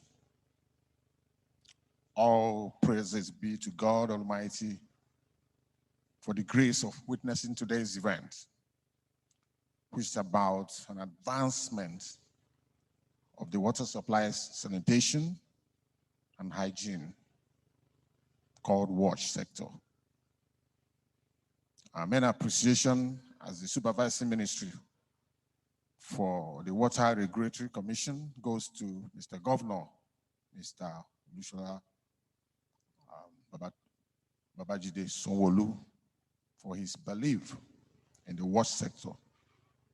All praises be to God Almighty for the grace of witnessing today's event, which is about an advancement of the water supply, sanitation, and hygiene, called WASH sector. Our main appreciation as the supervising ministry for the Water Regulatory Commission goes to Mr. Governor, Mr. Olusola Babajide Sanwo-Olu, for his belief in the WASH sector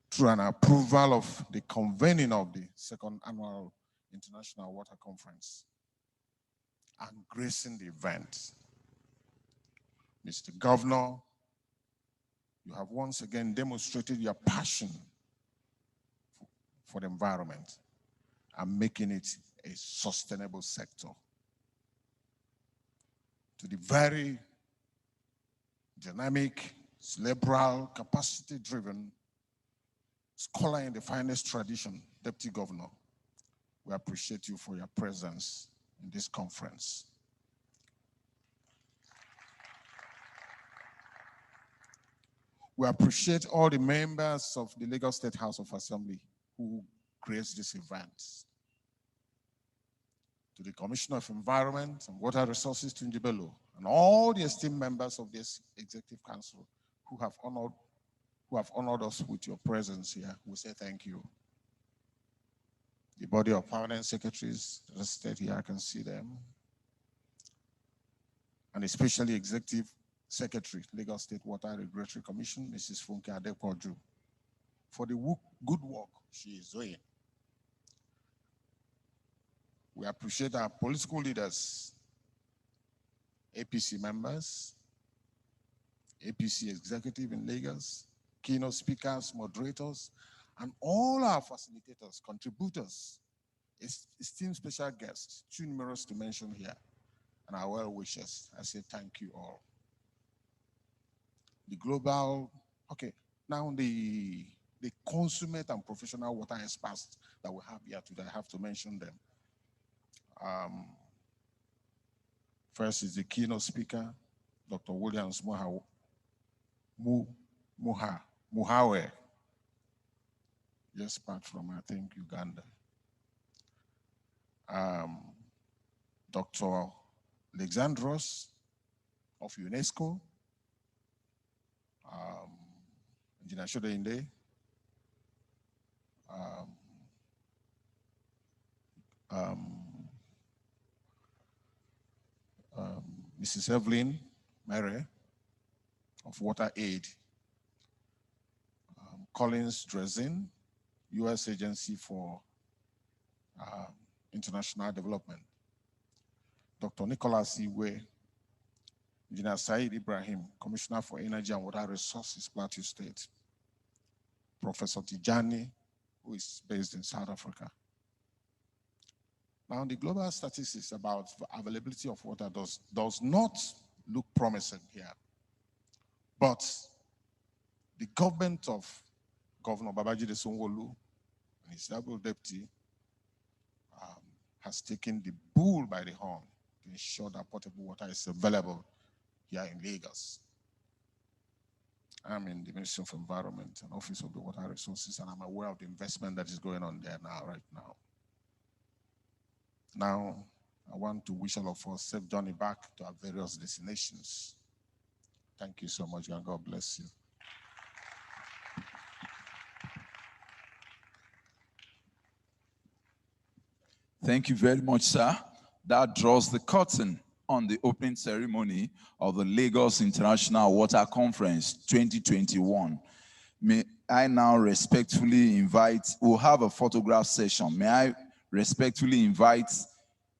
through an approval of the convening of the second annual International Water Conference and gracing the event. Mr. Governor, you have once again demonstrated your passion for the environment and making it a sustainable sector. To the very dynamic, cerebral, capacity-driven scholar in the finest tradition, Deputy Governor, we appreciate you for your presence in this conference. We appreciate all the members of the Lagos State House of Assembly who graced this event. To the Commissioner of Environment and Water Resources, Tunji Bello, and all the esteemed members of this Executive Council who have honored us with your presence here, we say thank you. The body of permanent secretaries listed here, I can see them. And especially Executive Secretary, Lagos State Water Regulatory Commission, Mrs. Funke Adepoju, for the good work she is doing. We appreciate our political leaders, APC members, APC executive in Lagos, keynote speakers, moderators, and all our facilitators, contributors, esteemed special guests, too numerous to mention here, and our well wishers. I say thank you all. The global, now the consummate and professional water experts that we have here today, I have to mention them. First is the keynote speaker, Dr. Williams Muhawe, just part from, I think, Uganda. Dr. Alexandros of UNESCO, Engineer Shodeinde, Mrs. Evelyn Mere of Water Aid, Collins Dresin, U.S. Agency for International Development, Dr. Nicholas Iwe, Engineer Said Ibrahim, Commissioner for Energy and Water Resources, Plateau State, Professor Tijani, who is based in South Africa. Now, the global statistics about availability of water does not look promising here. But the government of Governor Babajide Sanwo-Olu and his double deputy has taken the bull by the horn to ensure that potable water is available here in Lagos. I'm in the Ministry of Environment and Office of the Water Resources, and I'm aware of the investment that is going on there now, right now. Now, I want to wish all of us safe journey back to our various destinations. Thank you so much, and God bless you. Thank you very much, sir. That draws the curtain on the opening ceremony of the Lagos International Water Conference 2021. May I now respectfully invite, we'll have a photograph session. May I respectfully invite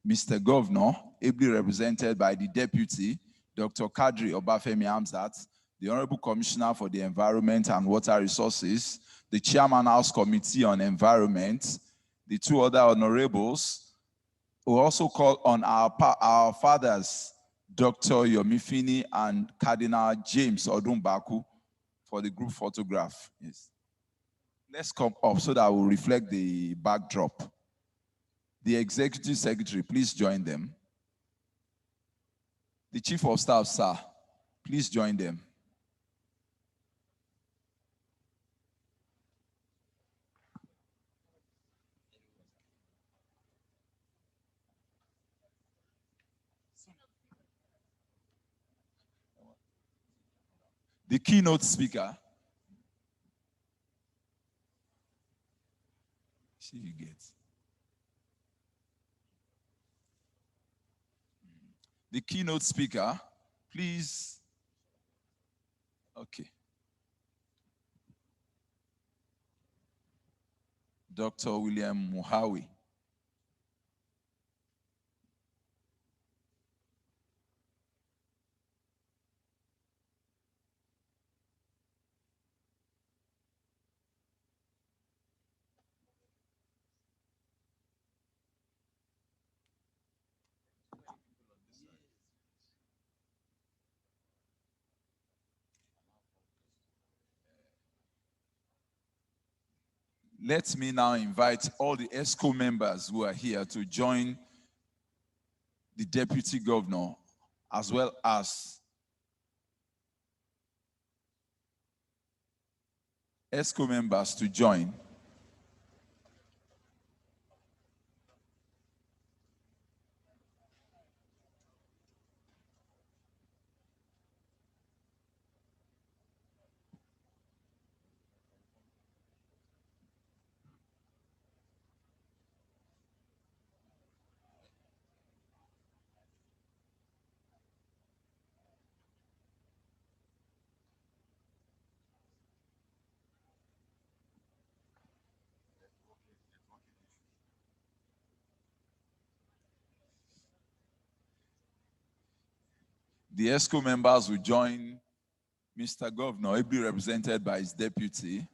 Mr. Governor, ably represented by the Deputy, Dr. Kadri Obafemi Hamzat, the Honorable Commissioner for the Environment and Water Resources, the Chairman House Committee on Environment, the two other honorables. We also call on our fathers, Dr. Yomifini and Cardinal James Odumbaku, for the group photograph. Yes. Let's come up so that we'll reflect the backdrop. The Executive Secretary, please join them. The Chief of Staff, sir, please join them. The keynote speaker. See you get. The keynote speaker, please. Okay. Dr. William Muhawi. Let me now invite all the ESCO members who are here to join the Deputy Governor, as well as ESCO members to join. The ESCO members will join Mr. Governor, ably represented by his deputy.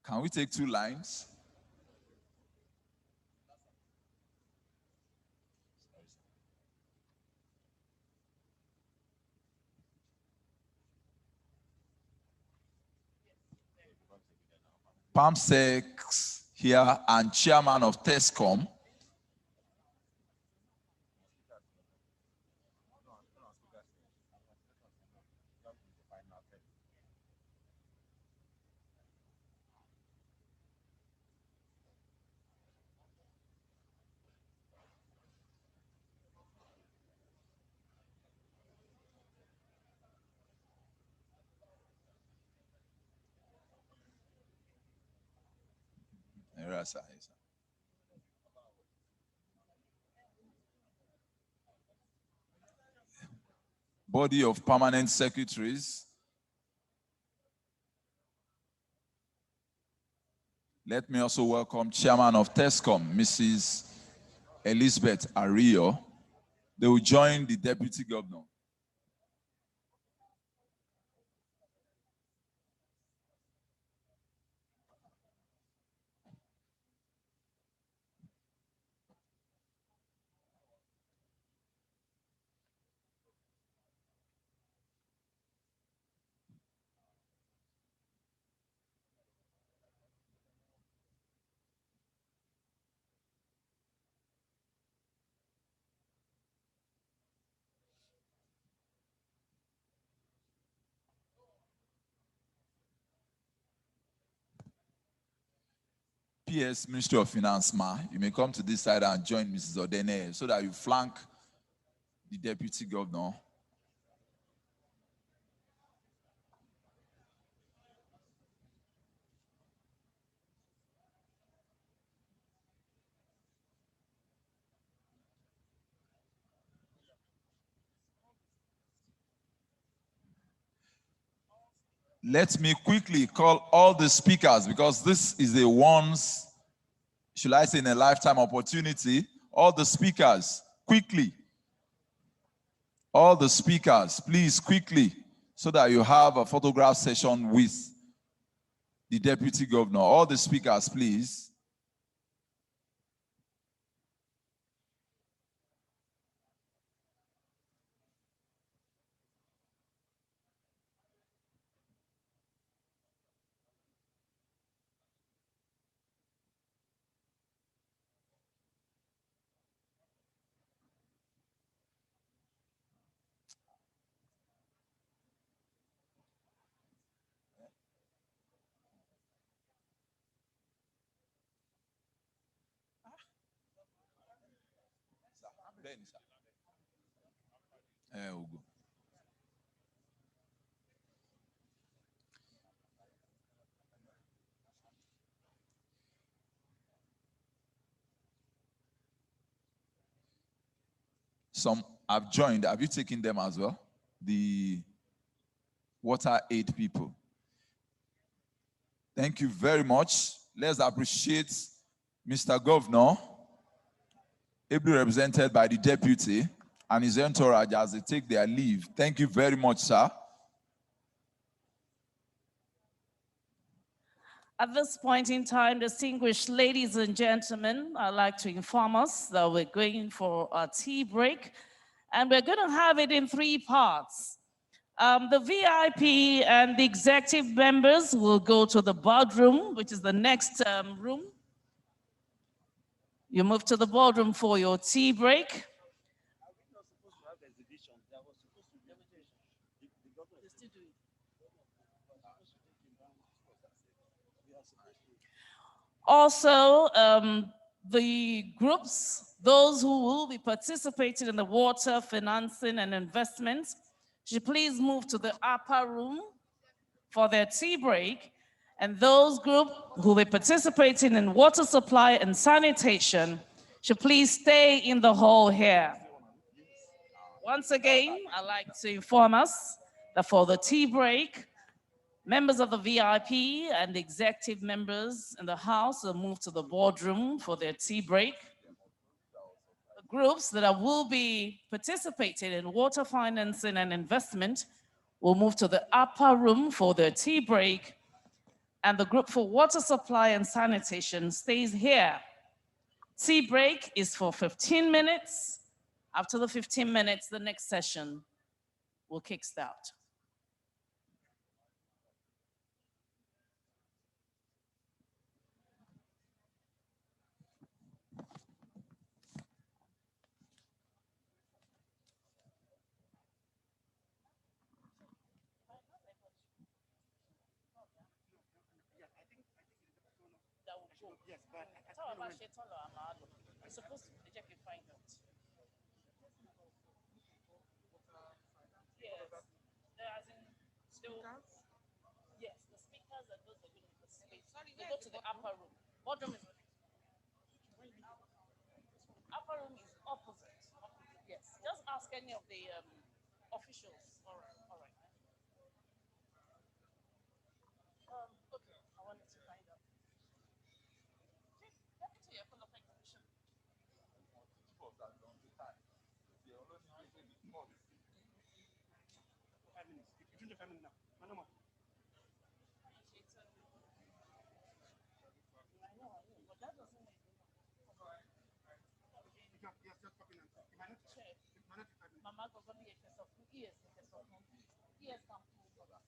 Can we take 2 lines? PAMSEC here and chairman of TESCOM. Body of permanent secretaries. Let me also welcome Chairman of TESCOM, Mrs. Elizabeth Ario. They will join the Deputy Governor. PS, Ministry of Finance, ma, you may come to this side and join Mrs. Odene so that you flank the Deputy Governor. Let me quickly call all the speakers because this is a once, should I say in a lifetime opportunity. All the speakers, quickly. All the speakers, please, quickly, so that you have a photograph session with the Deputy Governor. All the speakers, please. Ugo. Some have joined. Have you taken them as well? The water aid people. Thank you very much. Let's appreciate Mr. Governor, ably represented by the deputy and his entourage as they take their leave. Thank you very much, sir. At this point in time, distinguished ladies and gentlemen, I'd like to inform us that we're going for a tea break, and we're going to have it in 3 parts. The VIP and the executive members will go to the boardroom, which is the next room. You move to the boardroom for your tea break. Also, the groups, those who will be participating in the water, financing, and investments, should please move to the upper room for their tea break. And those groups who will be participating in water supply and sanitation should please stay in the hall here. Once again, I'd like to inform us that for the tea break, members of the VIP and the executive members in the House will move to the boardroom for their tea break. The groups that will be participating in water financing and investment will move to the upper room for their tea break. and the group for water supply and sanitation stays here. Tea break is for 15 minutes. After the 15 minutes, the next session will kickstart. Yes, but It's supposed to check and find out. Yes, as in yes, the speakers and those are going to be the space. They go to the upper room. Boardroom is upper room is opposite. Yes, just ask any of the officials. All right, all right. Okay, I wanted to find out. Deputy Economic Commission. 5 minutes. Between the 5 minutes now. No more. But that doesn't make Yes, just copy now. Mama go gonna get yourself ears, ears come for that.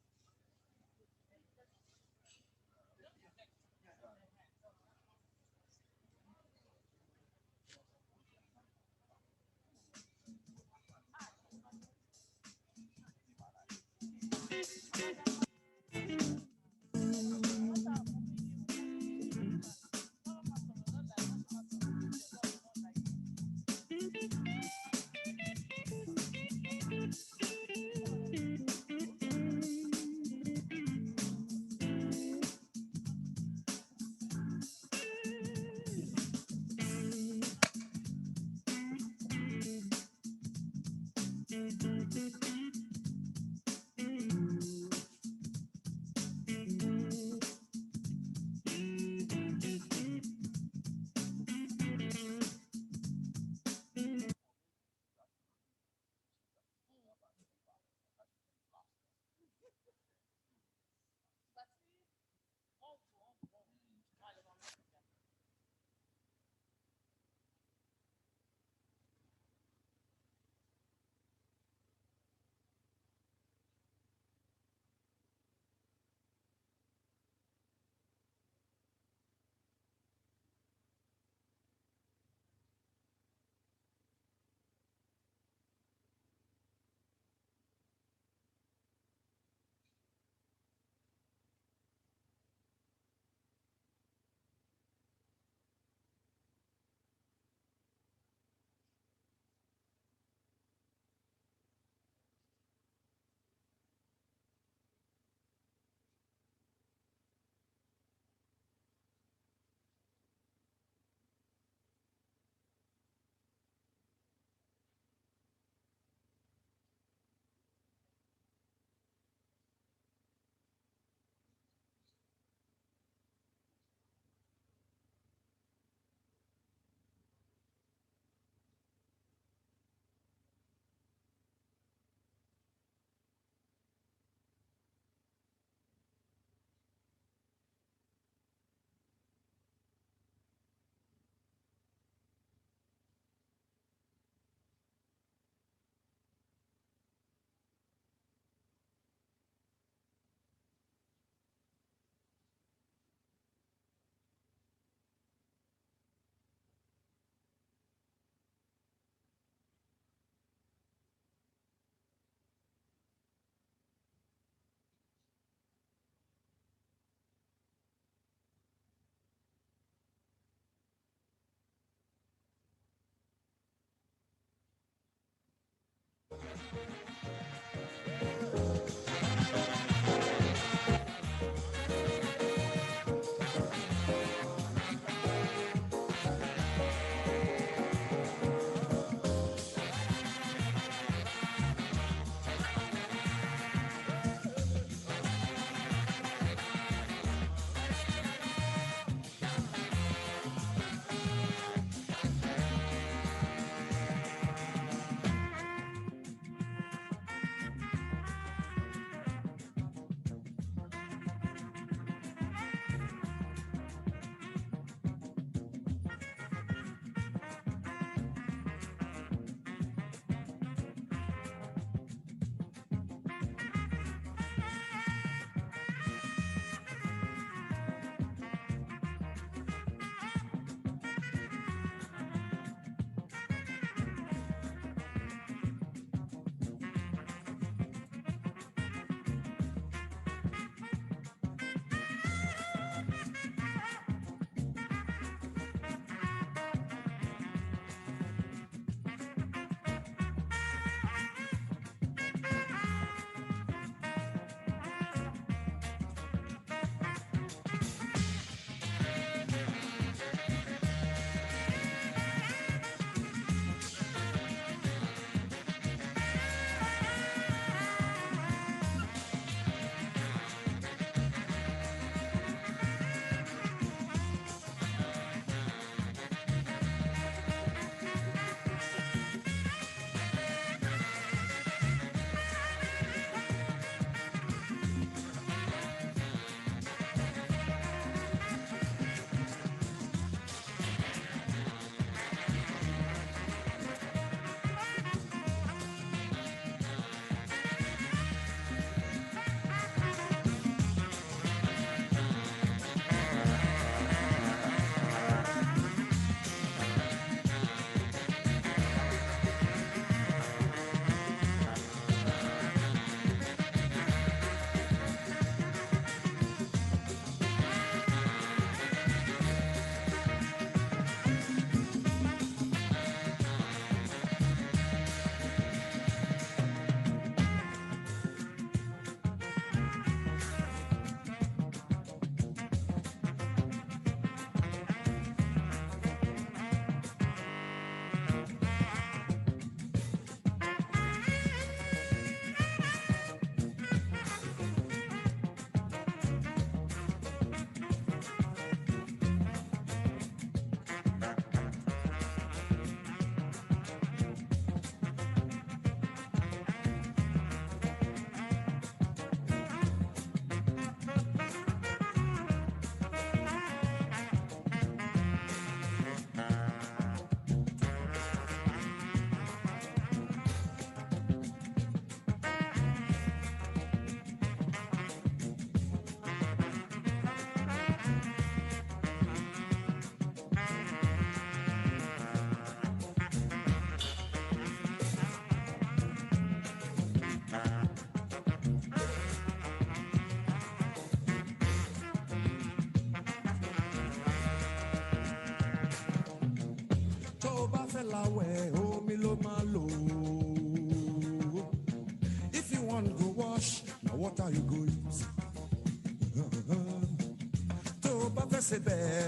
say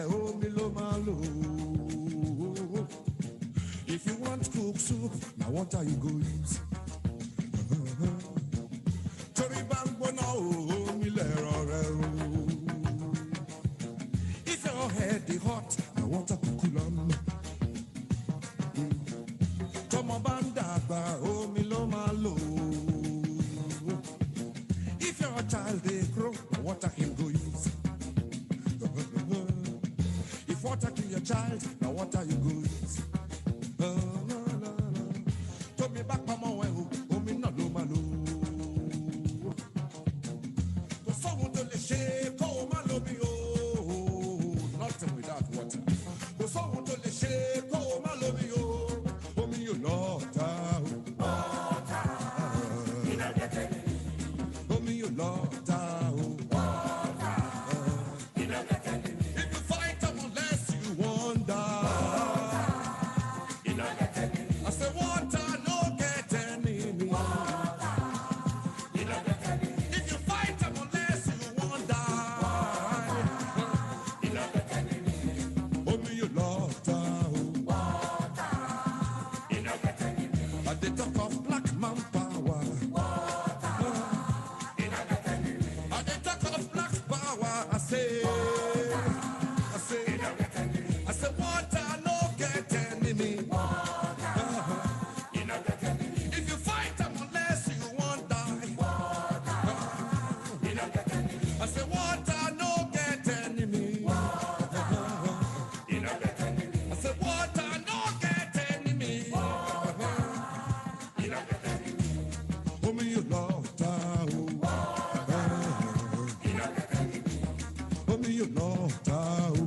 omi lo máa lò. If you want cook soup, now water you go use. Torí bá ń gbóná omi lẹ̀rọ rẹ o. If your head dey hot, now water go cool am. Tọmọ bá ń dàgbà omi ló máa lò. If your child dey grow, now water him go use. If water kill your child, now water you go use. Tómi bá pamọ́ ẹ̀ o, omi náà ló máa lò. Kò sóhun tó lè ṣe kó o má lómi o. Nothing without water. Kò sóhun tó lè ṣe kó o má lómi o. Omi yóò lọ ta o. Omi yóò lọ ta o. If you fight them unless you wonder. I say water no get enemy. If you fight them unless you wonder. Omi yóò lọ ta o. At the talk of black man power. At the talk of black power, I say water no get enemy. If you fight them unless you won't die. I say water no get enemy. I say water no get enemy. Omi you love down. Omi you love down.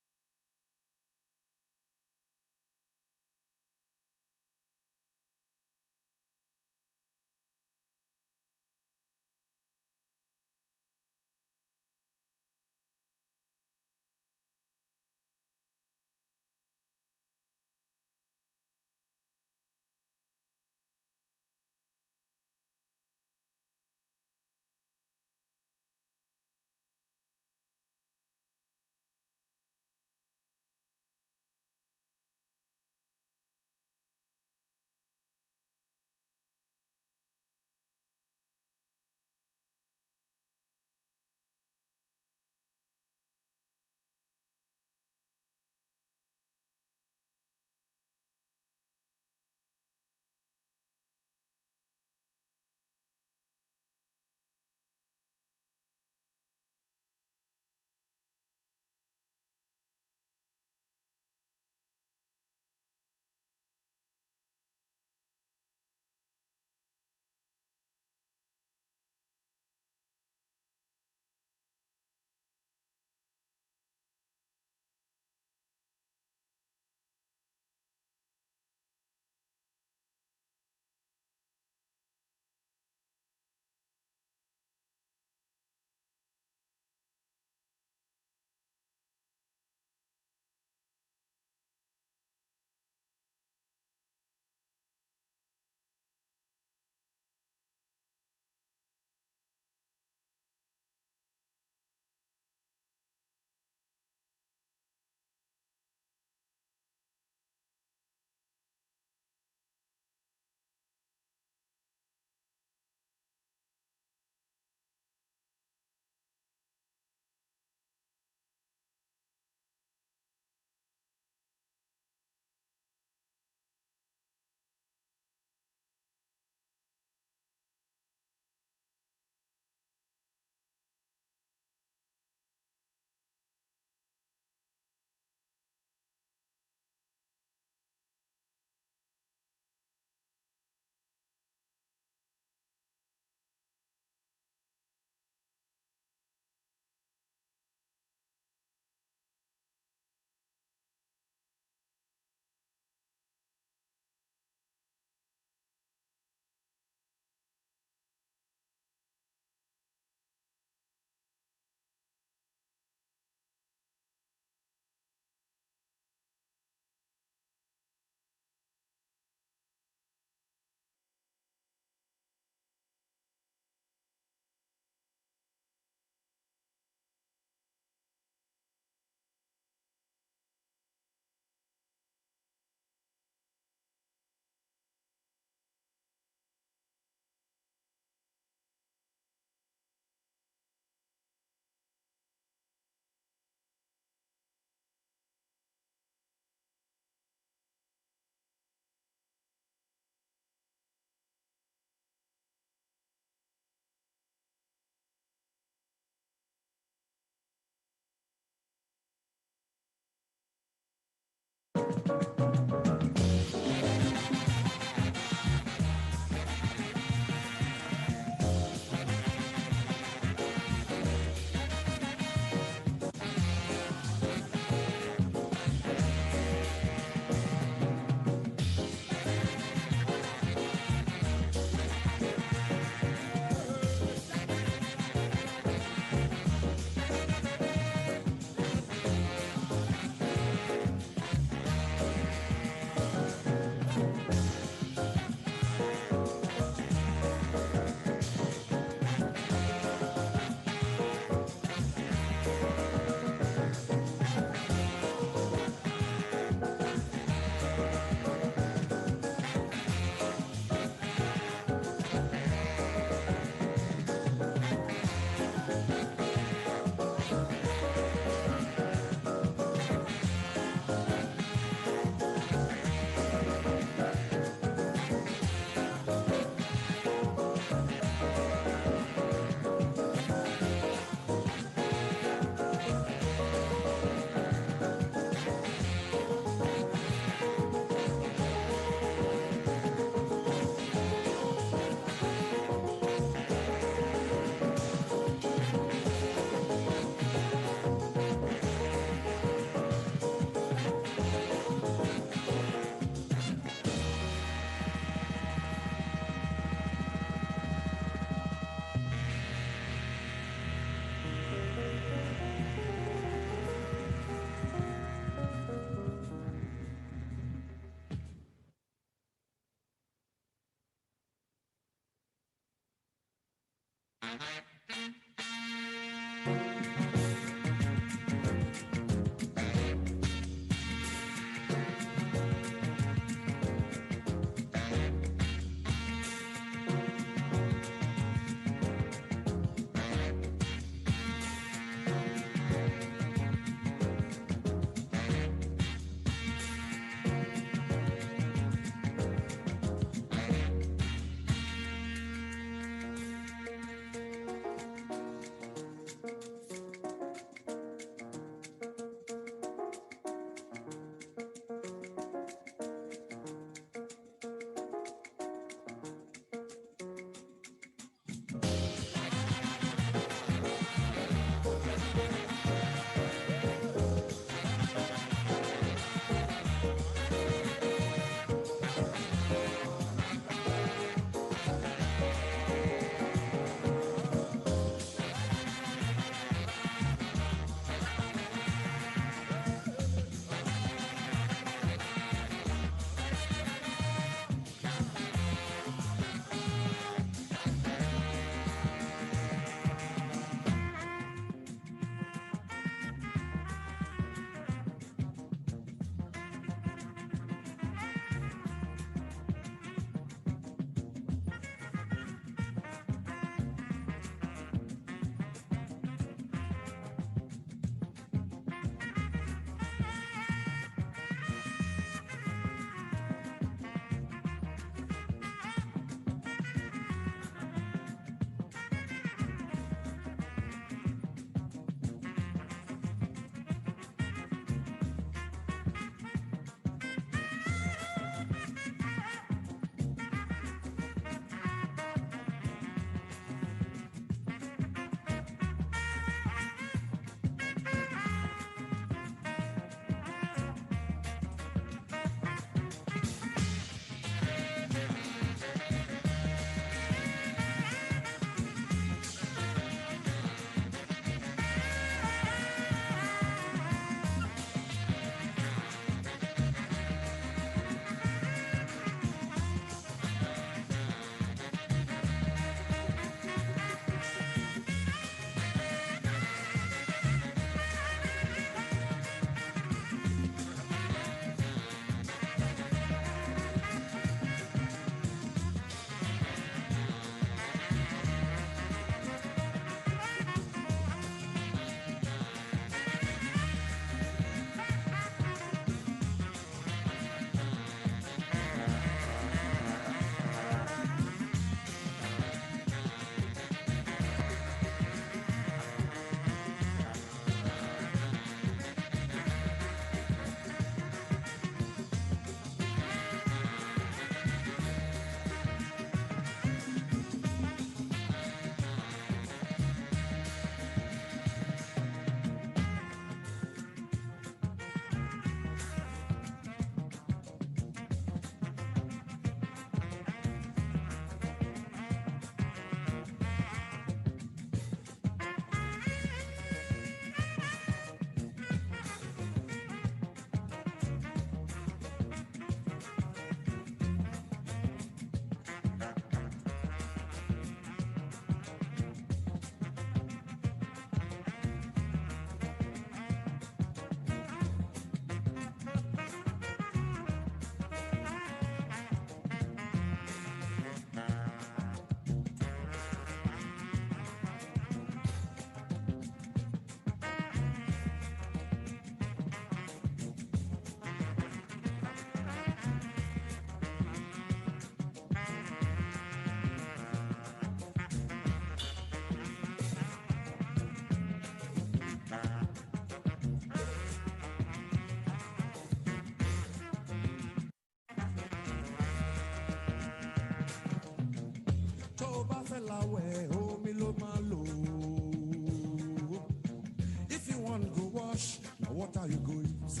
If you want go wash, now what are you going to use?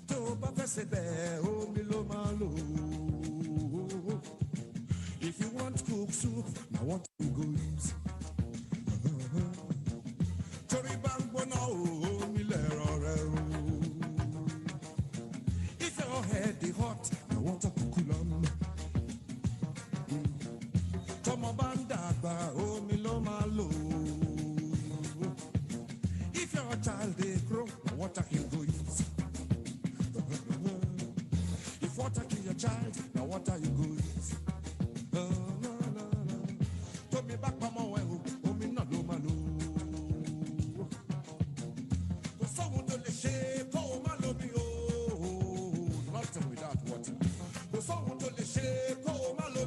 Tó bá fẹ́ ṣe bẹ́ẹ̀, omi ló máa lò. If you want cook soup, now what are you going to use? Torí bá ń gbóná omi lẹ̀rọ rẹ̀ o. If your head dey hot, now what are you cool on? Tọ́mọ bá Now what are you good? No, no, no, no. Told me back, mama, when me not do my no. To someone to the shape, oh, my love, oh, nothing without water. To someone to the shape, oh, my love.